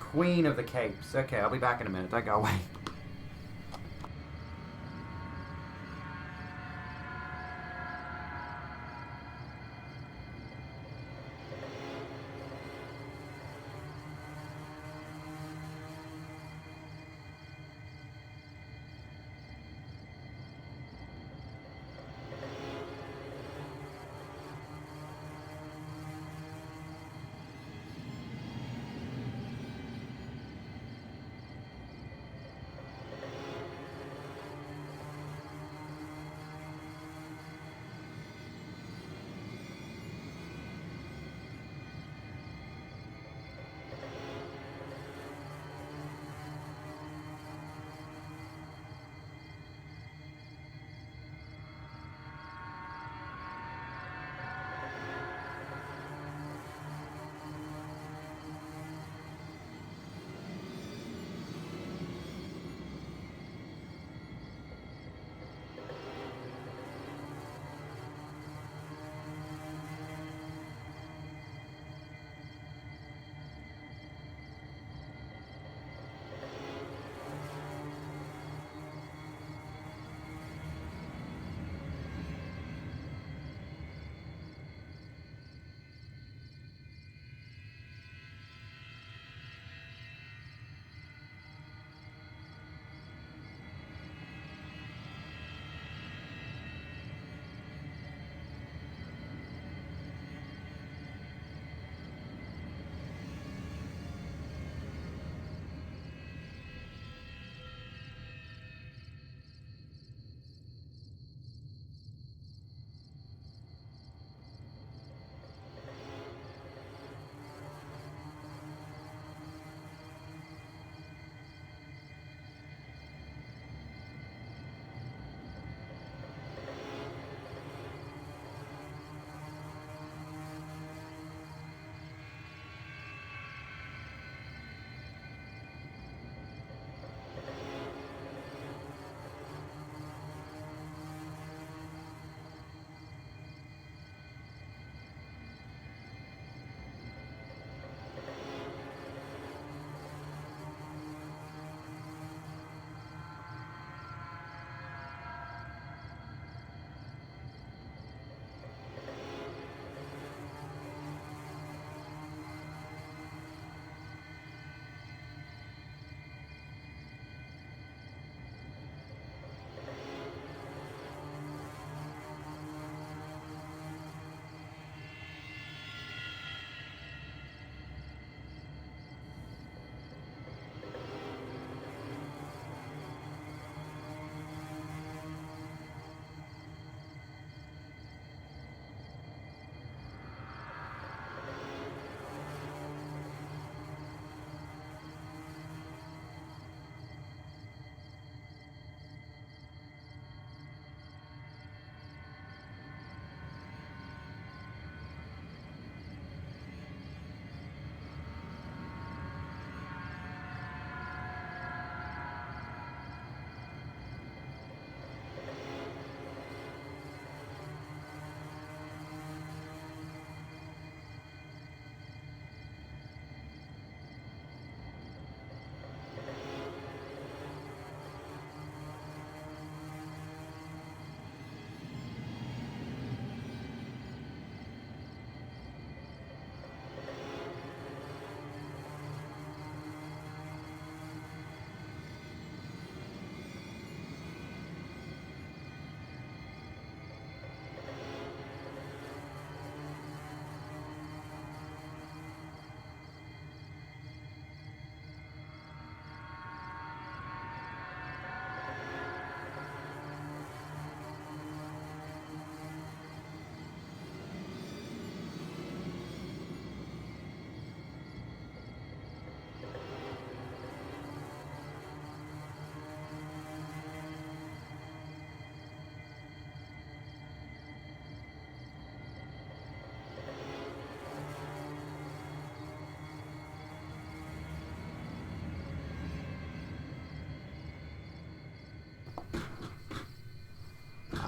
Queen of the capes. Okay, I'll be back in a minute. Don't go away.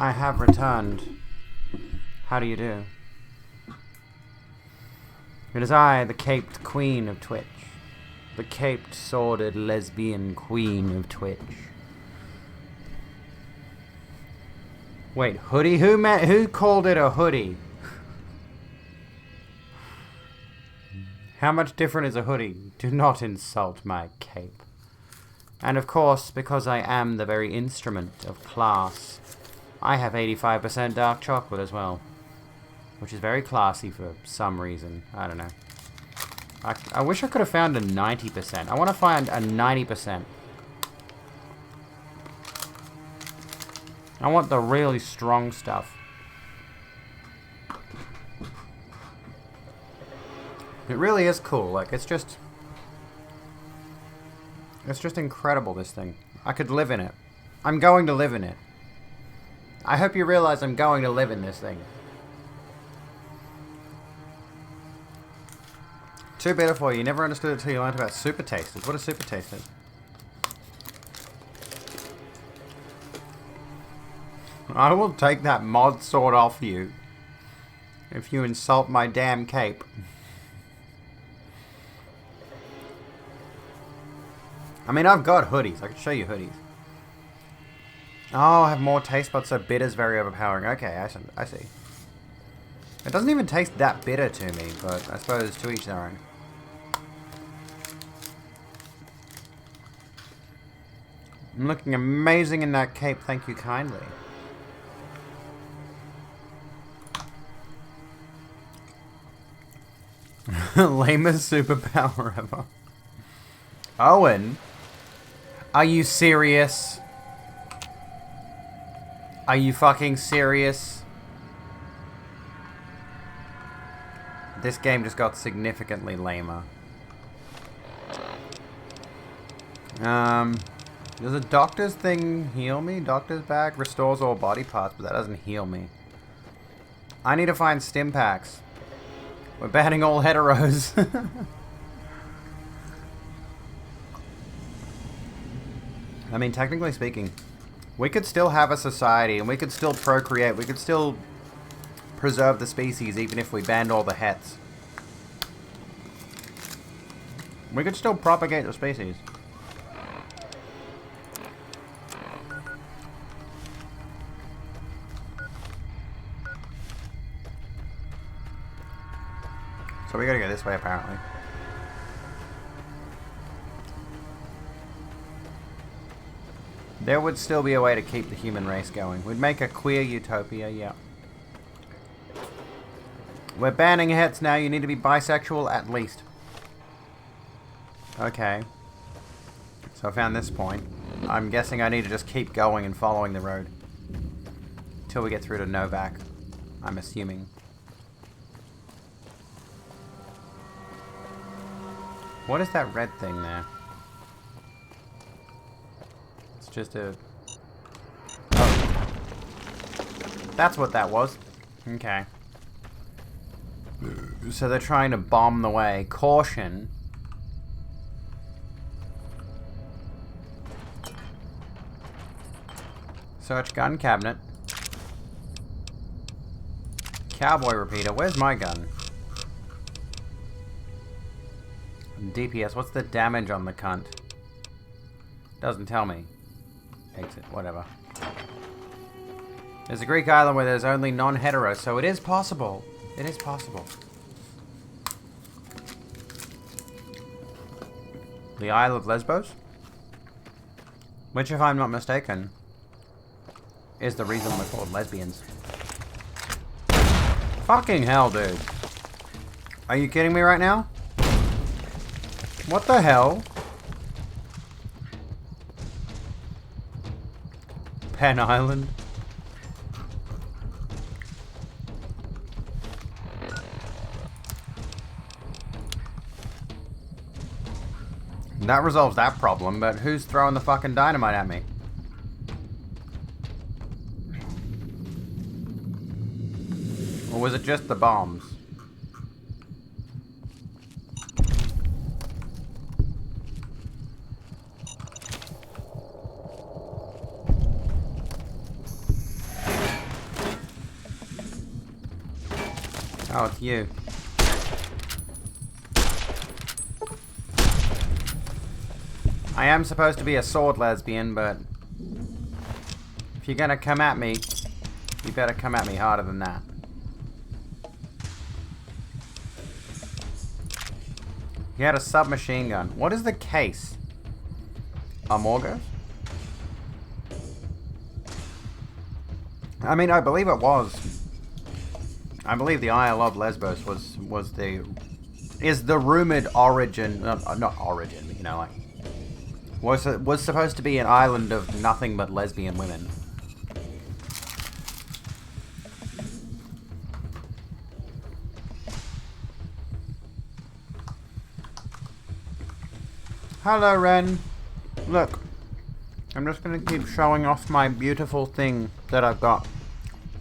I have returned. How do you do? It is I, the caped queen of Twitch. The caped, sordid, lesbian queen of Twitch. Wait, hoodie? Who called it a hoodie? How much different is a hoodie? Do not insult my cape. And of course, because I am the very instrument of class, I have 85% dark chocolate as well. Which is very classy for some reason. I don't know. I wish I could have found a 90%. I want to find a 90%. I want the really strong stuff. It really is cool. Like, it's just incredible, this thing. I could live in it. I'm going to live in it. I hope you realize I'm going to live in this thing. Too bitter for you. You never understood it until you learned about super tasters. What are super tasters? I will take that mod sword off you if you insult my damn cape. I mean, I've got hoodies. I can show you hoodies. Oh, I have more taste buds, so bitter's very overpowering. Okay, I see. It doesn't even taste that bitter to me, but I suppose to each their own. I'm looking amazing in that cape, thank you kindly. Lamest superpower ever. Owen? Are you serious? Are you fucking serious? This game just got significantly lamer. Does a doctor's thing heal me? Doctor's bag restores all body parts, but that doesn't heal me. I need to find stim packs. We're banning all heteros. I mean, technically speaking, we could still have a society and we could still procreate. We could still preserve the species even if we banned all the hets. We could still propagate the species. So we gotta go this way, apparently. There would still be a way to keep the human race going. We'd make a queer utopia, yeah. We're banning hets now. You need to be bisexual at least. Okay. So I found this point. I'm guessing I need to just keep going and following the road. Till we get through to Novak. I'm assuming. What is that red thing there? It's just a... Oh. That's what that was. Okay. So they're trying to bomb the way. Caution. Search gun cabinet. Cowboy repeater. Where's my gun? DPS. What's the damage on the cunt? Doesn't tell me. Exit. Whatever. There's a Greek island where there's only non-hetero, so it is possible. It is possible. The Isle of Lesbos? Which, if I'm not mistaken, is the reason we're called lesbians. Fucking hell, dude. Are you kidding me right now? What the hell? Penn Island? That resolves that problem, but who's throwing the fucking dynamite at me? Or was it just the bombs? Oh, it's you. I am supposed to be a sword lesbian, but if you're gonna come at me, you better come at me harder than that. He had a submachine gun. What is the case? A Morgos? I mean, I believe it was. I believe the Isle of Lesbos is the rumored origin, not origin, but, you know, like, was supposed to be an island of nothing but lesbian women. Hello, Ren. Look, I'm just gonna keep showing off my beautiful thing that I've got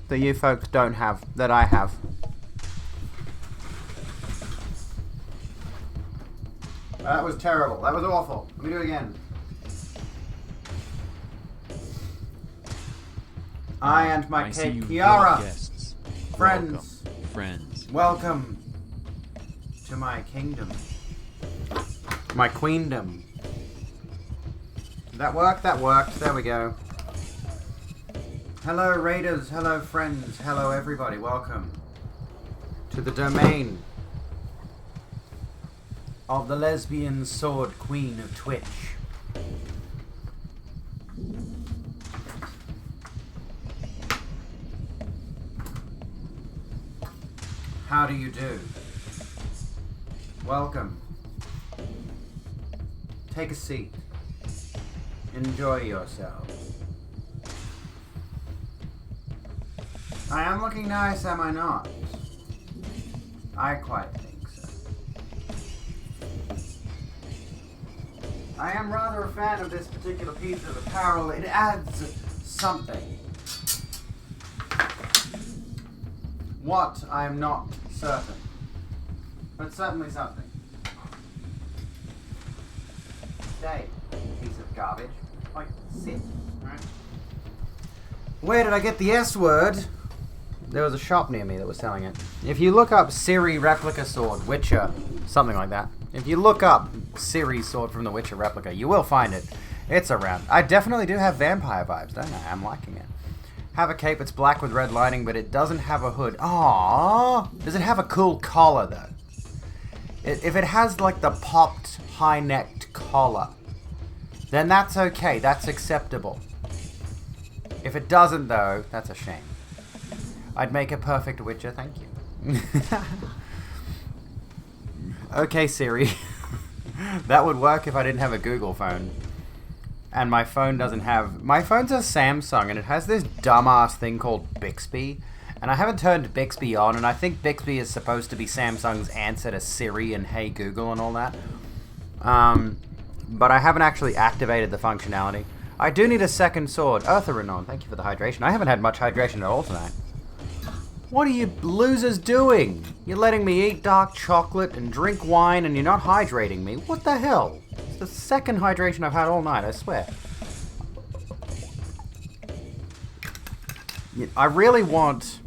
that you folks don't have, that I have. That was terrible. That was awful. Let me do it again. I and my cake, Kiara. Guests. Friends. Welcome, friends. Welcome to my kingdom. My queendom. Did that work? That worked. There we go. Hello, raiders. Hello, friends. Hello, everybody. Welcome to the domain of the lesbian sword queen of Twitch. How do you do? Welcome. Take a seat. Enjoy yourselves. I am looking nice, am I not? I quite think so. I am rather a fan of this particular piece of apparel. It adds something. What? I am not certain. But certainly something. Stay, piece of garbage. Like, sit. Right? Where did I get the S word? There was a shop near me that was selling it. If you look up Ciri replica sword, Witcher, something like that. If you look up Ciri sword from the Witcher replica, you will find it. It's around. I definitely do have vampire vibes, don't I? I'm liking it. Have a cape, it's black with red lining, but it doesn't have a hood. Aww. Does it have a cool collar, though? If it has, like, the popped, high-necked collar, then that's okay. That's acceptable. If it doesn't, though, that's a shame. I'd make a perfect Witcher, thank you. Okay, Siri. That would work if I didn't have a Google phone. And my phone doesn't have... My phone's a Samsung, and it has this dumbass thing called Bixby. And I haven't turned Bixby on, and I think Bixby is supposed to be Samsung's answer to Siri and Hey Google and all that. But I haven't actually activated the functionality. I do need a second sword. Eartheranon, thank you for the hydration. I haven't had much hydration at all tonight. What are you losers doing? You're letting me eat dark chocolate and drink wine and you're not hydrating me. What the hell? It's the second hydration I've had all night, I swear. I really want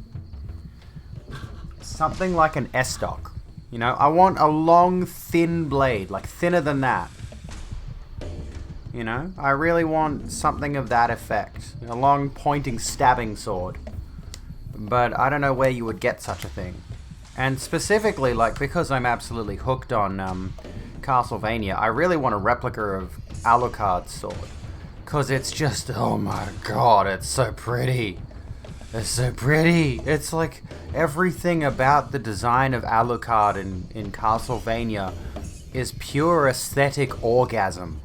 something like an Estoc. You know, I want a long, thin blade, like thinner than that. You know, I really want something of that effect. A long, pointing, stabbing sword. But I don't know where you would get such a thing. And specifically, like, because I'm absolutely hooked on Castlevania, I really want a replica of Alucard's sword. Because it's just, oh my god, it's so pretty. It's so pretty. It's like everything about the design of Alucard in Castlevania is pure aesthetic orgasm.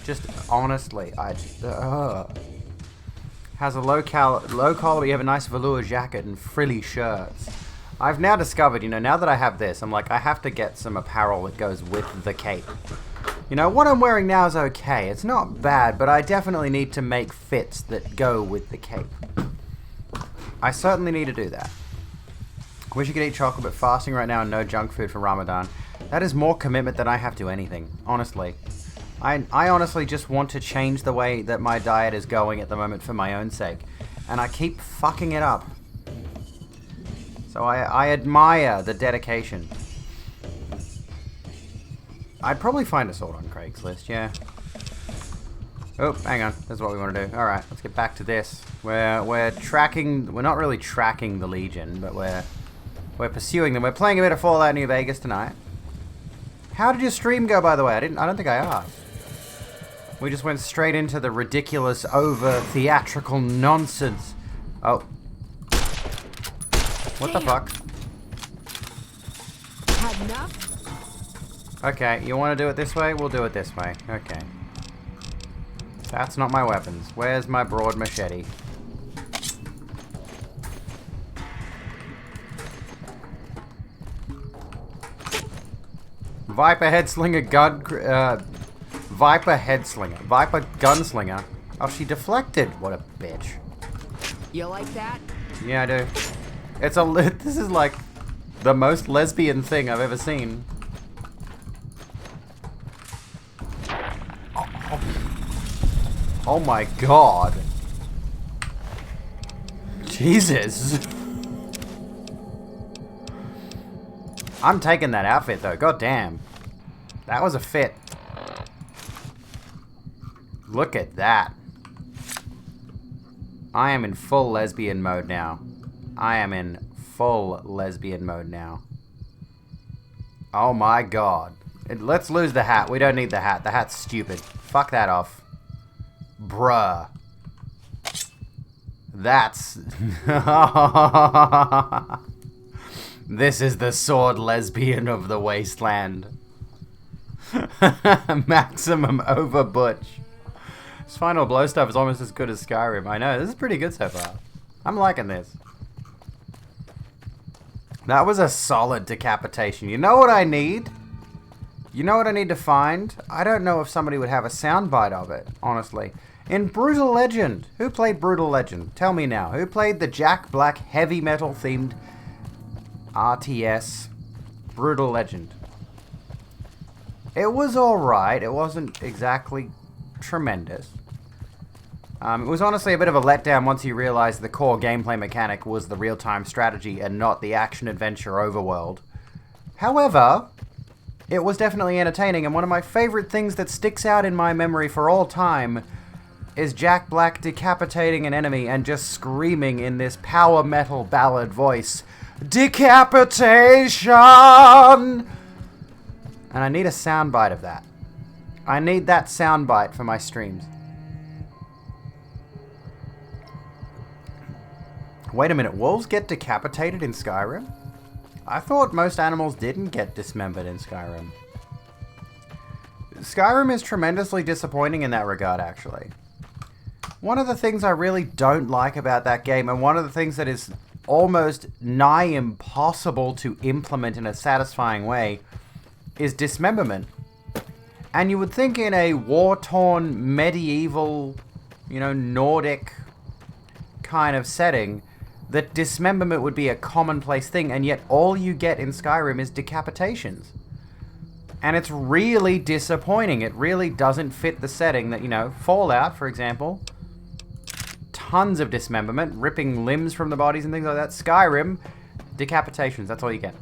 Just honestly, I just... Has a low collar, but you have a nice velour jacket and frilly shirts. I've now discovered, you know, now that I have this, I'm like, I have to get some apparel that goes with the cape. You know, what I'm wearing now is okay. It's not bad, but I definitely need to make fits that go with the cape. I certainly need to do that. Wish you could eat chocolate, but fasting right now and no junk food for Ramadan. That is more commitment than I have to anything, honestly. I honestly just want to change the way that my diet is going at the moment for my own sake. And I keep fucking it up. So I admire the dedication. I'd probably find a sword on Craigslist, yeah. Oh, hang on. That's what we want to do. Alright, let's get back to this. We're tracking... We're not really tracking the Legion, but we're pursuing them. We're playing a bit of Fallout New Vegas tonight. How did your stream go, by the way? I don't think I asked. We just went straight into the ridiculous, over-theatrical nonsense. Oh. What the fuck? Had enough? Okay, you want to do it this way? We'll do it this way. Okay. That's not my weapons. Where's my broad machete? Viper Headslinger gun... Viper Headslinger. Viper Gunslinger. Oh, she deflected. What a bitch. You like that? Yeah, I do. It's a... This is like the most lesbian thing I've ever seen. Oh my god. Jesus. I'm taking that outfit though, god damn. That was a fit. Look at that. I am in full lesbian mode now. I am in full lesbian mode now. Oh my god. Let's lose the hat. We don't need the hat. The hat's stupid. Fuck that off. Bruh. That's... This is the sword lesbian of the wasteland. Maximum over butch. This final blow stuff is almost as good as Skyrim. I know, this is pretty good so far. I'm liking this. That was a solid decapitation. You know what I need? You know what I need to find? I don't know if somebody would have a soundbite of it, honestly. In Brutal Legend. Who played Brutal Legend? Tell me now. Who played the Jack Black heavy metal themed RTS Brutal Legend? It was alright. It wasn't exactly tremendous. It was honestly a bit of a letdown once you realized the core gameplay mechanic was the real-time strategy and not the action-adventure overworld. However, it was definitely entertaining, and one of my favorite things that sticks out in my memory for all time is Jack Black decapitating an enemy and just screaming in this power metal ballad voice, "Decapitation!" And I need a soundbite of that. I need that soundbite for my streams. Wait a minute, wolves get decapitated in Skyrim? I thought most animals didn't get dismembered in Skyrim. Skyrim is tremendously disappointing in that regard, actually. One of the things I really don't like about that game, and one of the things that is almost nigh impossible to implement in a satisfying way, is dismemberment. And you would think in a war-torn, medieval, Nordic kind of setting, that dismemberment would be a commonplace thing, and yet all you get in Skyrim is decapitations. And it's really disappointing. It really doesn't fit the setting that, Fallout, for example, tons of dismemberment, ripping limbs from the bodies and things like that. Skyrim, decapitations, that's all you get.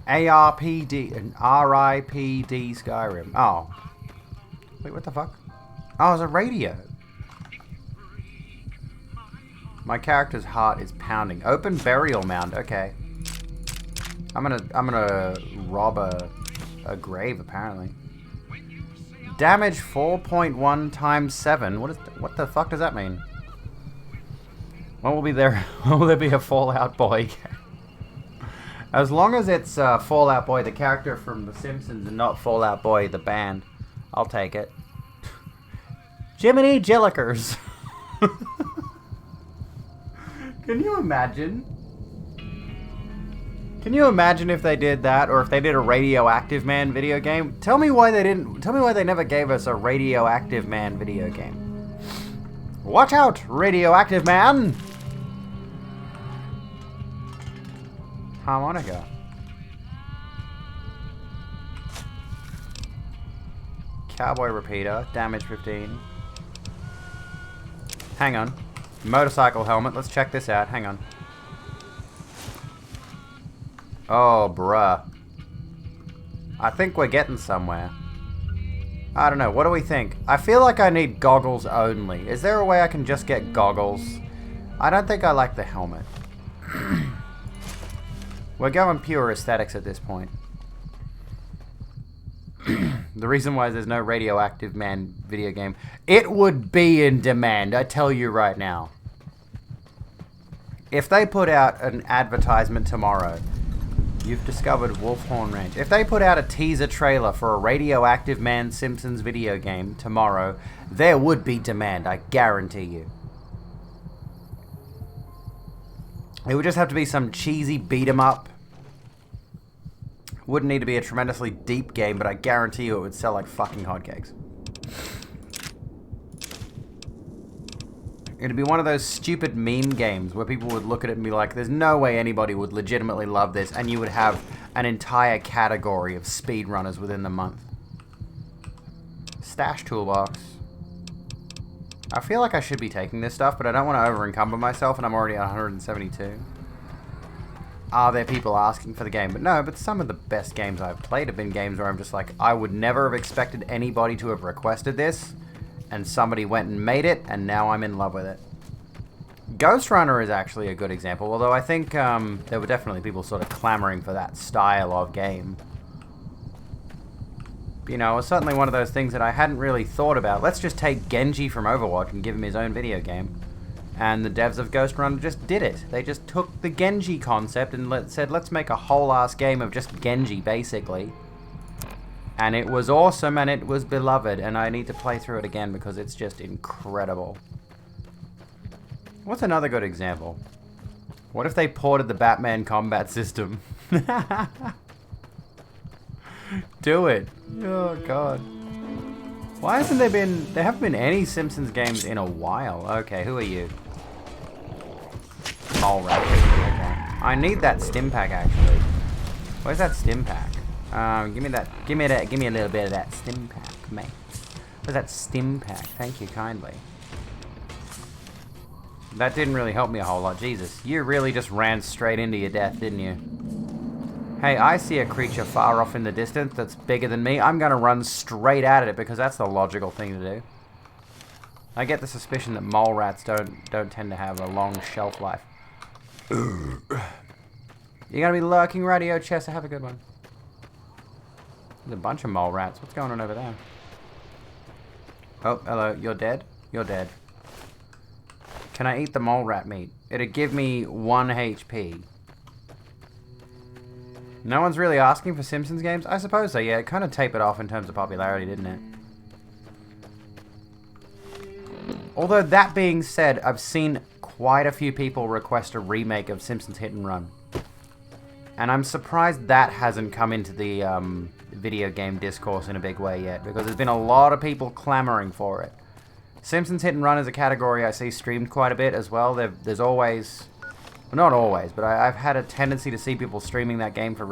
ARPD and RIPD Skyrim. Oh. Wait, what the fuck? Oh, it's a radio. My character's heart is pounding. Open burial mound. Okay. I'm gonna rob a grave apparently. Damage 4.1 times 7. What the fuck does that mean? When will be there? When will there be a Fallout Boy? As long as it's Fallout Boy, the character from The Simpsons, and not Fallout Boy, the band, I'll take it. Jiminy Jillikers. Can you imagine? Can you imagine if they did that, or if they did a Radioactive Man video game? Tell me why they didn't. Tell me why they never gave us a Radioactive Man video game. Watch out, Radioactive Man! Harmonica. Cowboy repeater, damage 15. Hang on. Motorcycle helmet. Let's check this out. Hang on. Oh, bruh. I think we're getting somewhere. I don't know. What do we think? I feel like I need goggles only. Is there a way I can just get goggles? I don't think I like the helmet. We're going pure aesthetics at this point. The reason why there's no Radioactive Man video game. It would be in demand, I tell you right now. If they put out an advertisement tomorrow, you've discovered Wolfhorn Ranch. If they put out a teaser trailer for a Radioactive Man Simpsons video game tomorrow, there would be demand, I guarantee you. It would just have to be some cheesy beat-em-up. Wouldn't need to be a tremendously deep game, but I guarantee you it would sell like fucking hotcakes. It'd be one of those stupid meme games where people would look at it and be like, there's no way anybody would legitimately love this, and you would have an entire category of speedrunners within the month. Stash toolbox. I feel like I should be taking this stuff, but I don't want to over-encumber myself, and I'm already at 172. Are there people asking for the game? But no, but some of the best games I've played have been games where I'm just like, I would never have expected anybody to have requested this, and somebody went and made it, and now I'm in love with it. Ghost Runner is actually a good example, although I think there were definitely people sort of clamoring for that style of game. You know, it was certainly one of those things that I hadn't really thought about. Let's just take Genji from Overwatch and give him his own video game. And the devs of Ghost Runner just did it. They just took the Genji concept and said, let's make a whole-ass game of just Genji, basically. And it was awesome, and it was beloved, and I need to play through it again because it's just incredible. What's another good example? What if they ported the Batman combat system? Do it. Oh, God. Why hasn't there been... There haven't been any Simpsons games in a while. Okay, who are you? Mole-Rat. Okay. I need that stim pack, actually. Where's that stim pack? Give me that. Give me a little bit of that stim pack, mate. Where's that stim pack? Thank you kindly. That didn't really help me a whole lot. Jesus, you really just ran straight into your death, didn't you? Hey, I see a creature far off in the distance that's bigger than me. I'm gonna run straight at it because that's the logical thing to do. I get the suspicion that mole rats don't tend to have a long shelf life. You're gonna be lurking, Radio Chester. Have a good one. There's a bunch of mole rats. What's going on over there? Oh, hello. You're dead? You're dead. Can I eat the mole rat meat? It'd give me 1 HP. No one's really asking for Simpsons games? I suppose so, yeah. It kind of tapered off in terms of popularity, didn't it? Although, that being said, I've seen quite a few people request a remake of Simpsons Hit and Run. And I'm surprised that hasn't come into the video game discourse in a big way yet, because there's been a lot of people clamoring for it. Simpsons Hit and Run is a category I see streamed quite a bit as well. There's always... Well, not always, but I've had a tendency to see people streaming that game for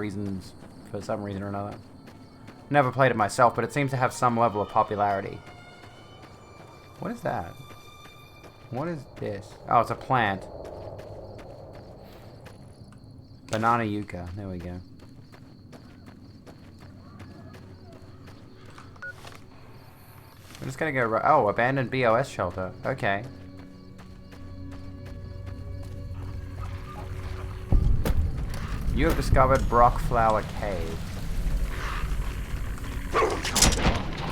some reason or another. Never played it myself, but it seems to have some level of popularity. What is that? What is this? Oh, it's a plant. Banana yucca. There we go. I'm just gonna go... Oh, abandoned BOS shelter. Okay. You have discovered Brockflower Cave.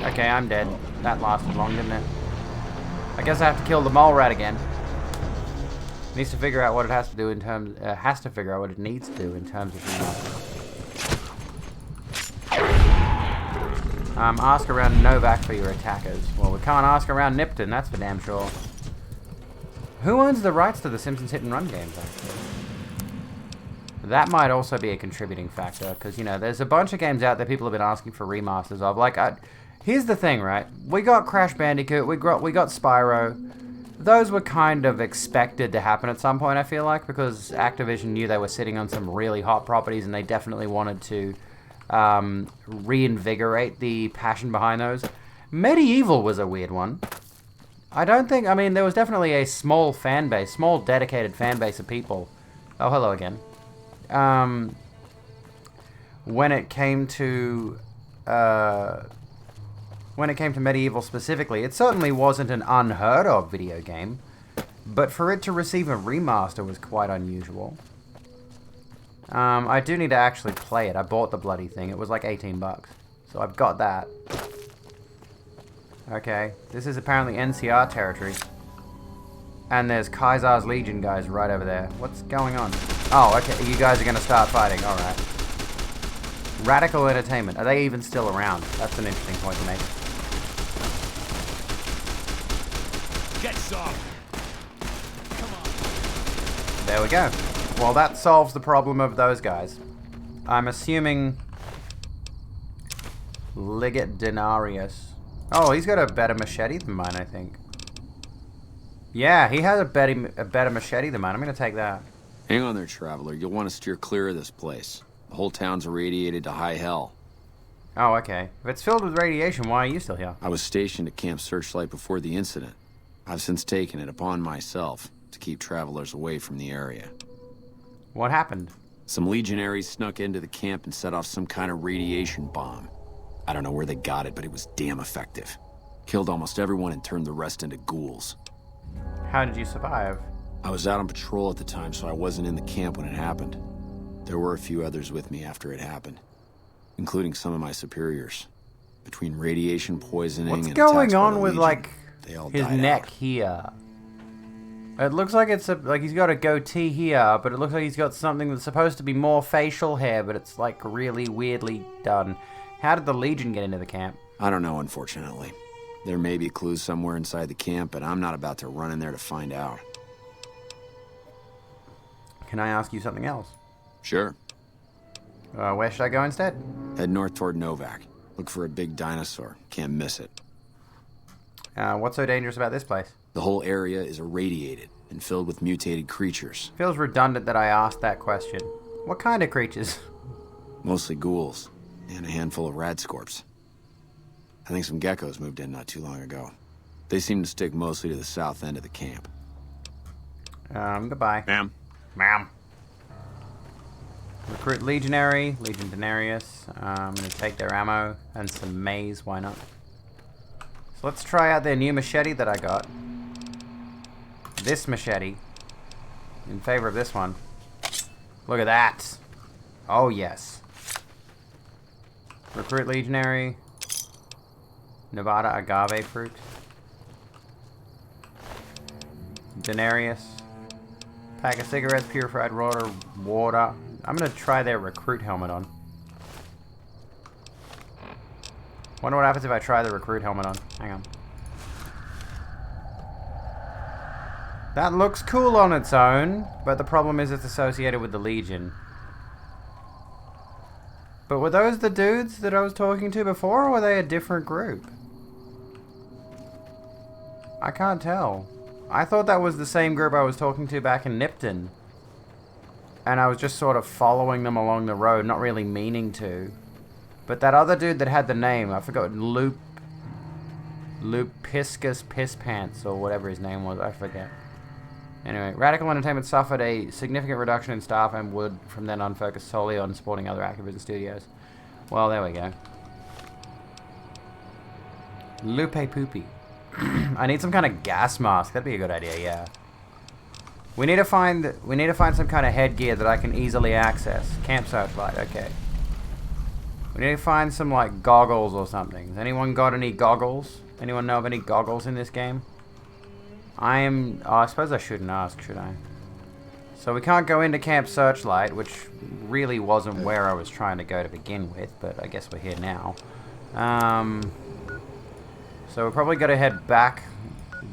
Okay, I'm dead. That lasted long, didn't it? I guess I have to kill the mole rat again. It needs to figure out what it has to do in terms... has to figure out what it needs to do in terms of... ask around Novak for your attackers. Well, we can't ask around Nipton, that's for damn sure. Who owns the rights to the Simpsons Hit and Run games, actually? That might also be a contributing factor, because, you know, there's a bunch of games out there people have been asking for remasters of. Like, here's the thing, right? We got Crash Bandicoot, we got Spyro. Those were kind of expected to happen at some point, I feel like, because Activision knew they were sitting on some really hot properties, and they definitely wanted to reinvigorate the passion behind those. Medieval was a weird one. I don't think, I mean, there was definitely a small fan base, small dedicated fan base of people. Oh, hello again. When it came to Medieval specifically, it certainly wasn't an unheard of video game, but for it to receive a remaster was quite unusual. I do need to actually play it. I bought the bloody thing. It was like 18 bucks. So I've got that. Okay, this is apparently NCR territory. And there's Caesar's Legion guys right over there. What's going on? Oh, okay, you guys are gonna start fighting, alright. Radical Entertainment, are they even still around? That's an interesting point to make. Get some. There we go. Well, that solves the problem of those guys. I'm assuming Legate Denarius. Oh, he's got a better machete than mine, I think. Yeah, he has a better machete than mine. I'm going to take that. Hang on there, Traveler. You'll want to steer clear of this place. The whole town's irradiated to high hell. Oh, okay. If it's filled with radiation, why are you still here? I was stationed at Camp Searchlight before the incident. I've since taken it upon myself to keep travelers away from the area. What happened? Some legionaries snuck into the camp and set off some kind of radiation bomb. I don't know where they got it, but it was damn effective. Killed almost everyone and turned the rest into ghouls. How did you survive? I was out on patrol at the time, so I wasn't in the camp when it happened. There were a few others with me after it happened, including some of my superiors. Between radiation poisoning and what's going attacks by on the with, Legion, like, they all his died neck out. here? It looks like it's like he's got a goatee here, but it looks like he's got something that's supposed to be more facial hair, but it's like really weirdly done. How did the Legion get into the camp? I don't know, unfortunately. There may be clues somewhere inside the camp, but I'm not about to run in there to find out. Can I ask you something else? Sure. Where should I go instead? Head north toward Novak. Look for a big dinosaur. Can't miss it. What's so dangerous about this place? The whole area is irradiated and filled with mutated creatures. Feels redundant that I asked that question. What kind of creatures? Mostly ghouls, and a handful of radscorps. I think some geckos moved in not too long ago. They seem to stick mostly to the south end of the camp. Goodbye. Ma'am. Ma'am. Recruit Legionary, Legion Denarius. I'm going to take their ammo and some maize, why not? So let's try out their new machete that I got. This machete. In favor of this one. Look at that. Oh, yes. Recruit Legionary. Nevada agave fruit. Denarius. Pack of cigarettes, purified water. I'm gonna try their recruit helmet on. Wonder what happens if I try the recruit helmet on. Hang on. That looks cool on its own, but the problem is it's associated with the Legion. But were those the dudes that I was talking to before, or were they a different group? I can't tell. I thought that was the same group I was talking to back in Nipton. And I was just sort of following them along the road, not really meaning to. But that other dude that had the name, I forgot, Lupiscus Pisspants, or whatever his name was, I forget. Anyway, Radical Entertainment suffered a significant reduction in staff and would from then on focus solely on supporting other Activision studios. Well, there we go. Lupe Poopy. I need some kind of gas mask. That'd be a good idea, yeah. We need to find some kind of headgear that I can easily access. Camp Searchlight, okay. We need to find some like goggles or something. Has anyone got any goggles? Anyone know of any goggles in this game? I suppose I shouldn't ask, should I? So we can't go into Camp Searchlight, which really wasn't where I was trying to go to begin with, but I guess we're here now. So we're probably going to head back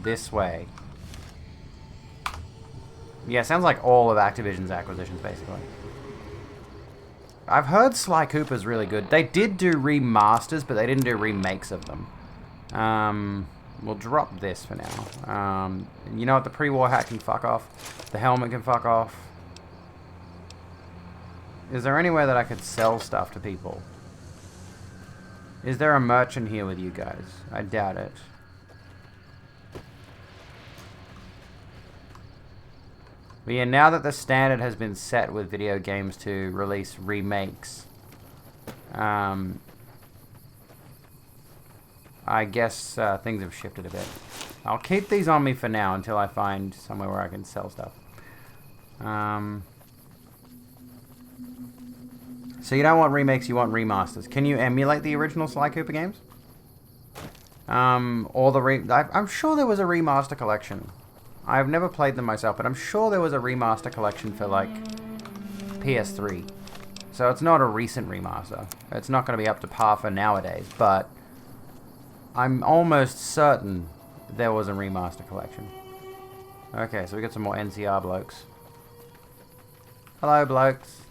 this way. Yeah, sounds like all of Activision's acquisitions, basically. I've heard Sly Cooper's really good. They did do remasters, but they didn't do remakes of them. We'll drop this for now. You know what? The pre-war hat can fuck off. The helmet can fuck off. Is there any way that I could sell stuff to people? Is there a merchant here with you guys? I doubt it. But yeah, now that the standard has been set with video games to release remakes, I guess things have shifted a bit. I'll keep these on me for now until I find somewhere where I can sell stuff. So you don't want remakes, you want remasters. Can you emulate the original Sly Cooper games? Or the I'm sure there was a remaster collection. I've never played them myself, but I'm sure there was a remaster collection for, like, PS3. So it's not a recent remaster. It's not going to be up to par for nowadays, but I'm almost certain there was a remaster collection. Okay, so we got some more NCR blokes. Hello, blokes.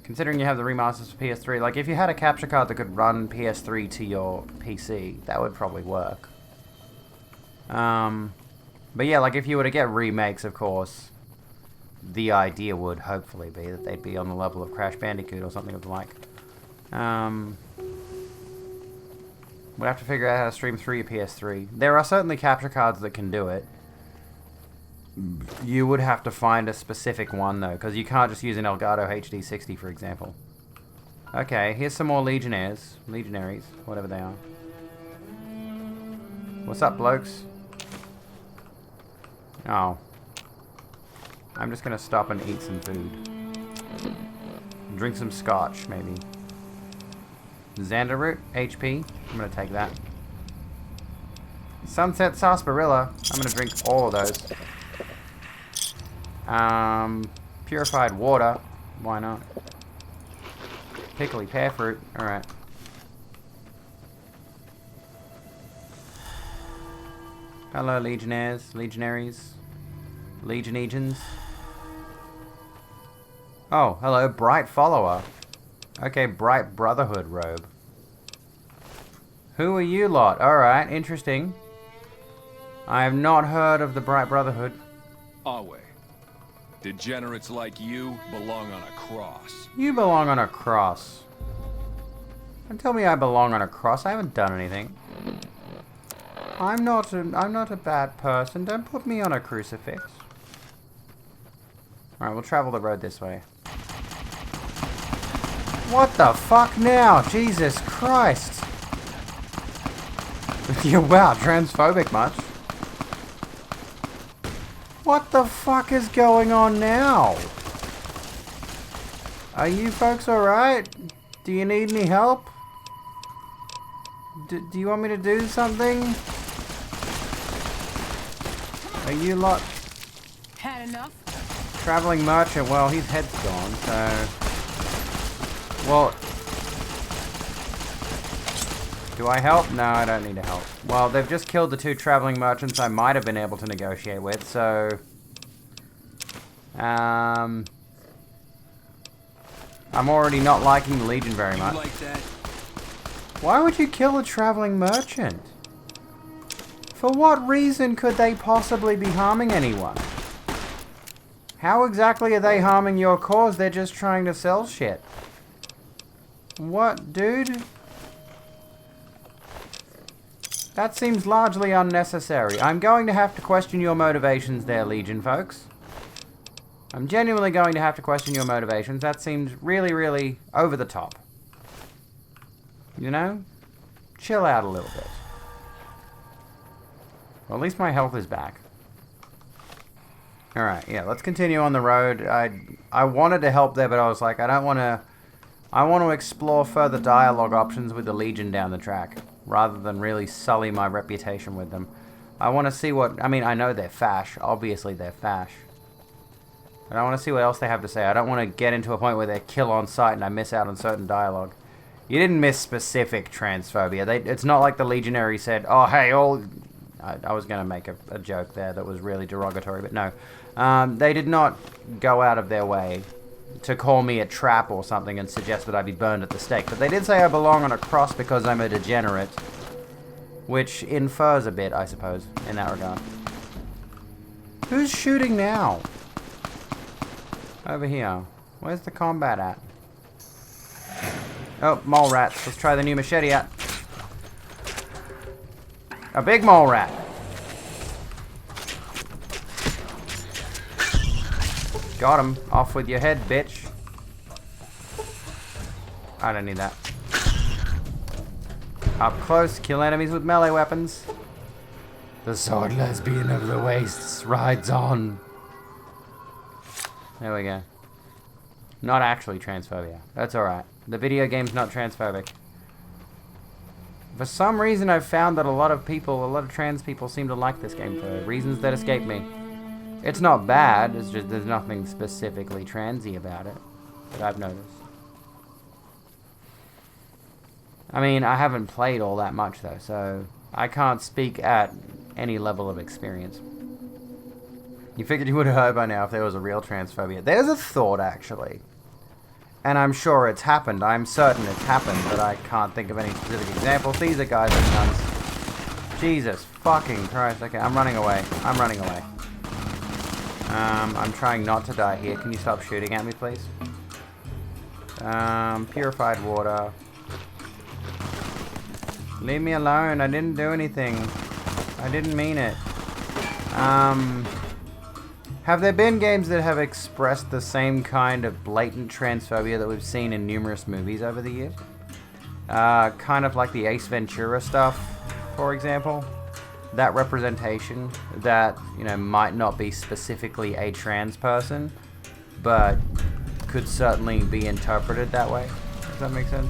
Considering you have the remasters for PS3, like, if you had a capture card that could run PS3 to your PC, that would probably work. But yeah, like, if you were to get remakes, of course, the idea would hopefully be that they'd be on the level of Crash Bandicoot or something of the like. We'd have to figure out how to stream through your PS3. There are certainly capture cards that can do it. You would have to find a specific one, though, because you can't just use an Elgato HD60, for example. Okay, here's some more Legionnaires. Legionaries, whatever they are. What's up, blokes? Oh. I'm just gonna stop and eat some food. Drink some scotch, maybe. Xander root, HP. I'm gonna take that. Sunset sarsaparilla. I'm gonna drink all of those. Purified water. Why not? Pickly pear fruit. Alright. Hello, Legionnaires, Legionaries, Legionians. Oh, hello, Bright Follower. Okay, Bright Brotherhood robe. Who are you lot? Alright, interesting. I have not heard of the Bright Brotherhood. Awe. Degenerates like you belong on a cross. You belong on a cross. Don't tell me I belong on a cross. I haven't done anything. I'm not a bad person. Don't put me on a crucifix. Alright, we'll travel the road this way. What the fuck now? Jesus Christ. Yeah, wow, transphobic much? What the fuck is going on now? Are you folks alright? Do you need any help? Do you want me to do something? Are you lot... Had enough? Traveling merchant, well, his head's gone, so... Well... Do I help? No, I don't need to help. Well, they've just killed the two traveling merchants I might have been able to negotiate with, so... I'm already not liking the Legion very much. Like that? Why would you kill a traveling merchant? For what reason could they possibly be harming anyone? How exactly are they harming your cause? They're just trying to sell shit. What, dude? That seems largely unnecessary. I'm going to have to question your motivations there, Legion folks. I'm genuinely going to have to question your motivations. That seems really, really over the top. You know? Chill out a little bit. Well, at least my health is back. Alright, yeah, let's continue on the road. I wanted to help there, but I was like, I don't want to... I want to explore further dialogue options with the Legion down the track, rather than really sully my reputation with them. I want to see what... I mean, I know they're fash. Obviously, they're fash. But I want to see what else they have to say. I don't want to get into a point where they're kill on sight and I miss out on certain dialogue. You didn't miss specific transphobia. It's not like the Legionary said, oh, hey, all... I was going to make a joke there that was really derogatory, but no. They did not go out of their way to call me a trap or something and suggest that I be burned at the stake. But they did say I belong on a cross because I'm a degenerate. Which infers a bit, I suppose, in that regard. Who's shooting now? Over here. Where's the combat at? Oh, mole rats. Let's try the new machete out. A big mole rat. Got him. Off with your head, bitch. I don't need that. Up close, kill enemies with melee weapons. The sword lesbian of the wastes rides on. There we go. Not actually transphobia. That's alright. The video game's not transphobic. For some reason I've found that a lot of trans people seem to like this game for reasons that escape me. It's not bad, it's just there's nothing specifically transy about it that I've noticed. I mean, I haven't played all that much though, so I can't speak at any level of experience. You figured you would have heard by now if there was a real transphobia. There's a thought, actually. And I'm sure it's happened. I'm certain it's happened, but I can't think of any specific examples. These are guys with guns. Jesus fucking Christ. Okay, I'm running away. I'm running away. I'm trying not to die here. Can you stop shooting at me, please? Purified water. Leave me alone. I didn't do anything. I didn't mean it. Have there been games that have expressed the same kind of blatant transphobia that we've seen in numerous movies over the years? Kind of like the Ace Ventura stuff, for example. That representation that, you know, might not be specifically a trans person, but could certainly be interpreted that way. Does that make sense?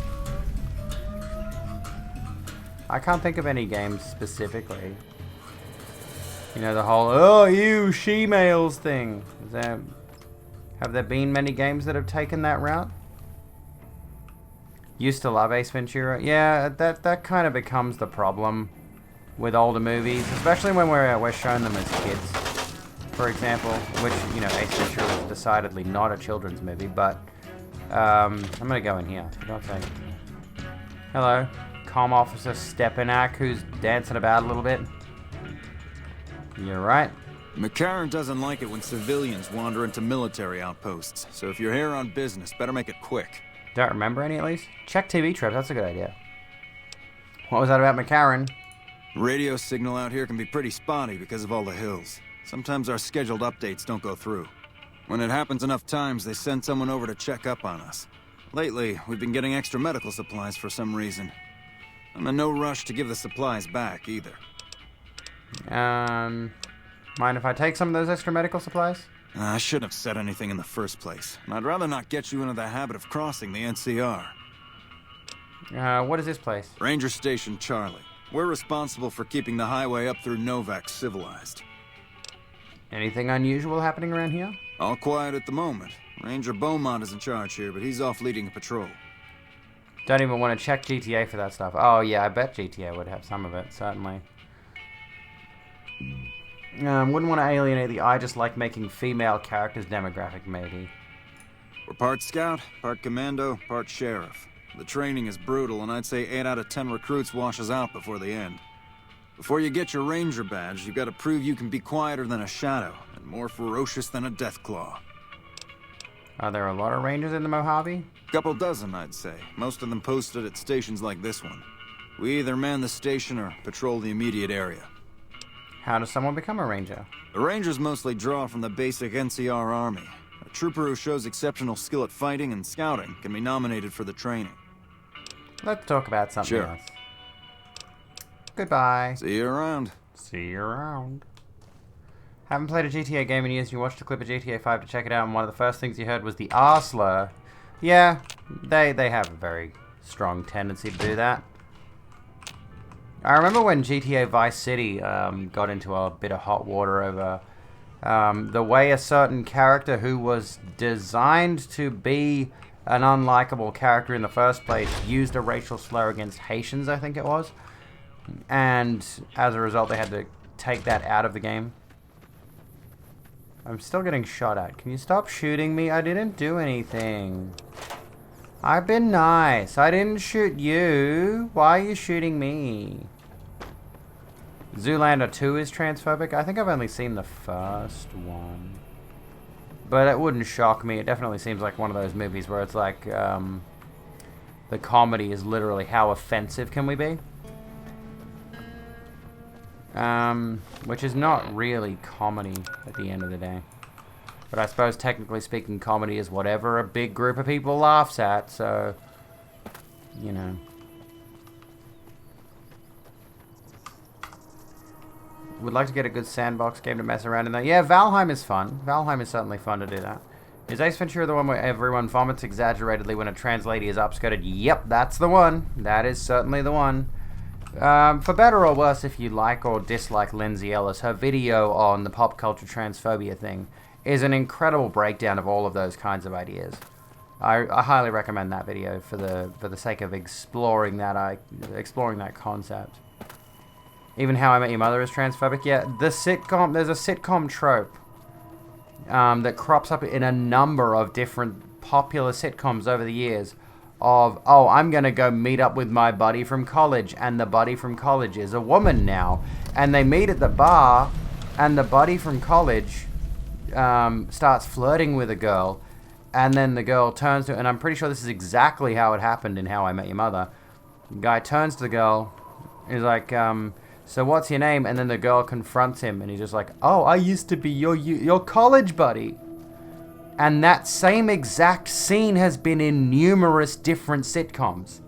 I can't think of any games specifically. You know, the whole, oh, you she-males thing. Have there been many games that have taken that route? Used to love Ace Ventura. Yeah, that kind of becomes the problem with older movies, especially when we're showing them as kids, for example, which, you know, Ace Ventura is decidedly not a children's movie, but I'm gonna go in here, for God's sake. Hello, Comm Officer Stepanak, who's dancing about a little bit. You're right. McCarran doesn't like it when civilians wander into military outposts, so if you're here on business, better make it quick. Don't remember any, at least? Check TV trips, that's a good idea. What was that about McCarran? Radio signal out here can be pretty spotty because of all the hills. Sometimes our scheduled updates don't go through. When it happens enough times, they send someone over to check up on us. Lately, we've been getting extra medical supplies for some reason. I'm in no rush to give the supplies back, either. Mind if I take some of those extra medical supplies? I shouldn't have said anything in the first place, and I'd rather not get you into the habit of crossing the NCR. What is this place? Ranger Station Charlie. We're responsible for keeping the highway up through Novak civilized. Anything unusual happening around here? All quiet at the moment. Ranger Beaumont is in charge here, but he's off leading a patrol. Don't even want to check GTA for that stuff. Oh yeah, I bet GTA would have some of it, certainly. Wouldn't want to alienate the I just like making female characters demographic, maybe. We're part scout, part commando, part sheriff. The training is brutal, and I'd say 8 out of 10 recruits washes out before the end. Before you get your ranger badge, you've got to prove you can be quieter than a shadow, and more ferocious than a deathclaw. Are there a lot of rangers in the Mojave? Couple dozen, I'd say. Most of them posted at stations like this one. We either man the station or patrol the immediate area. How does someone become a ranger? The rangers mostly draw from the basic NCR army. A trooper who shows exceptional skill at fighting and scouting can be nominated for the training. Let's talk about something else. Goodbye. See you around. See you around. Haven't played a GTA game in years. You watched a clip of GTA 5 to check it out, and one of the first things you heard was the R slur. Yeah, they have a very strong tendency to do that. I remember when GTA Vice City got into a bit of hot water over the way a certain character who was designed to be an unlikable character in the first place used a racial slur against Haitians, I think it was. And as a result, they had to take that out of the game. I'm still getting shot at. Can you stop shooting me? I didn't do anything. I've been nice. I didn't shoot you. Why are you shooting me? Zoolander 2 is transphobic. I think I've only seen the first one. But it wouldn't shock me. It definitely seems like one of those movies where it's like, the comedy is literally how offensive can we be? Which is not really comedy at the end of the day. But I suppose technically speaking, comedy is whatever a big group of people laughs at, so, you know. Would like to get a good sandbox game to mess around in there. Yeah, Valheim is fun. Valheim is certainly fun to do that. Is Ace Ventura the one where everyone vomits exaggeratedly when a trans lady is upskirted? Yep, that's the one. That is certainly the one. For better or worse, if you like or dislike Lindsay Ellis, her video on the pop culture transphobia thing is an incredible breakdown of all of those kinds of ideas. I highly recommend that video for the sake of exploring that concept. Even How I Met Your Mother is transphobic. Yeah, there's a sitcom trope that crops up in a number of different popular sitcoms over the years of, oh, I'm going to go meet up with my buddy from college, and the buddy from college is a woman now. And they meet at the bar, and the buddy from college starts flirting with a girl, and then the girl turns to, and I'm pretty sure this is exactly how it happened in How I Met Your Mother. The guy turns to the girl, he's like, so what's your name? And then the girl confronts him, and he's just like, oh, I used to be your college buddy. And that same exact scene has been in numerous different sitcoms.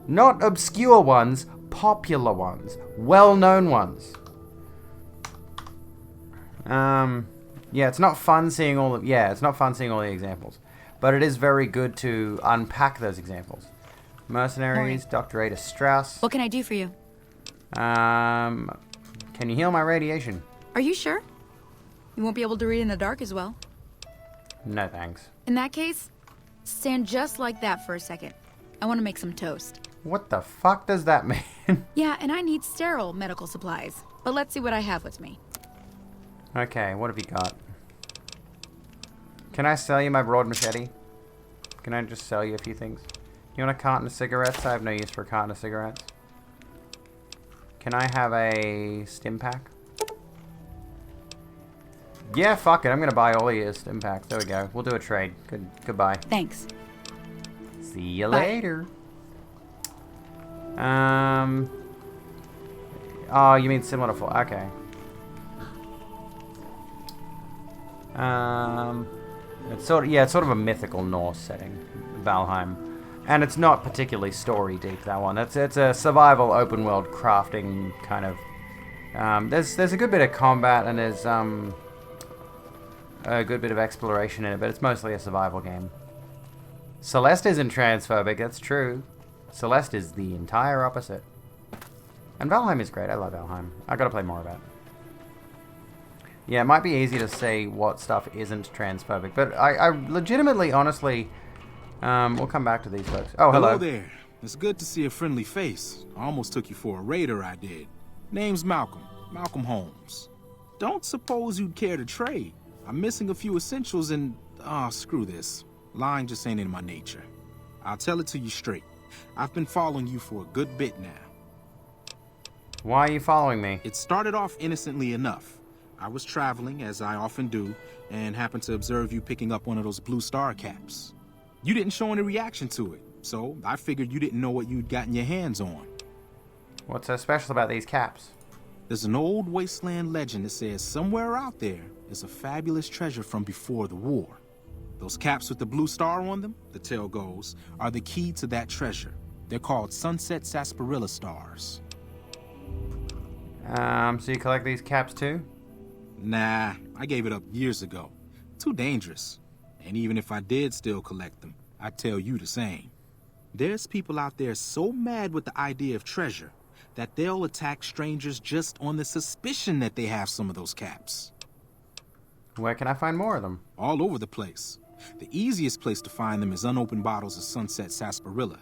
Not obscure ones, popular ones, well-known ones. Yeah, it's not fun seeing all the examples, but it is very good to unpack those examples. Mercenaries, Dr. Ada Strauss. What can I do for you? Can you heal my radiation? Are you sure? You won't be able to read in the dark as well. No thanks. In that case, stand just like that for a second. I want to make some toast. What the fuck does that mean? Yeah, and I need sterile medical supplies. But let's see what I have with me. Okay, what have you got? Can I sell you my broad machete? Can I just sell you a few things? You want a carton of cigarettes? I have no use for a carton of cigarettes. Can I have a stim pack? Yeah, fuck it. I'm gonna buy all of your stim packs. There we go. We'll do a trade. Goodbye. Thanks. See you Bye. later. Oh, you mean similar to... Okay. It's sort of a mythical Norse setting, Valheim. And it's not particularly story deep, that one. It's a survival open world crafting kind of... there's a good bit of combat, and there's a good bit of exploration in it, but it's mostly a survival game. Celeste isn't transphobic, that's true. Celeste is the entire opposite. And Valheim is great, I love Valheim. I gotta play more of it. Yeah, it might be easy to say what stuff isn't transphobic, but I legitimately, honestly... we'll come back to these folks. Oh, hello. Hello there. It's good to see a friendly face. I almost took you for a raider, I did. Name's Malcolm. Malcolm Holmes. Don't suppose you'd care to trade. I'm missing a few essentials and... screw this. Lying just ain't in my nature. I'll tell it to you straight. I've been following you for a good bit now. Why are you following me? It started off innocently enough. I was traveling, as I often do, and happened to observe you picking up one of those Blue Star caps. You didn't show any reaction to it, so I figured you didn't know what you'd gotten your hands on. What's so special about these caps? There's an old wasteland legend that says somewhere out there is a fabulous treasure from before the war. Those caps with the blue star on them, the tale goes, are the key to that treasure. They're called Sunset Sarsaparilla stars. So you collect these caps too? Nah, I gave it up years ago. Too dangerous. And even if I did still collect them, I'd tell you the same. There's people out there so mad with the idea of treasure that they'll attack strangers just on the suspicion that they have some of those caps. Where can I find more of them? All over the place. The easiest place to find them is unopened bottles of Sunset Sarsaparilla.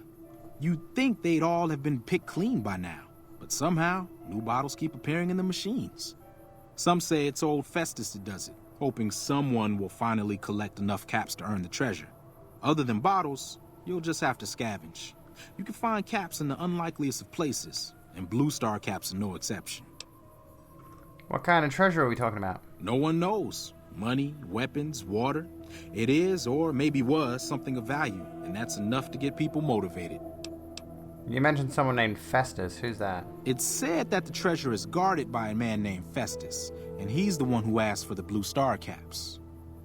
You'd think they'd all have been picked clean by now, but somehow, new bottles keep appearing in the machines. Some say it's old Festus that does it, hoping someone will finally collect enough caps to earn the treasure. Other than bottles, you'll just have to scavenge. You can find caps in the unlikeliest of places, and Blue Star caps are no exception. What kind of treasure are we talking about? No one knows. Money, weapons, water. It is, or maybe was, something of value, and that's enough to get people motivated. You mentioned someone named Festus. Who's that? It's said that the treasure is guarded by a man named Festus, and he's the one who asked for the Blue Star caps.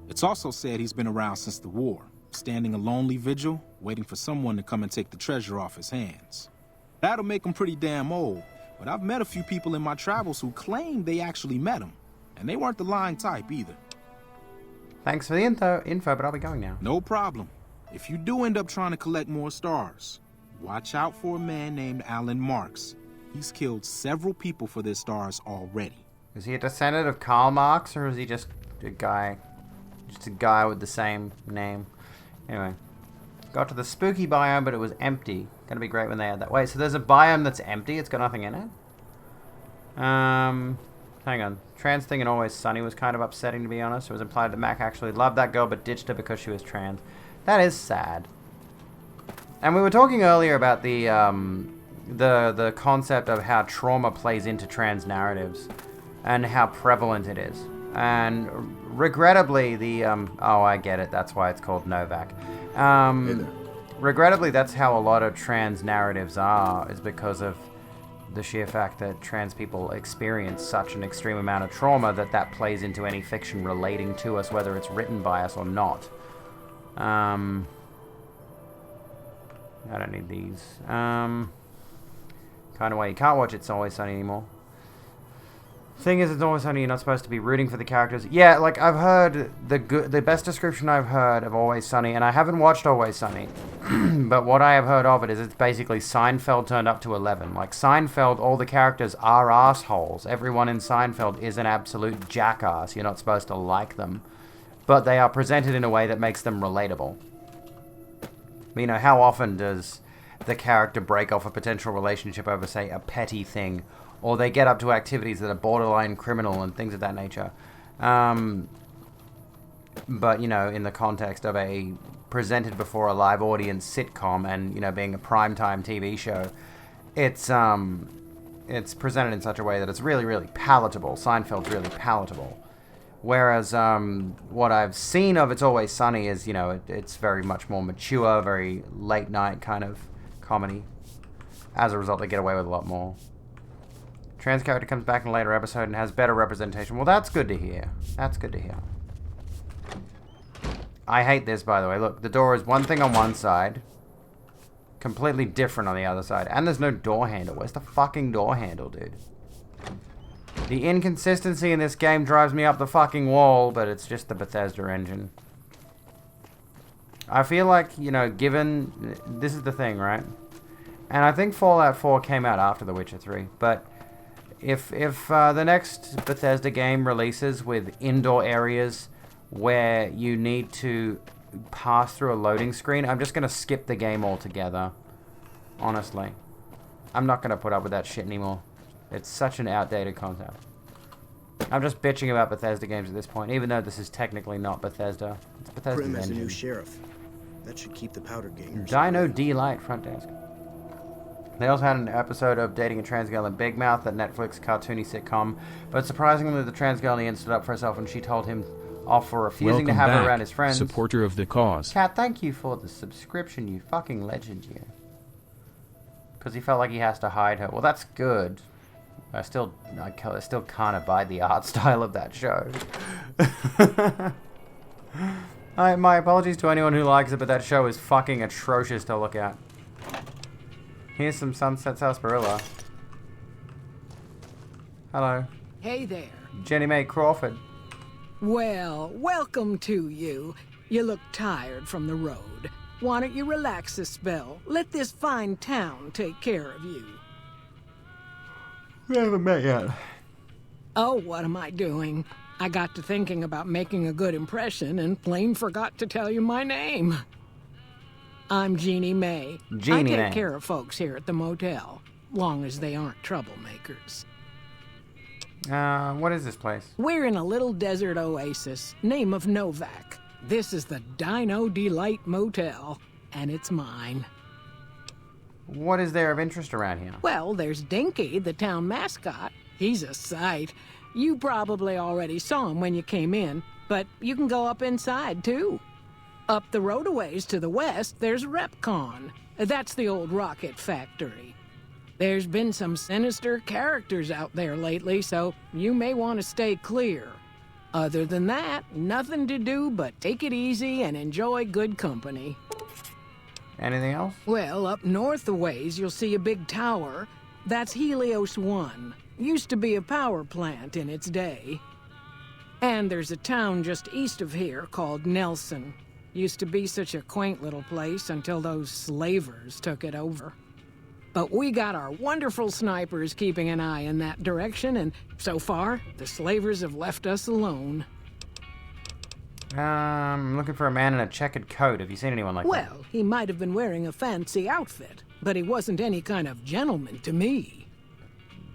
It's also said he's been around since the war, standing a lonely vigil, waiting for someone to come and take the treasure off his hands. That'll make him pretty damn old, but I've met a few people in my travels who claim they actually met him, and they weren't the lying type either. Thanks for the info, but I'll be going now. No problem. If you do end up trying to collect more stars, watch out for a man named Alan Marks. He's killed several people for their stars already. Is he a descendant of Karl Marx, or is he just a guy with the same name? Anyway, got to the spooky biome, but it was empty. Gonna be great when they add that. Wait, so there's a biome that's empty? It's got nothing in it? Hang on. Trans thing in Always Sunny was kind of upsetting, to be honest. It was implied that Mac actually loved that girl, but ditched her because she was trans. That is sad. And we were talking earlier about the concept of how trauma plays into trans narratives and how prevalent it is. And regrettably, oh, I get it. That's why it's called Novak. Regrettably, that's how a lot of trans narratives are, is because of the sheer fact that trans people experience such an extreme amount of trauma that plays into any fiction relating to us, whether it's written by us or not. I don't need these. Kind of way you can't watch It's Always Sunny anymore. Thing is, It's Always Sunny, you're not supposed to be rooting for the characters. Yeah, like, I've heard the best description I've heard of Always Sunny, and I haven't watched Always Sunny, but what I have heard of it is it's basically Seinfeld turned up to 11. Like, Seinfeld, all the characters are assholes. Everyone in Seinfeld is an absolute jackass. You're not supposed to like them. But they are presented in a way that makes them relatable. You know, how often does the character break off a potential relationship over, say, a petty thing, or they get up to activities that are borderline criminal and things of that nature? But, you know, in the context of a presented before a live audience sitcom and, you know, being a primetime TV show, it's presented in such a way that it's really, really palatable. Seinfeld's really palatable. Whereas what I've seen of It's Always Sunny is, you know, it's very much more mature, very late night kind of comedy. As a result, they get away with a lot more. Trans character comes back in a later episode and has better representation. Well, that's good to hear. That's good to hear. I hate this, by the way. Look, the door is one thing on one side, completely different on the other side. And there's no door handle. Where's the fucking door handle, dude? The inconsistency in this game drives me up the fucking wall, but it's just the Bethesda engine. I feel like, you know, given... This is the thing, right? And I think Fallout 4 came out after The Witcher 3, but... If the next Bethesda game releases with indoor areas where you need to pass through a loading screen, I'm just going to skip the game altogether. Honestly. I'm not going to put up with that shit anymore. It's such an outdated concept. I'm just bitching about Bethesda games at this point, even though this is technically not Bethesda. It's Bethesda's Prim as a engine. new sheriff. That should keep the powder gangers. Dino D-Light front desk. They also had an episode of Dating a Trans Girl in Big Mouth, that Netflix cartoony sitcom, but surprisingly the trans girl in the end stood up for herself and she told him off for refusing to have her around his friends. Supporter of the cause. Kat, thank you for the subscription, you fucking legend, you. Because he felt like he has to hide her. Well, that's good. I still can't abide the art style of that show. My apologies to anyone who likes it, but that show is fucking atrocious to look at. Here's some Sunset Sarsaparilla. Hello. Hey there. Jenny Mae Crawford. Well, welcome to you. You look tired from the road. Why don't you relax a spell? Let this fine town take care of you. We haven't met yet. Oh, what am I doing? I got to thinking about making a good impression and plain forgot to tell you my name. I'm Jeannie Mae. Jeannie I Mae. take care of folks here at the motel, long as they aren't troublemakers. What is this place? We're in a little desert oasis, name of Novak. This is the Dino Delight Motel, and it's mine. What is there of interest around here? Well, there's Dinky, the town mascot. He's a sight. You probably already saw him when you came in, but you can go up inside, too. Up the road a ways to the west, there's Repcon. That's the old rocket factory. There's been some sinister characters out there lately, so you may want to stay clear. Other than that, nothing to do but take it easy and enjoy good company. Anything else? Well, up north a ways, you'll see a big tower. That's Helios 1. Used to be a power plant in its day. And there's a town just east of here called Nelson. Used to be such a quaint little place until those slavers took it over. But we got our wonderful snipers keeping an eye in that direction, and so far, the slavers have left us alone. I'm looking for a man in a checkered coat. Have you seen anyone like that? Well, he might have been wearing a fancy outfit, but he wasn't any kind of gentleman to me.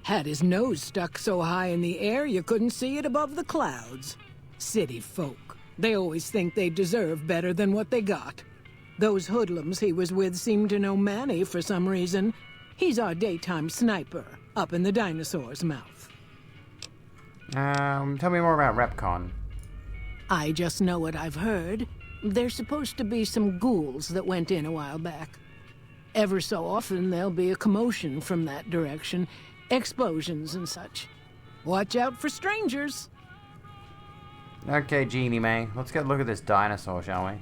Had his nose stuck so high in the air you couldn't see it above the clouds. City folk. They always think they deserve better than what they got. Those hoodlums he was with seemed to know Manny for some reason. He's our daytime sniper, up in the dinosaur's mouth. Tell me more about RepCon. I just know what I've heard. There's supposed to be some ghouls that went in a while back. Ever so often there'll be a commotion from that direction, explosions and such. Watch out for strangers. Okay, Jeannie May, let's get a look at this dinosaur, shall we?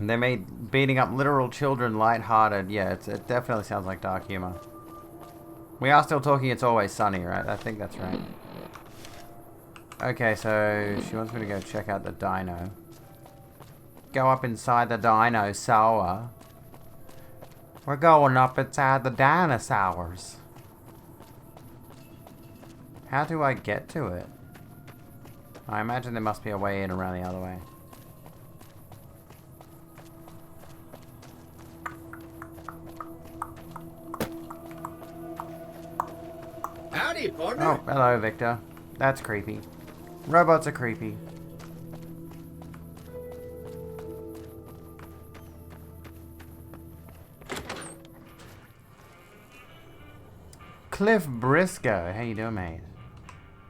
They made beating up literal children lighthearted. Yeah, it definitely sounds like dark humor. We are still talking It's Always Sunny, right? I think that's right. Okay, so she wants me to go check out the dino. Go up inside the dinosaur. We're going up inside the dinosaurs. How do I get to it? I imagine there must be a way in around the other way. Howdy, partner. Oh, hello, Victor. That's creepy. Robots are creepy. Cliff Briscoe. How you doing, mate?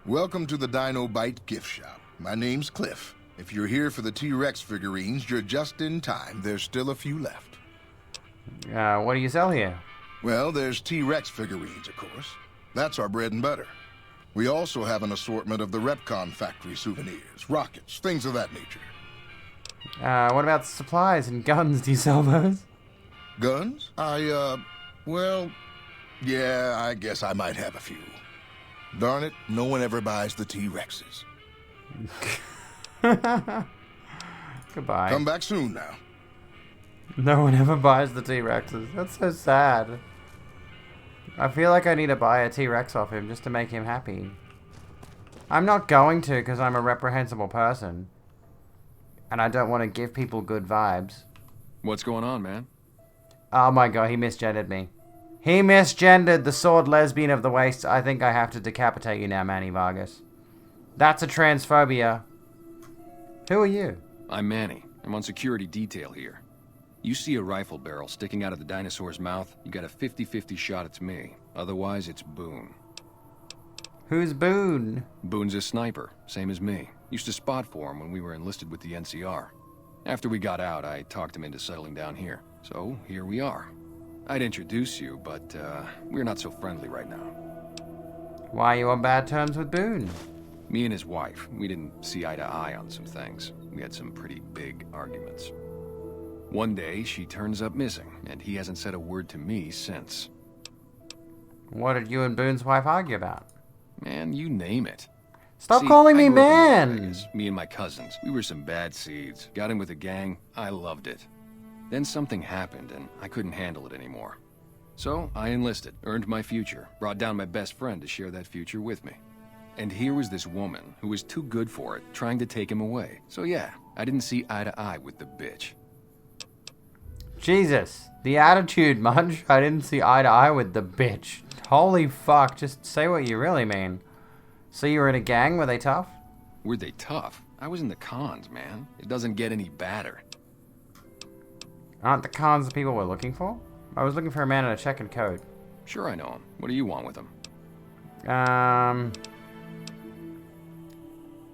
Welcome to the Dino Bite gift shop. My name's Cliff. If you're here for the T-Rex figurines, you're just in time. There's still a few left. What do you sell here? Well, there's T-Rex figurines, of course. That's our bread and butter. We also have an assortment of the RepCon factory souvenirs, rockets, things of that nature. What about supplies and guns? Do you sell those? Guns? Well, yeah, I guess I might have a few. Darn it, no one ever buys the T-Rexes. Goodbye. Come back soon now. No one ever buys the T-Rexes. That's so sad. I feel like I need to buy a T-Rex off him just to make him happy. I'm not going to because I'm a reprehensible person. And I don't want to give people good vibes. What's going on, man? Oh my god, he misgendered me. He misgendered the sword lesbian of the waist. I think I have to decapitate you now, Manny Vargas. That's a transphobia. Who are you? I'm Manny. I'm on security detail here. You see a rifle barrel sticking out of the dinosaur's mouth, you got a 50-50 shot it's me. Otherwise, it's Boone. Who's Boone? Boone's a sniper, same as me. Used to spot for him when we were enlisted with the NCR. After we got out, I talked him into settling down here. So, here we are. I'd introduce you, but, we're not so friendly right now. Why are you on bad terms with Boone? Me and his wife, we didn't see eye to eye on some things. We had some pretty big arguments. One day, she turns up missing, and he hasn't said a word to me since. What did you and Boone's wife argue about? Man, you name it. Stop calling me I grew up in Las man! Vegas, me and my cousins, we were some bad seeds. Got in with a gang, I loved it. Then something happened, and I couldn't handle it anymore. So, I enlisted, earned my future, brought down my best friend to share that future with me. And here was this woman who was too good for it, trying to take him away. So yeah, I didn't see eye to eye with the bitch. Jesus, the attitude, Munch. I didn't see eye to eye with the bitch. Holy fuck, just say what you really mean. So you were in a gang? Were they tough? Were they tough? I was in the cons, man. It doesn't get any badder. Aren't the cons the people we're looking for? I was looking for a man in a checkered coat. Sure I know him. What do you want with him?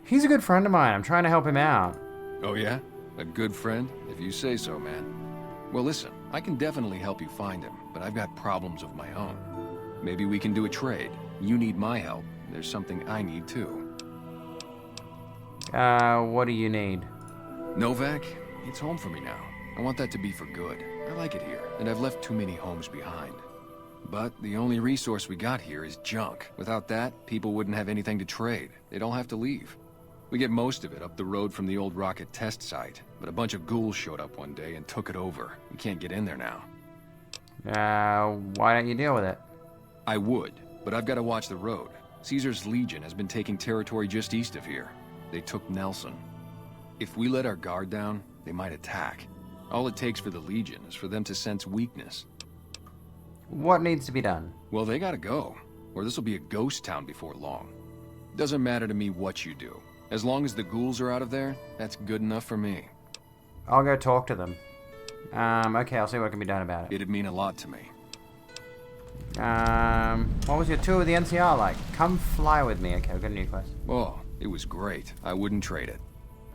He's a good friend of mine. I'm trying to help him out. Oh yeah? A good friend? If you say so, man. Well listen, I can definitely help you find him, but I've got problems of my own. Maybe we can do a trade. You need my help. There's something I need too. What do you need? Novak, it's home for me now. I want that to be for good. I like it here, and I've left too many homes behind. But the only resource we got here is junk. Without that, people wouldn't have anything to trade. They'd all have to leave. We get most of it up the road from the old rocket test site, but a bunch of ghouls showed up one day and took it over. We can't get in there now. Why don't you deal with it? I would, but I've got to watch the road. Caesar's Legion has been taking territory just east of here. They took Nelson. If we let our guard down, they might attack. All it takes for the Legion is for them to sense weakness. What needs to be done? Well, they gotta go, or this will be a ghost town before long. Doesn't matter to me what you do. As long as the ghouls are out of there, that's good enough for me. I'll go talk to them. Okay, I'll see what can be done about it. It'd mean a lot to me. What was your tour with the NCR like? Come fly with me. Okay, we've got a new quest. Oh, it was great. I wouldn't trade it.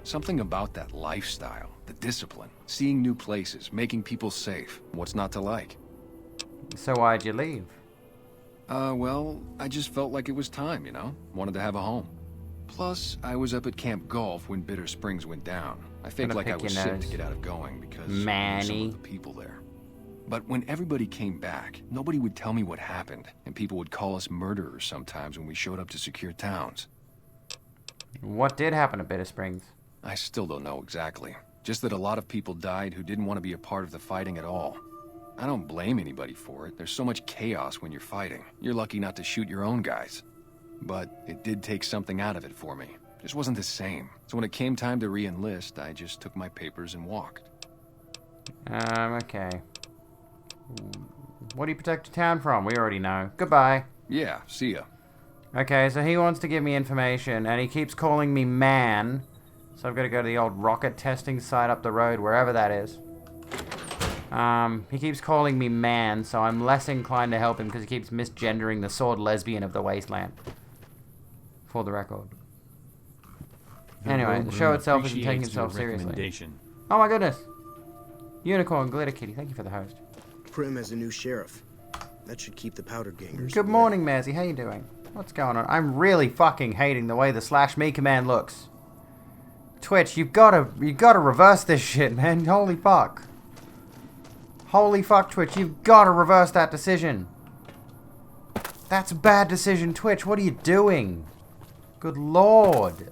Something about that lifestyle, the discipline, seeing new places, making people safe. What's not to like? So why'd you leave? Well, I just felt like it was time, you know? Wanted to have a home. Plus, I was up at Camp Golf when Bitter Springs went down. I faked like I was sick to get out of going because I knew some of the people there. But when everybody came back, nobody would tell me what happened, and people would call us murderers sometimes when we showed up to secure towns. What did happen at Bitter Springs? I still don't know exactly. Just that a lot of people died who didn't want to be a part of the fighting at all. I don't blame anybody for it. There's so much chaos when you're fighting. You're lucky not to shoot your own guys. But it did take something out of it for me. Just wasn't the same. So when it came time to re-enlist, I just took my papers and walked. Okay. What do you protect your town from? We already know. Goodbye. Yeah, see ya. Okay, so he wants to give me information, and he keeps calling me man. So I've got to go to the old rocket testing site up the road, wherever that is. He keeps calling me man, so I'm less inclined to help him because he keeps misgendering the sword lesbian of the wasteland. For the record. Anyway, the show itself isn't taking itself seriously. Oh my goodness! Unicorn Glitter Kitty, thank you for the host. Prim has a new sheriff. That should keep the powder gangers. Good morning, Mazzy. How you doing? What's going on? I'm really fucking hating the way the /me command looks. Twitch, you gotta reverse this shit, man. Holy fuck. Holy fuck, Twitch, you've gotta reverse that decision. That's a bad decision, Twitch. What are you doing? Good lord.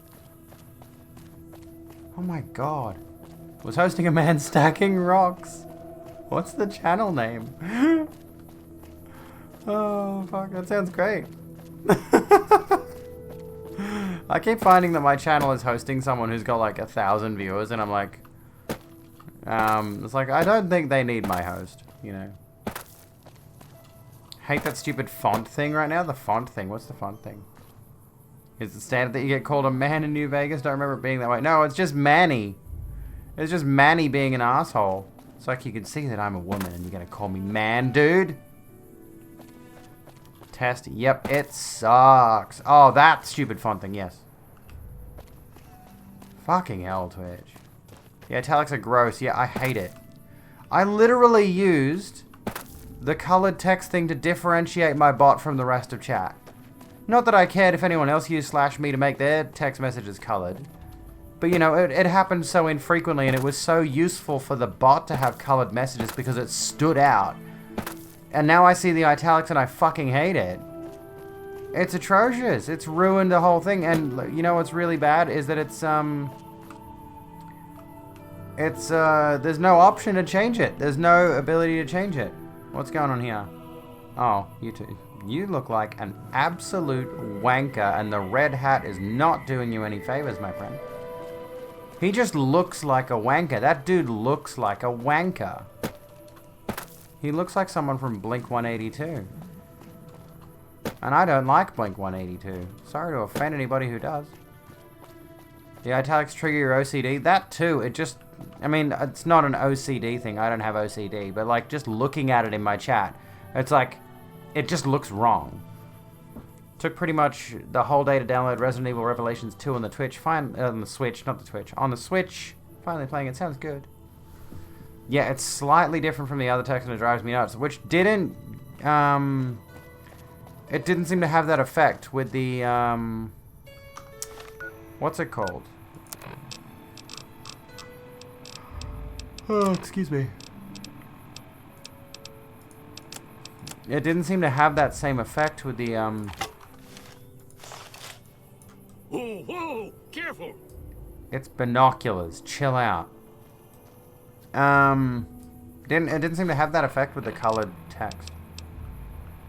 Oh my god. Was hosting a man stacking rocks. What's the channel name? Oh, fuck, that sounds great. I keep finding that my channel is hosting someone who's got like 1,000 viewers, and I'm like, it's like, I don't think they need my host, you know. Hate that stupid font thing right now. The font thing, what's the font thing? Is it standard that you get called a man in New Vegas? Don't remember it being that way. No, it's just Manny. It's just Manny being an asshole. It's like you can see that I'm a woman and you're gonna call me man, dude. Test. Yep, it sucks. Oh, that stupid font thing, yes. Fucking hell, Twitch. The italics are gross. Yeah, I hate it. I literally used the colored text thing to differentiate my bot from the rest of chat. Not that I cared if anyone else used /me to make their text messages colored. But, you know, it happened so infrequently, and it was so useful for the bot to have colored messages because it stood out. And now I see the italics and I fucking hate it. It's atrocious. It's ruined the whole thing. And, you know what's really bad is that there's no option to change it. There's no ability to change it. What's going on here? Oh, you two. You look like an absolute wanker, and the red hat is not doing you any favors, my friend. He just looks like a wanker. That dude looks like a wanker. He looks like someone from Blink-182. And I don't like Blink-182. Sorry to offend anybody who does. The italics trigger your OCD. That too, it just... I mean, it's not an OCD thing. I don't have OCD. But, like, just looking at it in my chat, it's like... It just looks wrong. Took pretty much the whole day to download Resident Evil Revelations 2 on the Twitch. On the Switch, not the Twitch. On the Switch. Finally playing it. Sounds good. Yeah, it's slightly different from the other text and it drives me nuts, which didn't, it didn't seem to have that effect with the, what's it called? Oh, excuse me. It didn't seem to have that same effect with the, Whoa, whoa, careful! It's binoculars. Chill out. It didn't seem to have that effect with the colored text.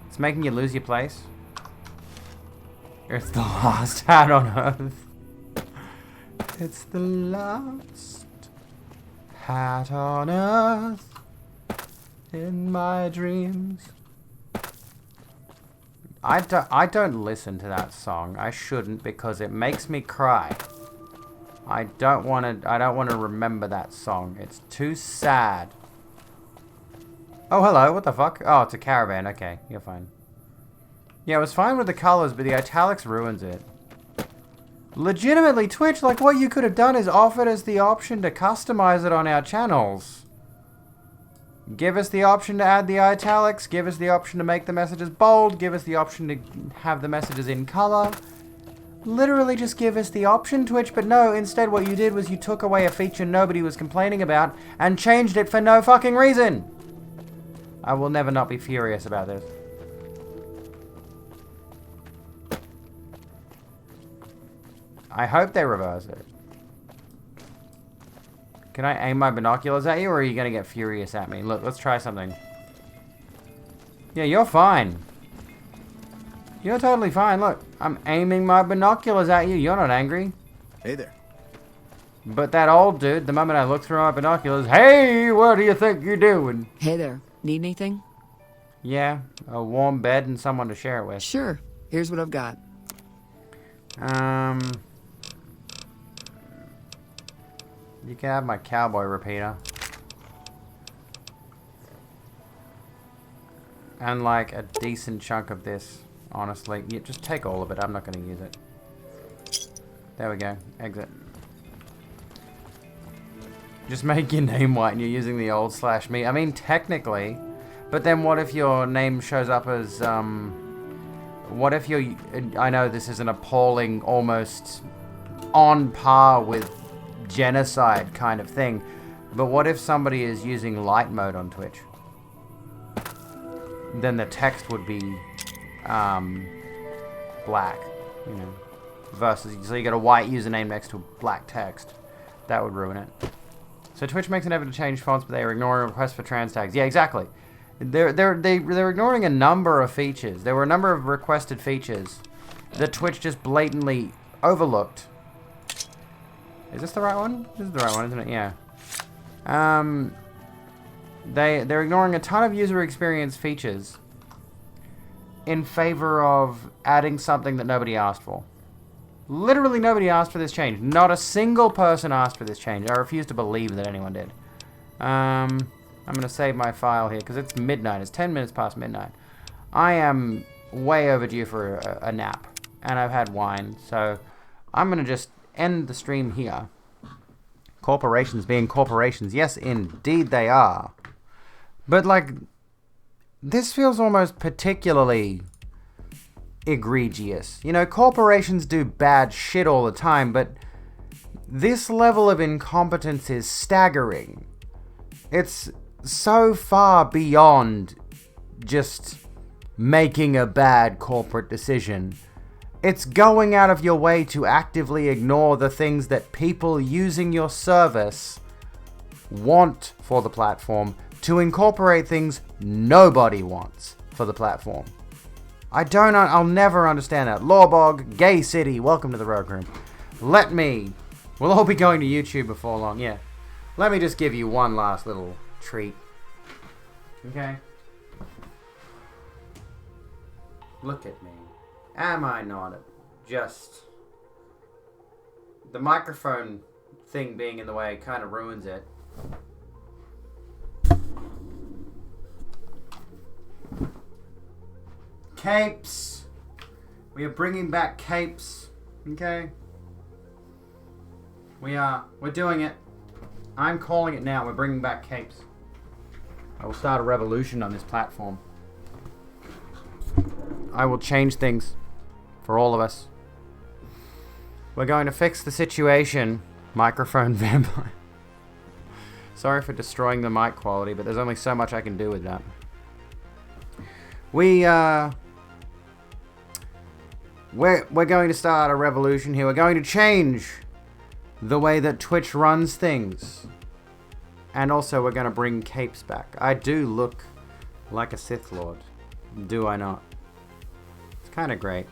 It's making you lose your place. It's the last hat on Earth. It's the last hat on Earth in my dreams. I don't listen to that song. I shouldn't because it makes me cry. I don't want to remember that song. It's too sad. Oh, hello. What the fuck? Oh, it's a caravan. Okay, you're fine. Yeah, it was fine with the colors, but the italics ruins it. Legitimately, Twitch, like what you could have done is offered us the option to customize it on our channels. Give us the option to add the italics. Give us the option to make the messages bold. Give us the option to have the messages in color. Literally just give us the option, Twitch, but no, instead what you did was you took away a feature nobody was complaining about and changed it for no fucking reason. I will never not be furious about this. I hope they reverse it. Can I aim my binoculars at you, or are you gonna get furious at me? Look, let's try something. Yeah, you're fine. You're totally fine. Look, I'm aiming my binoculars at you. You're not angry. Hey there. But that old dude, the moment I look through my binoculars, hey, what do you think you're doing? Hey there. Need anything? Yeah, a warm bed and someone to share it with. Sure. Here's what I've got. You can have my cowboy repeater. And like a decent chunk of this, honestly. Yeah, just take all of it. I'm not going to use it. There we go. Exit. Just make your name white and you're using the old /me. I mean, technically. But then what if your name shows up as, what if you're... I know this is an appalling, almost on par with genocide kind of thing. But what if somebody is using light mode on Twitch? Then the text would be black, you know, versus, so you got a white username next to black text. That would ruin it. So Twitch makes an effort to change fonts, but they are ignoring requests for trans tags. Yeah, exactly. They're ignoring a number of features. There were a number of requested features that Twitch just blatantly overlooked. Is this the right one? This is the right one, isn't it? Yeah. They're ignoring a ton of user experience features in favor of adding something that nobody asked for. Literally nobody asked for this change. Not a single person asked for this change. I refuse to believe that anyone did. I'm going to save my file here because it's midnight. It's 10 minutes past midnight. I am way overdue for a nap. And I've had wine. So I'm going to just end the stream here. Corporations being corporations. Yes, indeed they are. But, like, this feels almost particularly egregious. You know, corporations do bad shit all the time, but this level of incompetence is staggering. It's so far beyond just making a bad corporate decision. It's going out of your way to actively ignore the things that people using your service want for the platform, to incorporate things nobody wants for the platform. I'll never understand that. Lawbog, Gay City, welcome to the Rogue Room. We'll all be going to YouTube before long, yeah. Let me just give you one last little treat. Okay? Look at me. Am I not just... The microphone thing being in the way kind of ruins it. Capes. We are bringing back capes. Okay? We're doing it. I'm calling it now. We're bringing back capes. I will start a revolution on this platform. I will change things for all of us. We're going to fix the situation. Microphone vampire. Sorry for destroying the mic quality, but there's only so much I can do with that. We're going to start a revolution here. We're going to change the way that Twitch runs things. And also we're going to bring capes back. I do look like a Sith Lord. Do I not? It's kind of great.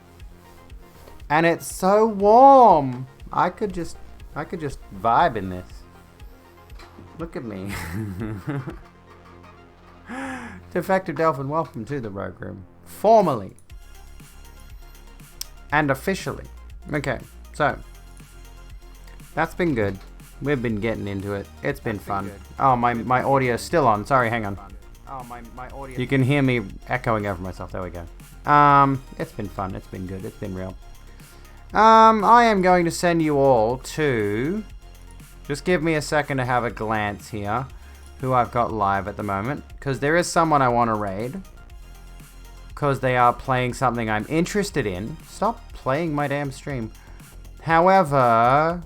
And it's so warm. I could just vibe in this. Look at me. Defective Delphin, welcome to the Rogue Room. Formally. And officially. Okay, so. That's been good. We've been getting into it. It's been fun. Oh, my audio's still on. Sorry, hang on. Oh, my audio. You can hear me echoing over myself. There we go. It's been fun. It's been good. It's been real. I am going to send you all to... Just give me a second to have a glance here. Who I've got live at the moment. Because there is someone I want to raid. Because they are playing something I'm interested in. Stop playing my damn stream. However...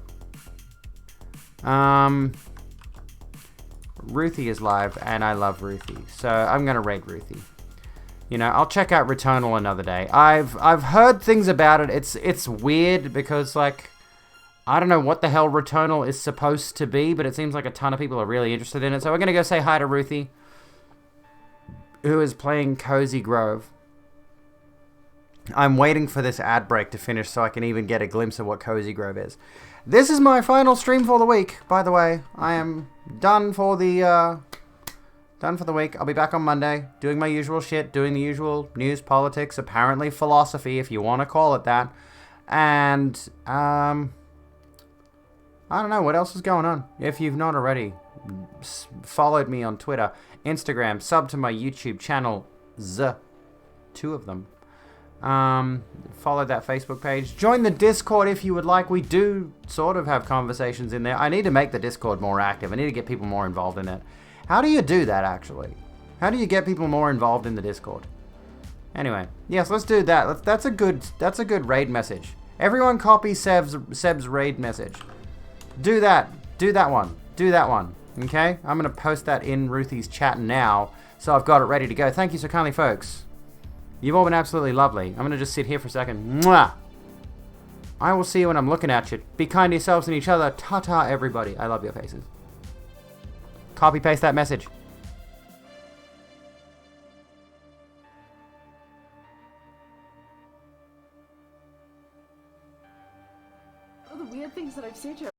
Ruthie is live, and I love Ruthie. So I'm going to raid Ruthie. You know, I'll check out Returnal another day. I've heard things about it. It's weird because, like, I don't know what the hell Returnal is supposed to be, but it seems like a ton of people are really interested in it. So we're going to go say hi to Ruthie, who is playing Cozy Grove. I'm waiting for this ad break to finish so I can even get a glimpse of what Cozy Grove is. This is my final stream for the week, by the way. I am done for the week. I'll be back on Monday, doing my usual shit, doing the usual news, politics, apparently philosophy, if you want to call it that. And, I don't know, what else is going on? If you've not already followed me on Twitter, Instagram, sub to my YouTube channel, two of them. Follow that Facebook page. Join the Discord if you would like. We do sort of have conversations in there. I need to make the Discord more active. I need to get people more involved in it. How do you do that, actually? How do you get people more involved in the Discord? Anyway, yes, let's do that. That's a good raid message. Everyone copy Seb's raid message. Do that. Do that one. Do that one. Okay? I'm going to post that in Ruthie's chat now, so I've got it ready to go. Thank you so kindly, folks. You've all been absolutely lovely. I'm going to just sit here for a second. Mwah! I will see you when I'm looking at you. Be kind to yourselves and each other. Ta-ta, everybody. I love your faces. Copy paste that message. Oh, the weird things that I've said to